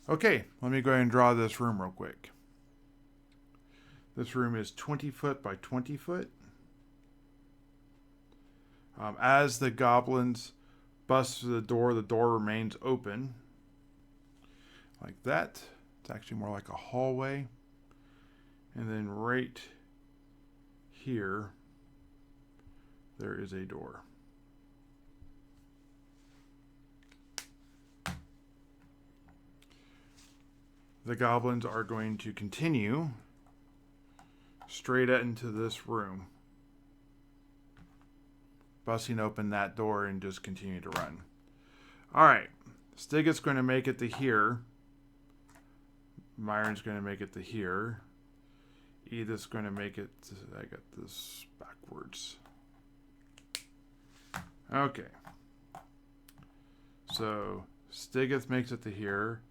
Okay, let me go ahead and draw this room real quick. This room is 20 foot by 20 foot. As the goblins bust through the door remains open. Like that. It's actually more like a hallway. And then right here, there is a door. The goblins are going to continue straight into this room, busting open that door and just continue to run. All right, Stiggett's going to make it to here. Myron's going to make it to here. Edith's going to make it to, I got this backwards. Okay. So Stiggett makes it to here.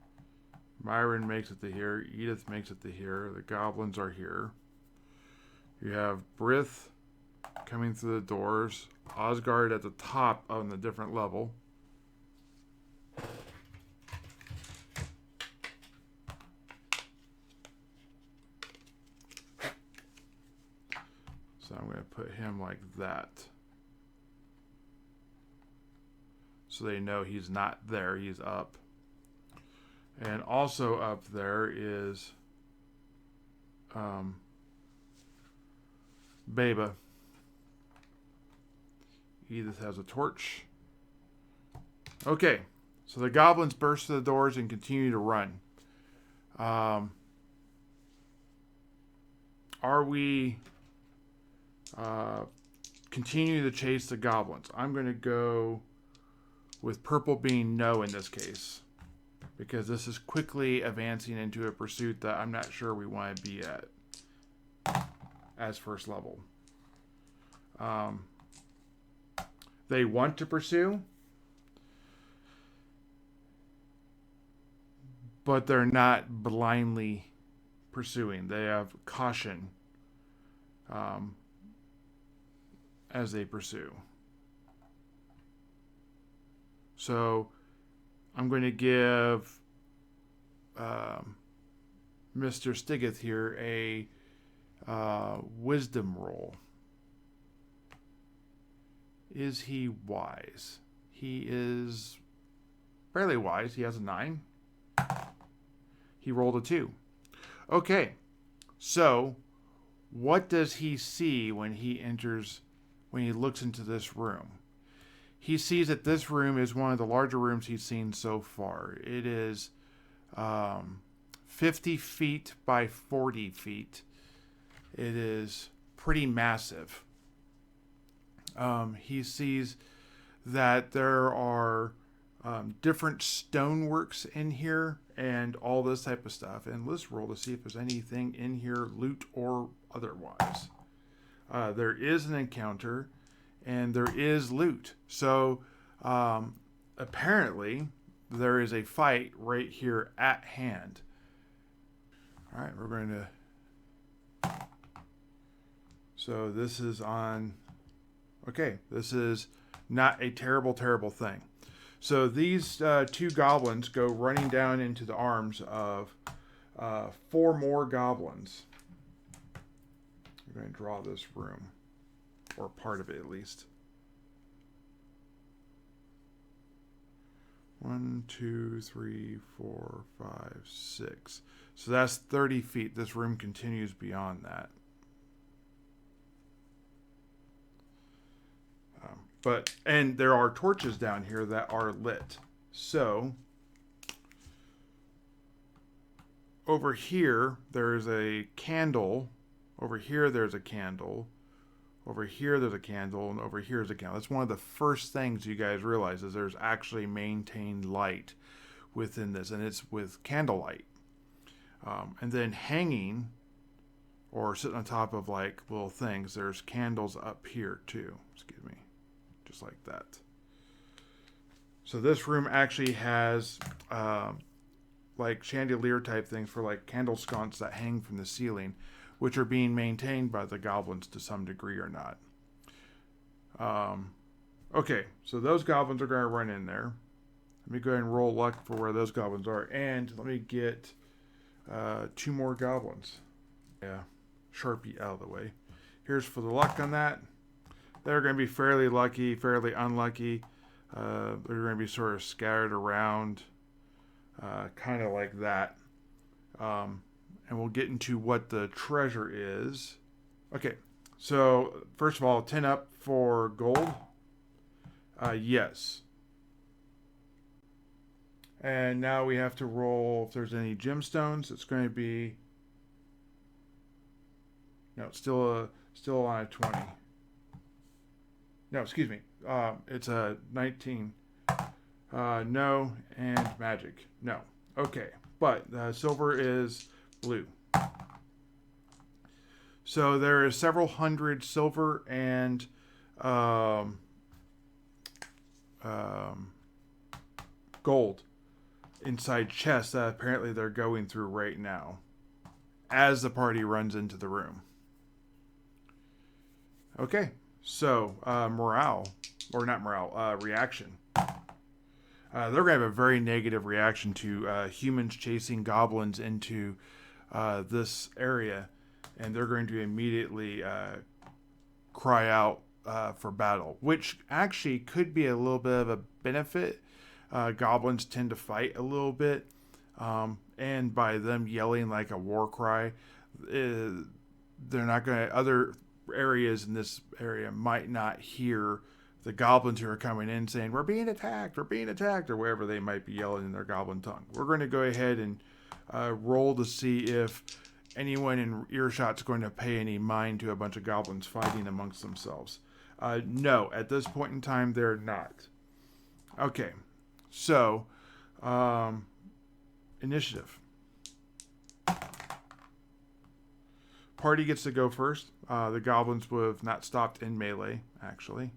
Myron makes it to here. Edith makes it to here. The goblins are here. You have Brith coming through the doors. Osgard at the top on the different level. So I'm going to put him like that. So they know he's not there, he's up. And also up there is Beba. Edith has a torch. Okay, so the goblins burst through the doors and continue to run. Are we continue to chase the goblins? I'm going to go with purple being no in this case, because this is quickly advancing into a pursuit that I'm not sure we want to be at as first level. They want to pursue, but they're not blindly pursuing. They have caution as they pursue. So I'm going to give Mr. Stiggett here a wisdom roll. Is he wise? He is fairly wise. He has a 9. He rolled a 2. Okay, so what does he see when he looks into this room? he sees that this room is one of the larger rooms he's seen so far. It is 50 feet by 40 feet. It is pretty massive. He sees that there are different stoneworks in here and all this type of stuff. And let's roll to see if there's anything in here, loot or otherwise. There is an encounter and there is loot. So apparently there is a fight right here at hand. All right, we're going to... So this is on... Okay, this is not a terrible, terrible thing. So these two goblins go running down into the arms of 4 more goblins. We're going to draw this room, or part of it at least. 1, 2, 3, 4, 5, 6. So that's 30 feet. This room continues beyond that. And there are torches down here that are lit. So over here, there's a candle. Over here, there's a candle. Over here, there's a candle. And over here is a candle. That's one of the first things you guys realize is there's actually maintained light within this. And it's with candlelight. And then hanging or sitting on top of like little things, there's candles up here too. Excuse me. Just like that. So this room actually has like chandelier type things for like candle sconces that hang from the ceiling, which are being maintained by the goblins to some degree or not. Okay, so those goblins are going to run in there. Let me go ahead and roll luck for where those goblins are. And let me get 2 more goblins. Yeah, Sharpie out of the way. Here's for the luck on that. They're going to be fairly lucky, fairly unlucky. They're going to be sort of scattered around, kind of like that. And we'll get into what the treasure is. Okay, so first of all, 10 up for gold. Yes. And now we have to roll if there's any gemstones. It's going to be... No, it's still on a 20. No, excuse me. It's a 19. No, and magic. No. Okay, but silver is blue. So there is several hundred silver and gold inside chests that apparently they're going through right now as the party runs into the room. Okay. So, reaction. They're going to have a very negative reaction to humans chasing goblins into this area. And they're going to immediately cry out for battle, which actually could be a little bit of a benefit. Goblins tend to fight a little bit. And by them yelling like a war cry, they're not going to... Other areas in this area might not hear the goblins who are coming in saying we're being attacked, or wherever they might be yelling in their goblin tongue. We're going to go ahead and roll to see if anyone in earshot's going to pay any mind to a bunch of goblins fighting amongst themselves. No, at this point in time they're not. Okay, so initiative. Party gets to go first. The goblins would have not stopped in melee, actually.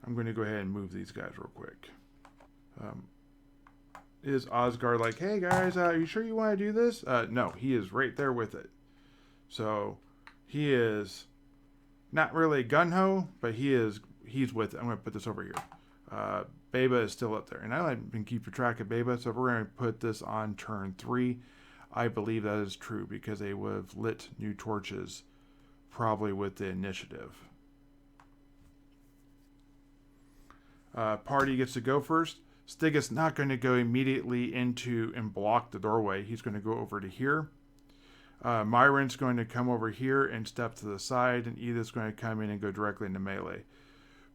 I'm going to go ahead and move these guys real quick. Is Osgard like, hey guys, are you sure you want to do this? No, he is right there with it. So he is not really gung-ho, but he's with it. I'm going to put this over here. Beba is still up there. And I haven't been keeping track of Beba, so we're going to put this on turn 3. I believe that is true because they would have lit new torches probably with the initiative. Party gets to go first. Stig's not going to go immediately into and block the doorway. He's going to go over to here. Myron's going to come over here and step to the side, and Edith's going to come in and go directly into melee.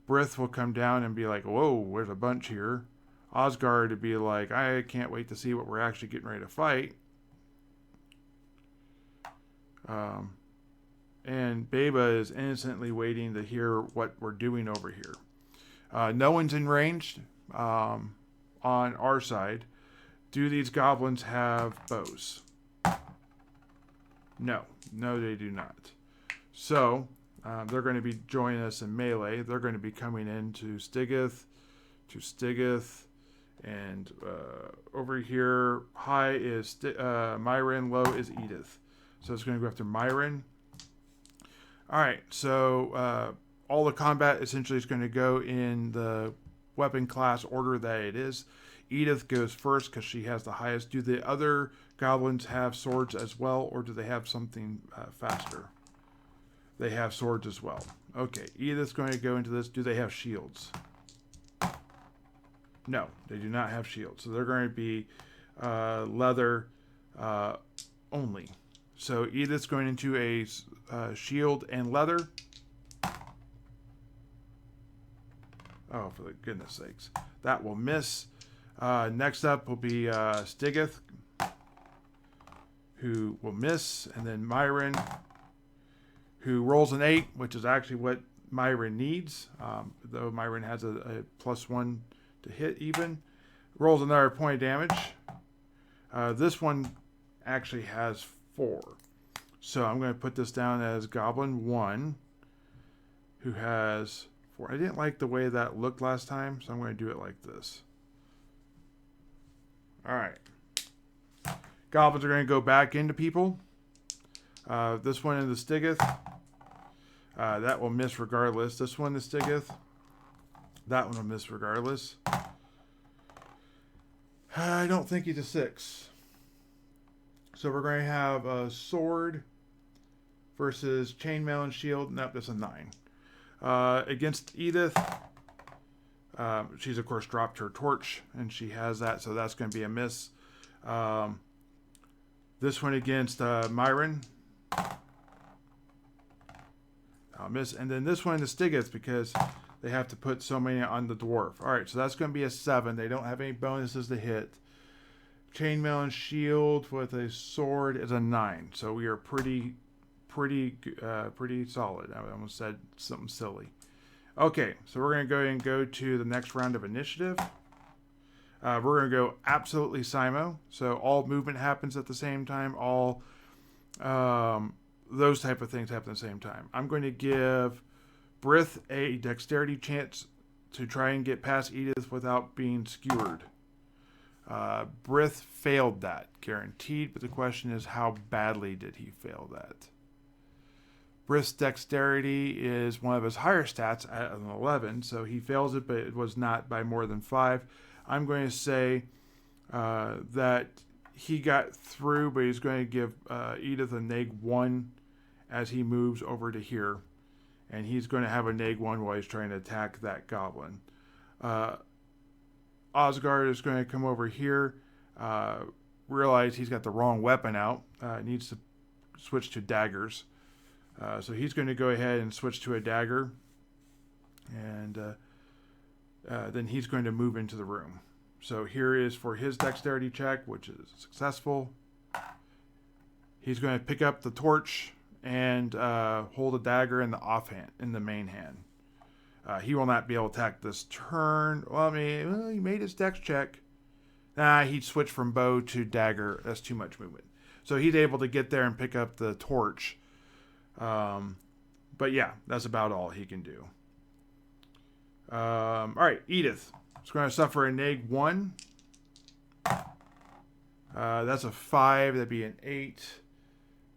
Brith will come down and be like, whoa, there's a bunch here. Osgard would be like, I can't wait to see what we're actually getting ready to fight. And Beba is innocently waiting to hear what we're doing over here. No one's in range on our side. Do these goblins have bows? No, they do not. So they're going to be joining us in melee. They're going to be coming into Stigith, and over here, high is Myron, low is Edith. So it's going to go after Myron. All right, so all the combat essentially is going to go in the weapon class order that it is. Edith goes first because she has the highest. Do the other goblins have swords as well, or do they have something faster? They have swords as well. Okay, Edith's going to go into this. Do they have shields? No, they do not have shields. So they're going to be leather only. So Edith's going into a shield and leather. Oh, for the goodness sakes. That will miss. Next up will be Stigith, who will miss. And then Myron, who rolls an 8, which is actually what Myron needs. Though Myron has a +1 to hit even. Rolls another point of damage. This one actually has 4. So I'm going to put this down as Goblin 1, who has 4. I didn't like the way that looked last time, so I'm going to do it like this. Alright. Goblins are going to go back into people. This one in the Stigith. That will miss regardless. This one, the Stigith. That one will miss regardless. I don't think he's a 6. So we're going to have a sword versus chainmail and shield. Nope, that's a 9. Against Edith, she's of course dropped her torch, and she has that, so that's going to be a miss. This one against Myron, I'll miss. And then this one, the Stigith, because they have to put so many on the dwarf. All right, so that's going to be a 7. They don't have any bonuses to hit. Chainmail and shield with a sword is a 9. So we are pretty solid. I almost said something silly. Okay, so we're going to go ahead and go to the next round of initiative. We're going to go absolutely Simo. So all movement happens at the same time. All those type of things happen at the same time. I'm going to give Brith a dexterity chance to try and get past Edith without being skewered. Brith failed that, guaranteed, but the question is, how badly did he fail that? Brith's dexterity is one of his higher stats at an 11, so he fails it, but it was not by more than 5. I'm going to say that he got through, but he's going to give Edith a -1 as he moves over to here. And he's going to have a -1 while he's trying to attack that goblin. Osgard is going to come over here, realize he's got the wrong weapon out, needs to switch to daggers. So he's going to go ahead and switch to a dagger, and then he's going to move into the room. So here is for his dexterity check, which is successful. He's going to pick up the torch and hold a dagger in the offhand, in the main hand. He will not be able to attack this turn. Well, I mean, he made his dex check. Nah, he switched from bow to dagger. That's too much movement. So he's able to get there and pick up the torch. But yeah, that's about all he can do. All right, Edith is going to suffer a -1. That's a 5. That'd be an 8.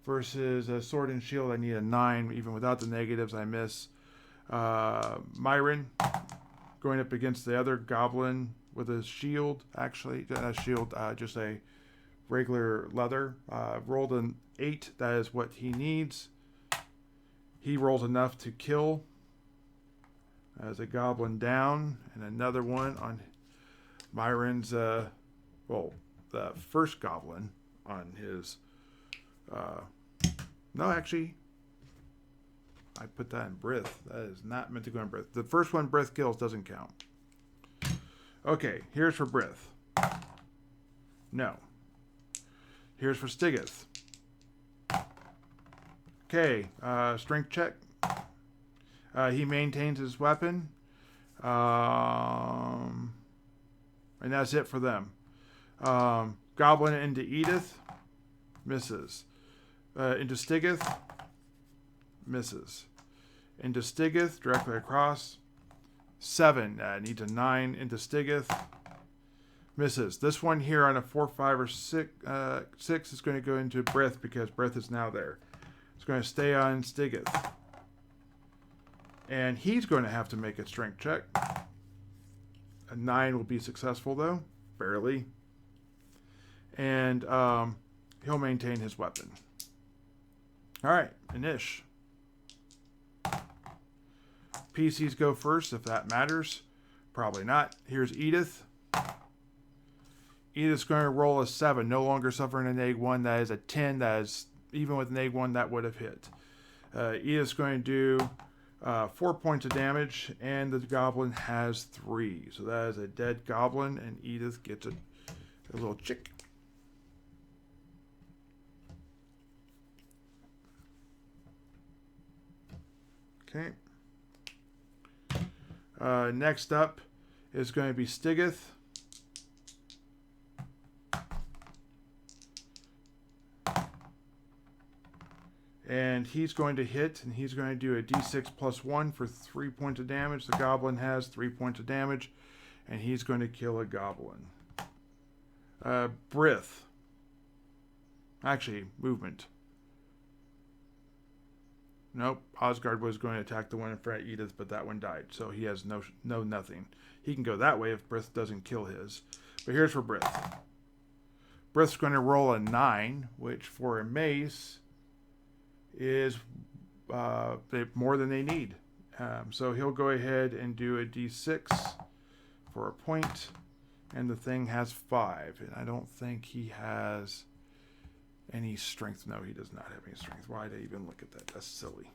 Versus a sword and shield, I need a 9. Even without the negatives, I miss. Myron going up against the other goblin with a shield. Actually, not a shield, just a regular leather. Rolled an 8. That is what he needs. He rolls enough to kill. As a goblin down, and another one on Myron's. The first goblin on his. No, actually, I put that in breath. That is not meant to go in breath. The first one, breath kills, doesn't count. Okay, here's for breath. No. Here's for Stigeth. Okay, strength check. He maintains his weapon. And that's it for them. Goblin into Edith. Misses. Into Stigeth. Misses. Into Stigeth, directly across. 7. Needs a 9 into Stigeth. Misses. This one here on a 4, 5, or 6, 6 is going to go into breath because breath is now there. It's going to stay on Stigeth. And he's going to have to make a strength check. A 9 will be successful, though. Barely. And he'll maintain his weapon. All right. Anish. PCs go first, if that matters. Probably not. Here's Edith. Edith's going to roll a 7. No longer suffering an egg 1. That is a 10. That is, even with an egg 1, that would have hit. Edith's going to do 4 points of damage, and the goblin has 3. So that is a dead goblin, and Edith gets a little chick. Okay. Next up is going to be Stigeth. And he's going to hit, and he's going to do a d6 plus 1 for 3 points of damage. The goblin has 3 points of damage, and he's going to kill a goblin. Breath. Actually, movement. Nope. Osgard was going to attack the one in front of Edith, but that one died, so he has no nothing. He can go that way if Breath doesn't kill his. But here's for Breath. Breath's going to roll a 9, which for a mace is more than they need. So he'll go ahead and do a d6 for a point, and the thing has 5. And I don't think he has any strength. No, he does not have any strength. Why'd I even look at that? That's silly.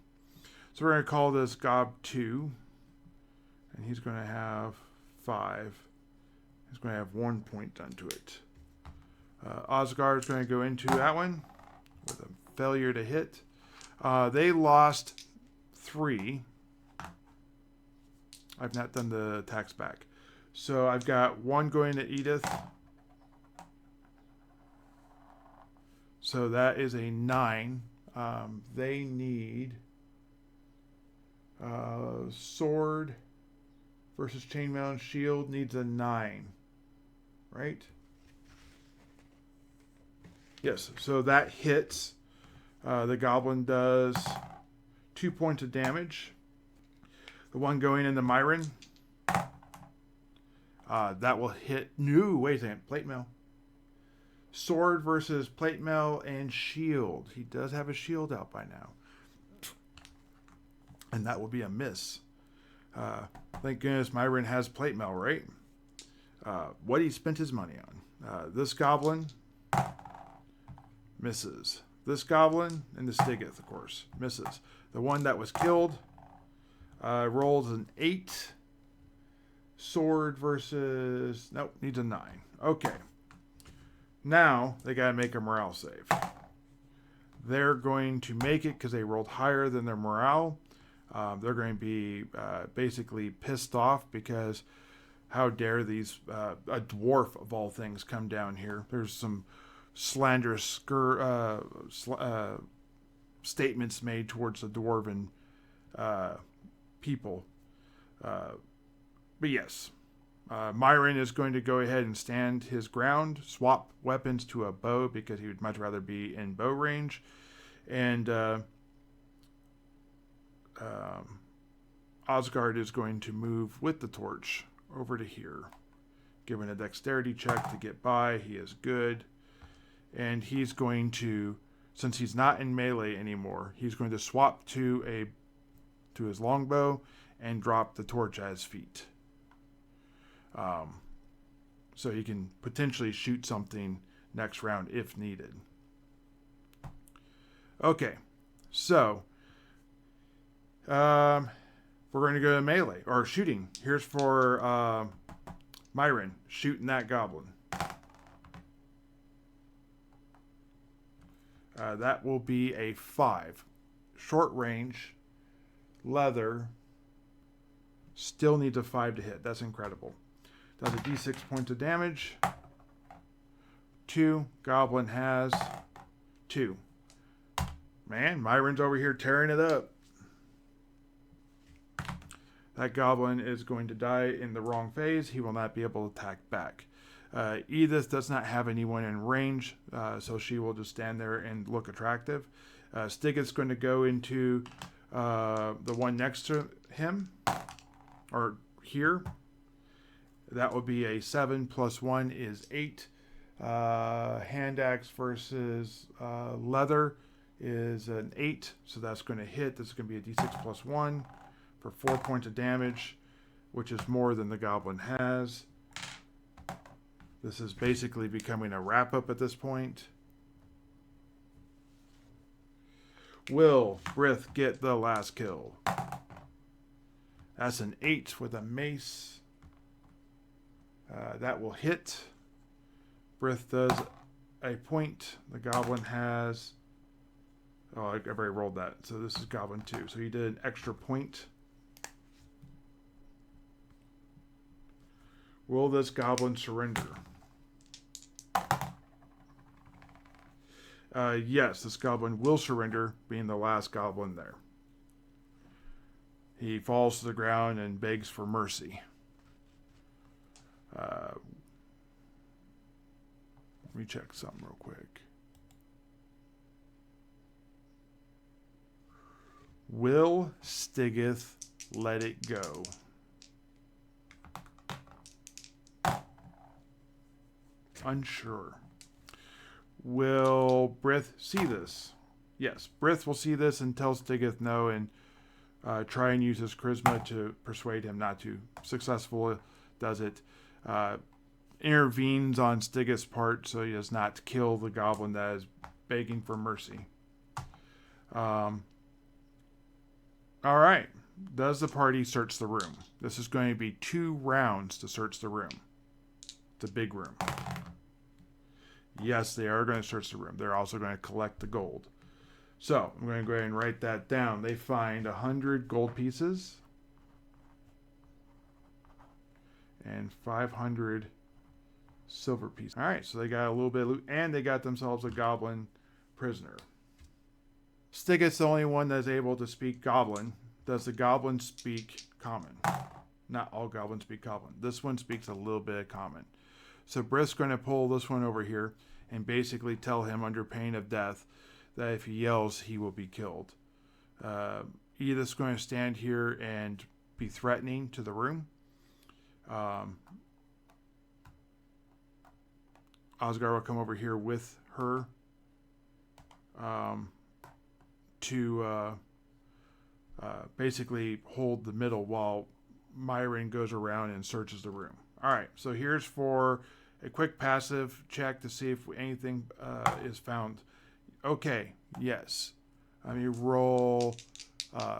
So we're going to call this Gob 2, and he's going to have 5. He's going to have 1 point done to it. Osgard is going to go into that one with a failure to hit. They lost 3. I've not done the attacks back. So I've got 1 going to Edith. So that is a 9. They need sword versus chainmail and shield needs a 9. Right? Yes, so that hits. The goblin does 2 points of damage. The one going into Myron, that will hit. No, wait a second. Plate mail. Sword versus plate mail and shield. He does have a shield out by now. And that will be a miss. Thank goodness Myron has plate mail, right? What he spent his money on. This goblin misses. This goblin and the Stigeth, of course, misses. The one that was killed rolls an 8. Sword versus... Nope, needs a 9. Okay. Now, they got to make a morale save. They're going to make it because they rolled higher than their morale. They're going to be basically pissed off because how dare these... a dwarf, of all things, come down here. There's some slanderous statements made towards the dwarven people. But yes, Myron is going to go ahead and stand his ground, swap weapons to a bow because he would much rather be in bow range. And Osgard is going to move with the torch over to here. Given a dexterity check to get by, he is good. And he's going to, since he's not in melee anymore, he's going to swap to his longbow and drop the torch at his feet. So he can potentially shoot something next round if needed. Okay, so We're going to go to melee or shooting. Here's for Myron shooting that goblin. That will be a 5. Short range, leather, still needs a 5 to hit. That's incredible. Does a d6 points of damage. 2. Goblin has 2. Man, Myron's over here tearing it up. That goblin is going to die in the wrong phase. He will not be able to attack back. Edith does not have anyone in range, so she will just stand there and look attractive. Stigeth's going to go into the one next to him, or here. That will be a 7 plus 1 is 8. Hand axe versus leather is an 8, so that's going to hit. This is going to be a d6 plus 1 for 4 points of damage, which is more than the goblin has. This is basically becoming a wrap-up at this point. Will Brith get the last kill? That's an 8 with a mace. That will hit. Brith does a point. The goblin has... Oh, I've already rolled that. So this is goblin 2. So he did an extra point. Will this goblin surrender? Yes, this goblin will surrender, being the last goblin there. He falls to the ground and begs for mercy. Let me check something real quick. Will Stigeth let it go? Unsure. Will Brith see this? Yes, Brith will see this and tell Stigeth no and try and use his charisma to persuade him not to. Successful does it. Intervenes on Stigeth's part so he does not kill the goblin that is begging for mercy. All right. Does the party search the room? This is going to be 2 rounds to search the room. It's a big room. Yes, they are going to search the room. They're also going to collect the gold. So, I'm going to go ahead and write that down. They find 100 gold pieces and 500 silver pieces. All right, so they got a little bit of loot, and they got themselves a goblin prisoner. Stigeth's the only one that's able to speak goblin. Does the goblin speak common? Not all goblins speak common. This one speaks a little bit of common. So Brith's going to pull this one over here and basically tell him under pain of death that if he yells, he will be killed. Edith's going to stand here and be threatening to the room. Osgar will come over here with her to basically hold the middle while Myron goes around and searches the room. All right, so here's for a quick passive check to see if anything is found. Okay, yes. Let me roll. I'm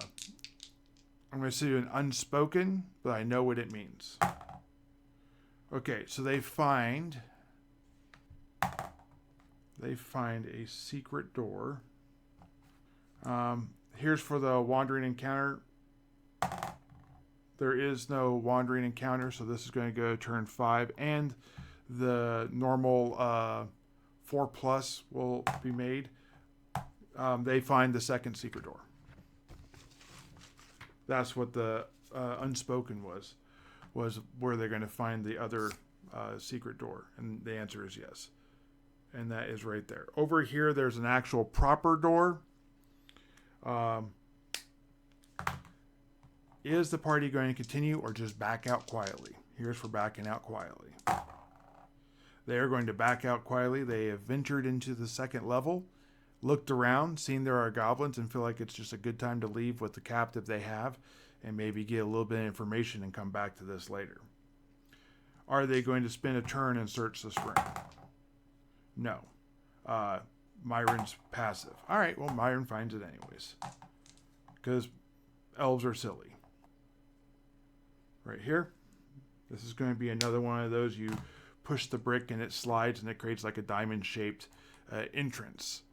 going to do an unspoken, but I know what it means. Okay, so they find a secret door. Here's for the wandering encounter. There is no wandering encounter, so this is going to go turn 5, and the normal 4+ will be made. They find the second secret door. That's what the unspoken was where they're going to find the other secret door, and the answer is yes. And that is right there. Over here, there's an actual proper door. Is the party going to continue or just back out quietly? Here's for backing out quietly. They are going to back out quietly. They have ventured into the second level, looked around, seen there are goblins, and feel like it's just a good time to leave with the captive they have and maybe get a little bit of information and come back to this later. Are they going to spin a turn and search this room? No. Myron's passive. All right, well, Myron finds it anyways. Because elves are silly. Right here. This is going to be another one of those you push the brick and it slides and it creates like a diamond-shaped entrance.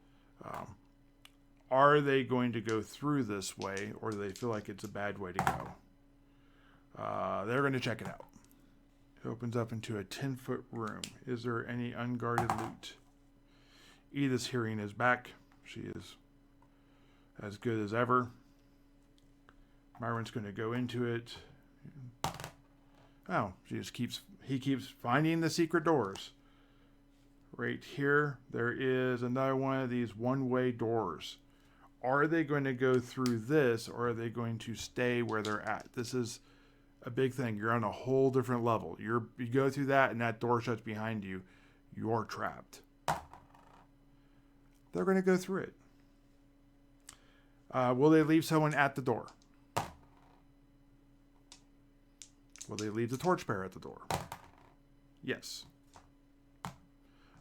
Are they going to go through this way, or do they feel like it's a bad way to go? They're going to check it out. It opens up into a 10-foot room. Is there any unguarded loot? Edith's hearing is back. She is as good as ever. Myron's going to go into it. Oh, he keeps finding the secret doors. Right here, there is another one of these one-way doors. Are they going to go through this, or are they going to stay where they're at? This is a big thing. You're on a whole different level. You go through that, and that door shuts behind you. You're trapped. They're going to go through it. Will they leave someone at the door? Will they leave the torchbearer at the door? Yes.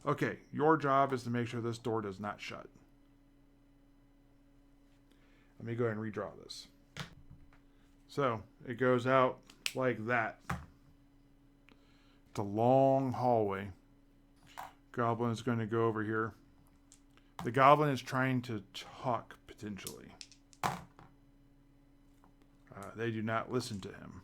Okay, your job is to make sure this door does not shut. Let me go ahead and redraw this. So, it goes out like that. It's a long hallway. Goblin is going to go over here. The goblin is trying to talk, potentially. They do not listen to him.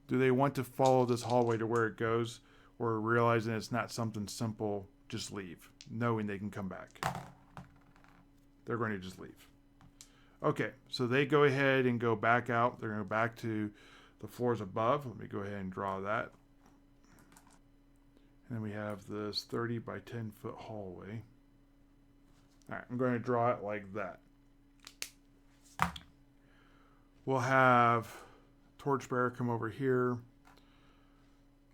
Do they want to follow this hallway to where it goes, or realizing it's not something simple, just leave, knowing they can come back? They're going to just leave. Okay, so they go ahead and go back out. They're going to go back to the floors above. Let me go ahead and draw that. And then we have this 30 by 10 foot hallway. All right, I'm going to draw it like that. We'll have Torchbearer come over here.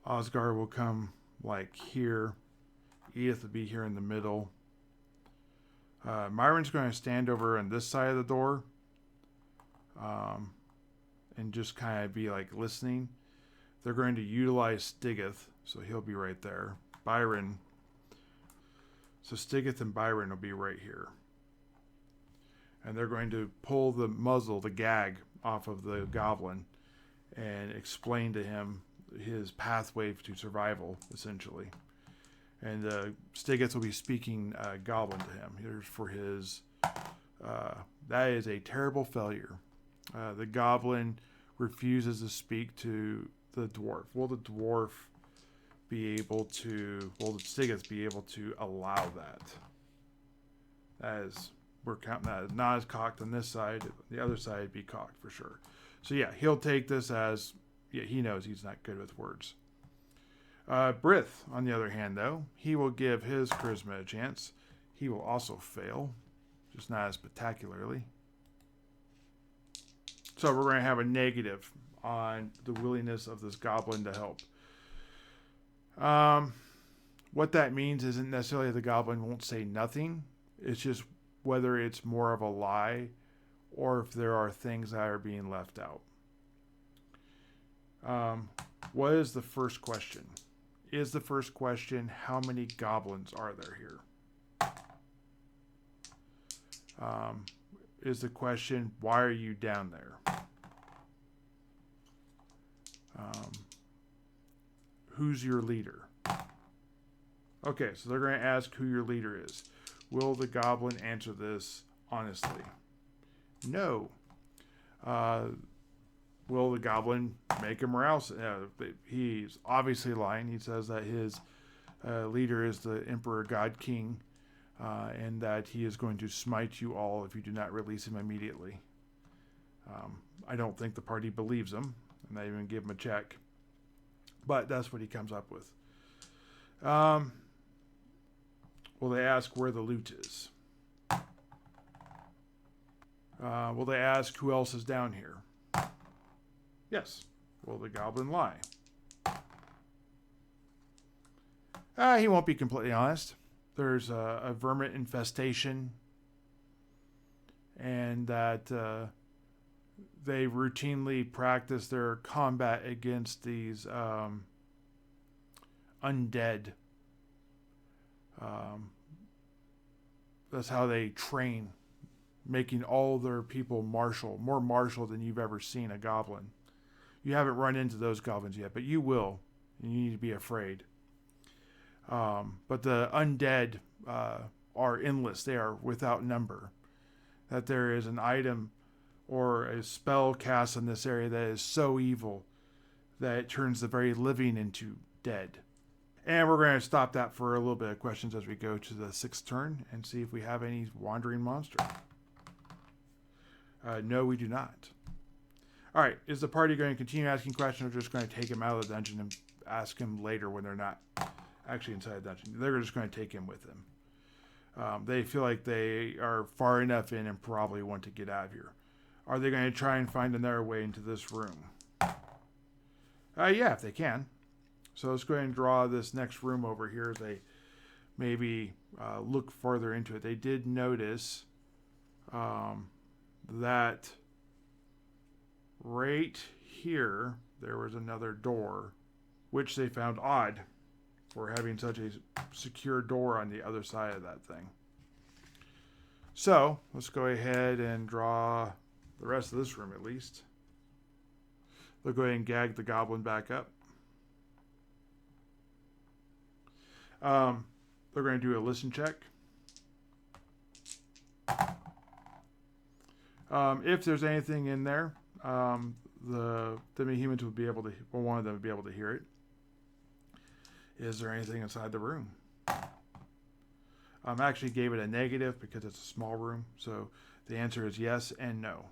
Osgard will come like here. Edith will be here in the middle. Myron's going to stand over on this side of the door and just kind of be like listening. They're going to utilize Stigeth, so he'll be right there. Byron. So Stigeth and Byron will be right here. And they're going to pull the muzzle, the gag, off of the goblin and explain to him his pathway to survival, essentially. And Stigeth will be speaking goblin to him. Here's for his... that is a terrible failure. The goblin refuses to speak to the dwarf. Will the dwarf be able to... Will the Stigeth be able to allow that? That is... We're counting that not as cocked on this side. The other side would be cocked for sure. So yeah, he'll take this as... Yeah, he knows he's not good with words. Brith, on the other hand, though, he will give his charisma a chance. He will also fail, just not as spectacularly. So we're going to have a negative on the willingness of this goblin to help. What that means isn't necessarily the goblin won't say nothing. It's just whether it's more of a lie or if there are things that are being left out. What is the first question? Is the first question, how many goblins are there here? Is the question, why are you down there? Who's your leader? Okay, so they're going to ask who your leader is. Will the goblin answer this honestly? No. Will the goblin make a morale? He's obviously lying. He says that his leader is the Emperor God King, and that he is going to smite you all if you do not release him immediately. I don't think the party believes him, and they even give him a check. But that's what he comes up with. Will they ask where the loot is? Will they ask who else is down here? Yes. Will the goblin lie? He won't be completely honest. There's a vermin infestation, and that they routinely practice their combat against these undead That's how they train, making all their people martial, more martial than you've ever seen a goblin. You haven't run into those goblins yet, but you will. And you need to be afraid. But the undead are endless. They are without number. That there is an item or a spell cast in this area that is so evil that it turns the very living into dead. And we're going to stop that for a little bit of questions as we go to the 6th turn and see if we have any wandering monster. No, we do not. All right, is the party going to continue asking questions or just going to take him out of the dungeon and ask him later when they're not actually inside the dungeon? They're just going to take him with them. They feel like they are far enough in and probably want to get out of here. Are they going to try and find another way into this room? Yeah, if they can. So let's go ahead and draw this next room over here as they maybe look further into it. They did notice that right here there was another door, which they found odd for having such a secure door on the other side of that thing. So let's go ahead and draw the rest of this room at least. They'll go ahead and gag the goblin back up. They're going to do a listen check. If there's anything in there, the demi-humans would be able to, well, one of them would be able to hear it. Is there anything inside the room? I actually gave it a negative because it's a small room. So the answer is yes and no.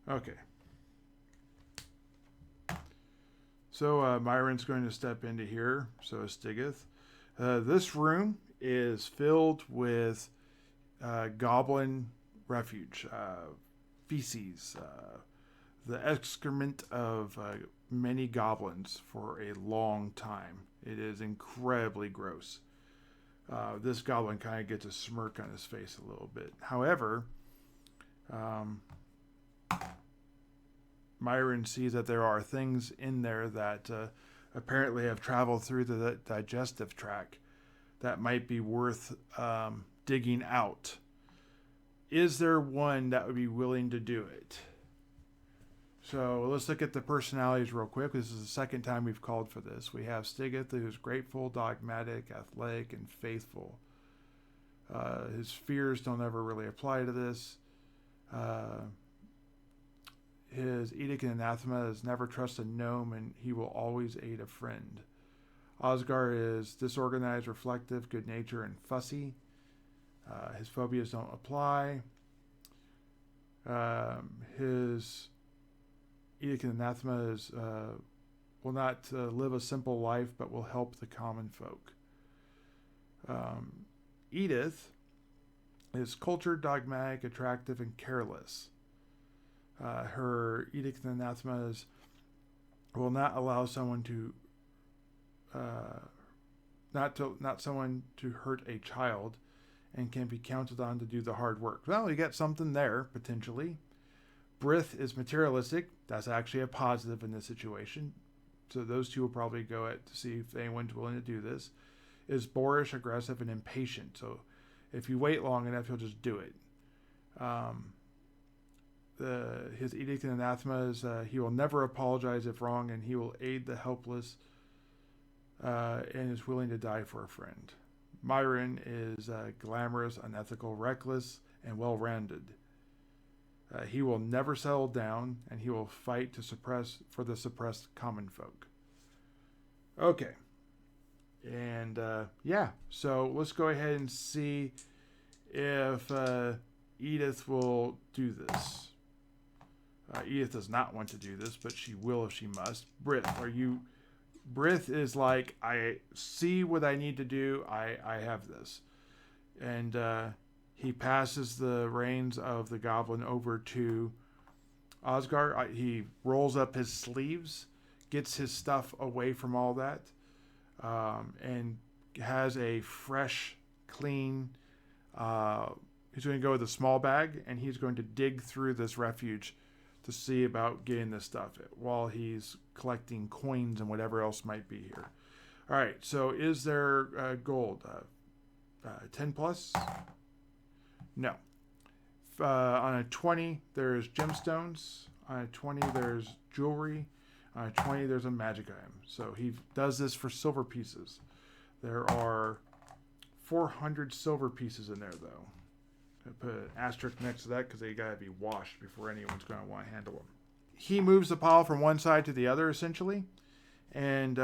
Okay. So Myron's going to step into here. So is Stigith. This room is filled with goblin refuge, feces, the excrement of many goblins for a long time. It is incredibly gross. This goblin kind of gets a smirk on his face a little bit. However, Myron sees that there are things in there that apparently have traveled through the digestive tract that might be worth digging out. Is there one that would be willing to do it? So let's look at the personalities real quick. This is the second time we've called for this. We have Stigith, who's grateful, dogmatic, athletic, and faithful. His fears don't ever really apply to this. His edict and anathema is never trust a gnome, and he will always aid a friend. Osgar is disorganized, reflective, good-natured, and fussy. His phobias don't apply. His edict and anathema is will not live a simple life, but will help the common folk. Edith is cultured, dogmatic, attractive, and careless. Her edict and anathema is will not allow someone to not someone to hurt a child, and can be counted on to do the hard work. Well, you got something there potentially. Brith is materialistic. That's actually a positive in this situation. So those two will probably go at to see if anyone's willing to do this. Is boorish, aggressive, and impatient. So if you wait long enough, he'll just do it. His edict and anathema is he will never apologize if wrong, and he will aid the helpless, and is willing to die for a friend. Myron is glamorous, unethical, reckless, and well-rounded. He will never settle down, and he will fight for the suppressed common folk. Okay. And so let's go ahead and see if Edith will do this. Edith does not want to do this, but she will if she must. Brith is like, I see what I need to do. I have this. And he passes the reins of the goblin over to Osgar. He rolls up his sleeves, gets his stuff away from all that, and has a fresh, clean, he's going to go with a small bag, and he's going to dig through this refuge to see about getting this stuff while he's collecting coins and whatever else might be here. All right, so is there gold? 10 plus? No. On a 20, there's gemstones. On a 20, there's jewelry. On a 20, there's a magic item. So he does this for silver pieces. There are 400 silver pieces in there, though. I put an asterisk next to that because they got to be washed before anyone's going to want to handle them. He moves the pile from one side to the other, essentially, and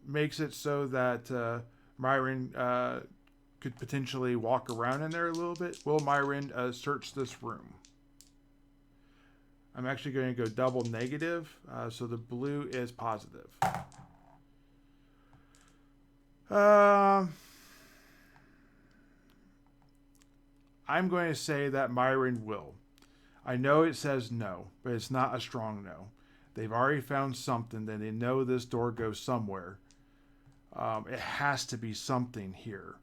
makes it so that Myron could potentially walk around in there a little bit. Will Myron search this room? I'm actually going to go double negative, so the blue is positive. I'm going to say that Myron will. I know it says no, but it's not a strong no. They've already found something, then they know this door goes somewhere. It has to be something here,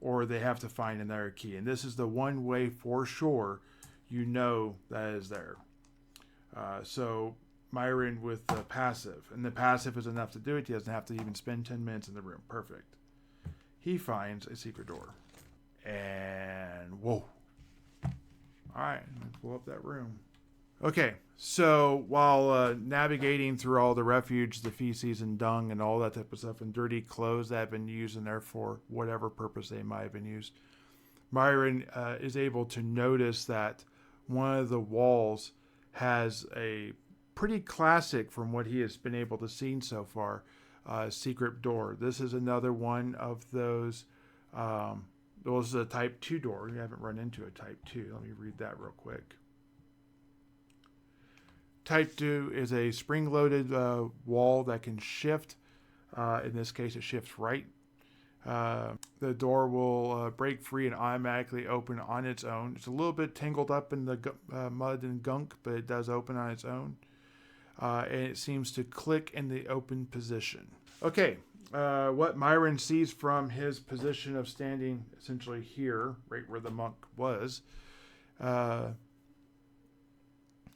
or they have to find another key. And this is the one way for sure you know that is there. So Myron with the passive, and the passive is enough to do it. He doesn't have to even spend 10 minutes in the room. Perfect. He finds a secret door. And whoa. All right, let's pull up that room. Okay, so while navigating through all the refuge, the feces and dung and all that type of stuff, and dirty clothes that have been used in there for whatever purpose they might have been used, Myron is able to notice that one of the walls has a pretty classic, from what he has been able to see so far, secret door. This is another one of those. This is a type 2 door. We haven't run into a type 2. Let me read that real quick. Type 2 is a spring-loaded wall that can shift. In this case, it shifts right. The door will break free and automatically open on its own. It's a little bit tangled up in the mud and gunk, but it does open on its own. And it seems to click in the open position. Okay, what Myron sees from his position of standing essentially here, right where the monk was,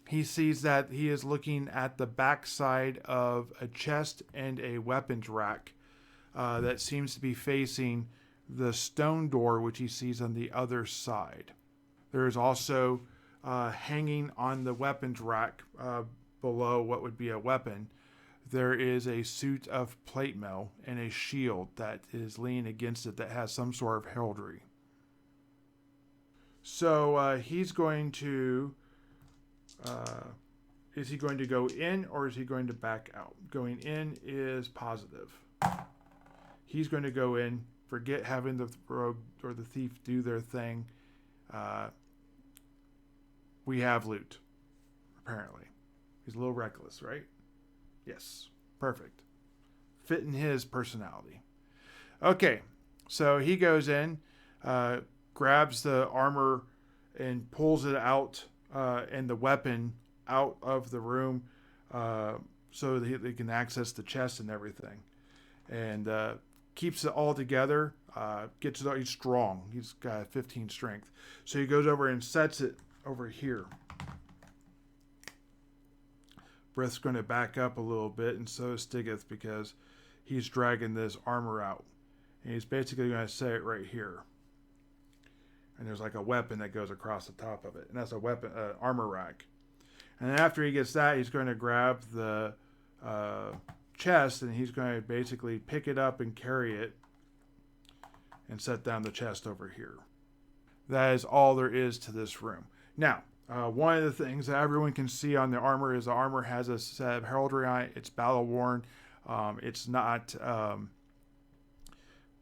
he sees that he is looking at the backside of a chest and a weapons rack that seems to be facing the stone door, which he sees on the other side. There is also hanging on the weapons rack below what would be a weapon. There is a suit of plate mail and a shield that is leaning against it that has some sort of heraldry. So he's going to... is he going to go in or is he going to back out? Going in is positive. He's going to go in, forget having the rogue or the thief do their thing. We have loot, apparently. He's a little reckless, right? Yes, perfect. Fitting his personality. Okay, so he goes in, grabs the armor and pulls it out and the weapon out of the room so that they can access the chest and everything. And keeps it all together, gets it. He's strong. He's got 15 strength. So he goes over and sets it over here. Breath's going to back up a little bit, and so is Stiggith, because he's dragging this armor out. And he's basically going to set it right here. And there's like a weapon that goes across the top of it. And that's a weapon, armor rack. And then after he gets that, he's going to grab the chest, and he's going to basically pick it up and carry it and set down the chest over here. That is all there is to this room. Now, one of the things that everyone can see on the armor is the armor has a set of heraldry on it. It's battle worn. It's not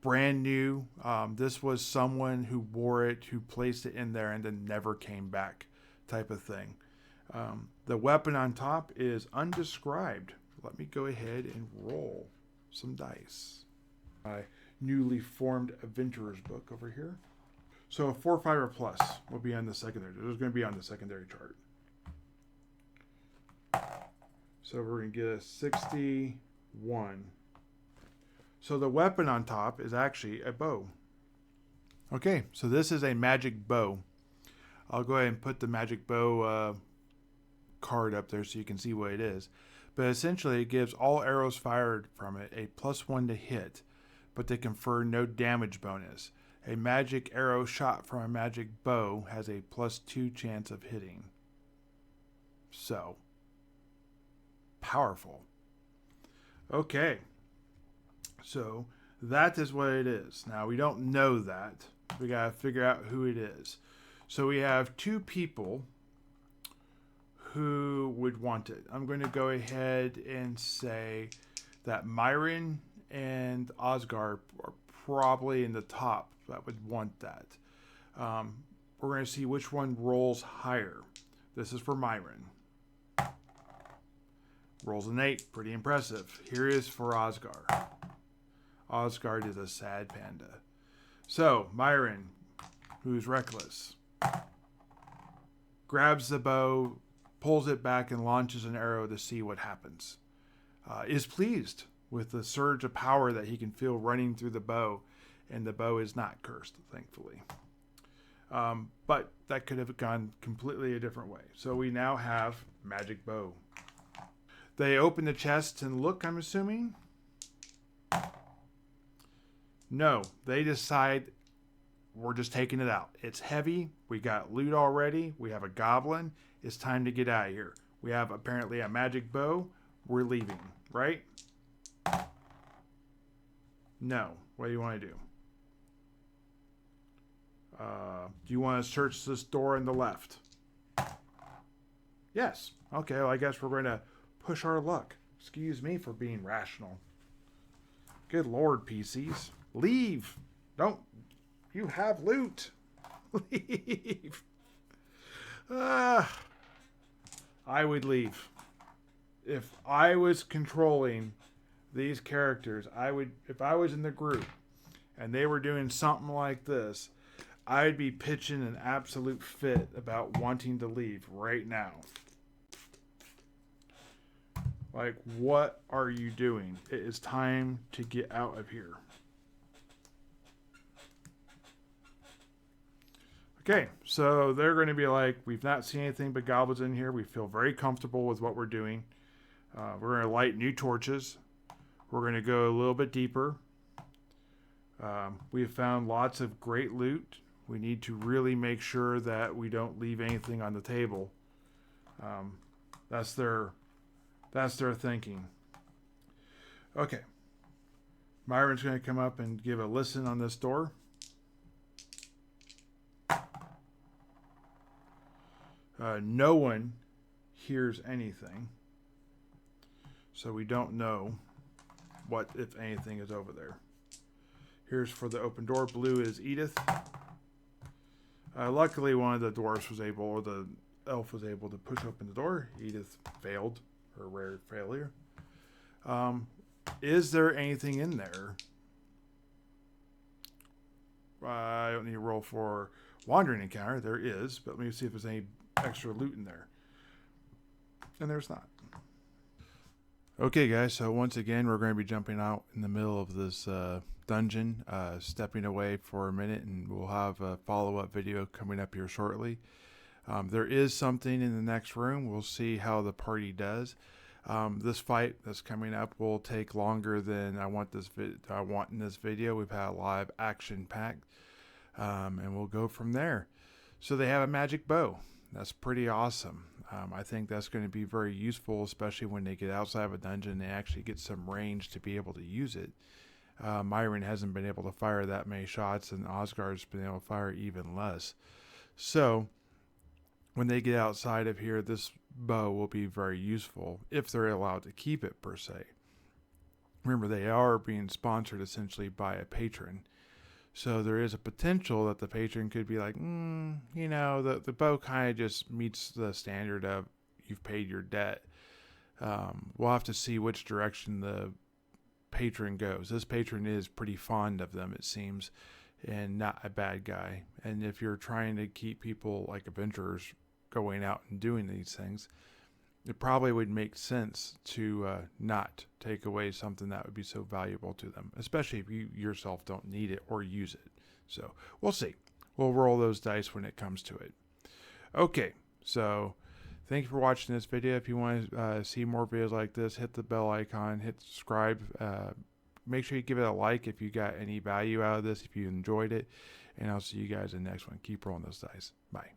brand new. This was someone who wore it, who placed it in there, and then never came back, type of thing. The weapon on top is undescribed. Let me go ahead and roll some dice. My newly formed adventurer's book over here. So a 4, 5, or plus will be on the secondary. There's going to be on the secondary chart. So we're going to get a 61. So the weapon on top is actually a bow. Okay, so this is a magic bow. I'll go ahead and put the magic bow card up there so you can see what it is. But essentially, it gives all arrows fired from it a +1 to hit, but they confer no damage bonus. A magic arrow shot from a magic bow has a +2 chance of hitting. So, powerful. Okay, so that is what it is. Now, we don't know that. We got to figure out who it is. So we have two people who would want it. I'm going to go ahead and say that Myron and Osgard are probably in the top that would want that. We're going to see which one rolls higher. This is for Myron. Rolls an 8. Pretty impressive. Here is for Osgard. Osgard is a sad panda. So, Myron, who's reckless, grabs the bow, pulls it back, and launches an arrow to see what happens. Is pleased with the surge of power that he can feel running through the bow, and the bow is not cursed, thankfully. But that could have gone completely a different way. So we now have magic bow. They open the chest and look, I'm assuming. No, they decide we're just taking it out. It's heavy. We got loot already. We have a goblin. It's time to get out of here. We have apparently a magic bow. We're leaving, right? No. What do you want to do? Do you want to search this door on the left? Yes. Okay, well, I guess we're going to push our luck. Excuse me for being rational. Good Lord, PCs. Leave. Don't. You have loot. Leave. I would leave. If I was controlling these characters, if I was in the group and they were doing something like this, I'd be pitching an absolute fit about wanting to leave right now. Like, what are you doing? It is time to get out of here. Okay, so they're going to be like, we've not seen anything but goblins in here. We feel very comfortable with what we're doing. We're going to light new torches. We're going to go a little bit deeper. We have found lots of great loot. We need to really make sure that we don't leave anything on the table. That's their thinking. Okay. Myron's going to come up and give a listen on this door. No one hears anything. So we don't know what, if anything, is over there. Here's for the open door. Blue is Edith. Luckily, one of the dwarves was able, or the elf was able to push open the door. Edith failed, her rare failure. Is there anything in there? I don't need to roll for wandering encounter. There is, but let me see if there's any extra loot in there. And there's not. Okay, guys, so once again, we're going to be jumping out in the middle of this dungeon, stepping away for a minute, and we'll have a follow-up video coming up here shortly. There is something in the next room. We'll see how the party does. This fight that's coming up will take longer than I want in this video. We've had a lot of action packed, and we'll go from there. So they have a magic bow. That's pretty awesome. I think that's going to be very useful, especially when they get outside of a dungeon and they actually get some range to be able to use it. Myron hasn't been able to fire that many shots, and Osgard's been able to fire even less. So when they get outside of here, this bow will be very useful if they're allowed to keep it, per se. Remember, they are being sponsored essentially by a patron. So there is a potential that the patron could be like, the bow kind of just meets the standard of you've paid your debt. We'll have to see which direction the patron goes. This patron is pretty fond of them, it seems, and not a bad guy. And if you're trying to keep people like adventurers going out and doing these things, it probably would make sense to not take away something that would be so valuable to them, especially if you yourself don't need it or use it. So we'll see. We'll roll those dice when it comes to it. Okay, so Thank you for watching this video. If you want to see more videos like this, hit the bell icon, hit subscribe. Make sure you give it a like if you got any value out of this, if you enjoyed it. And I'll see you guys in the next one. Keep rolling those dice. Bye.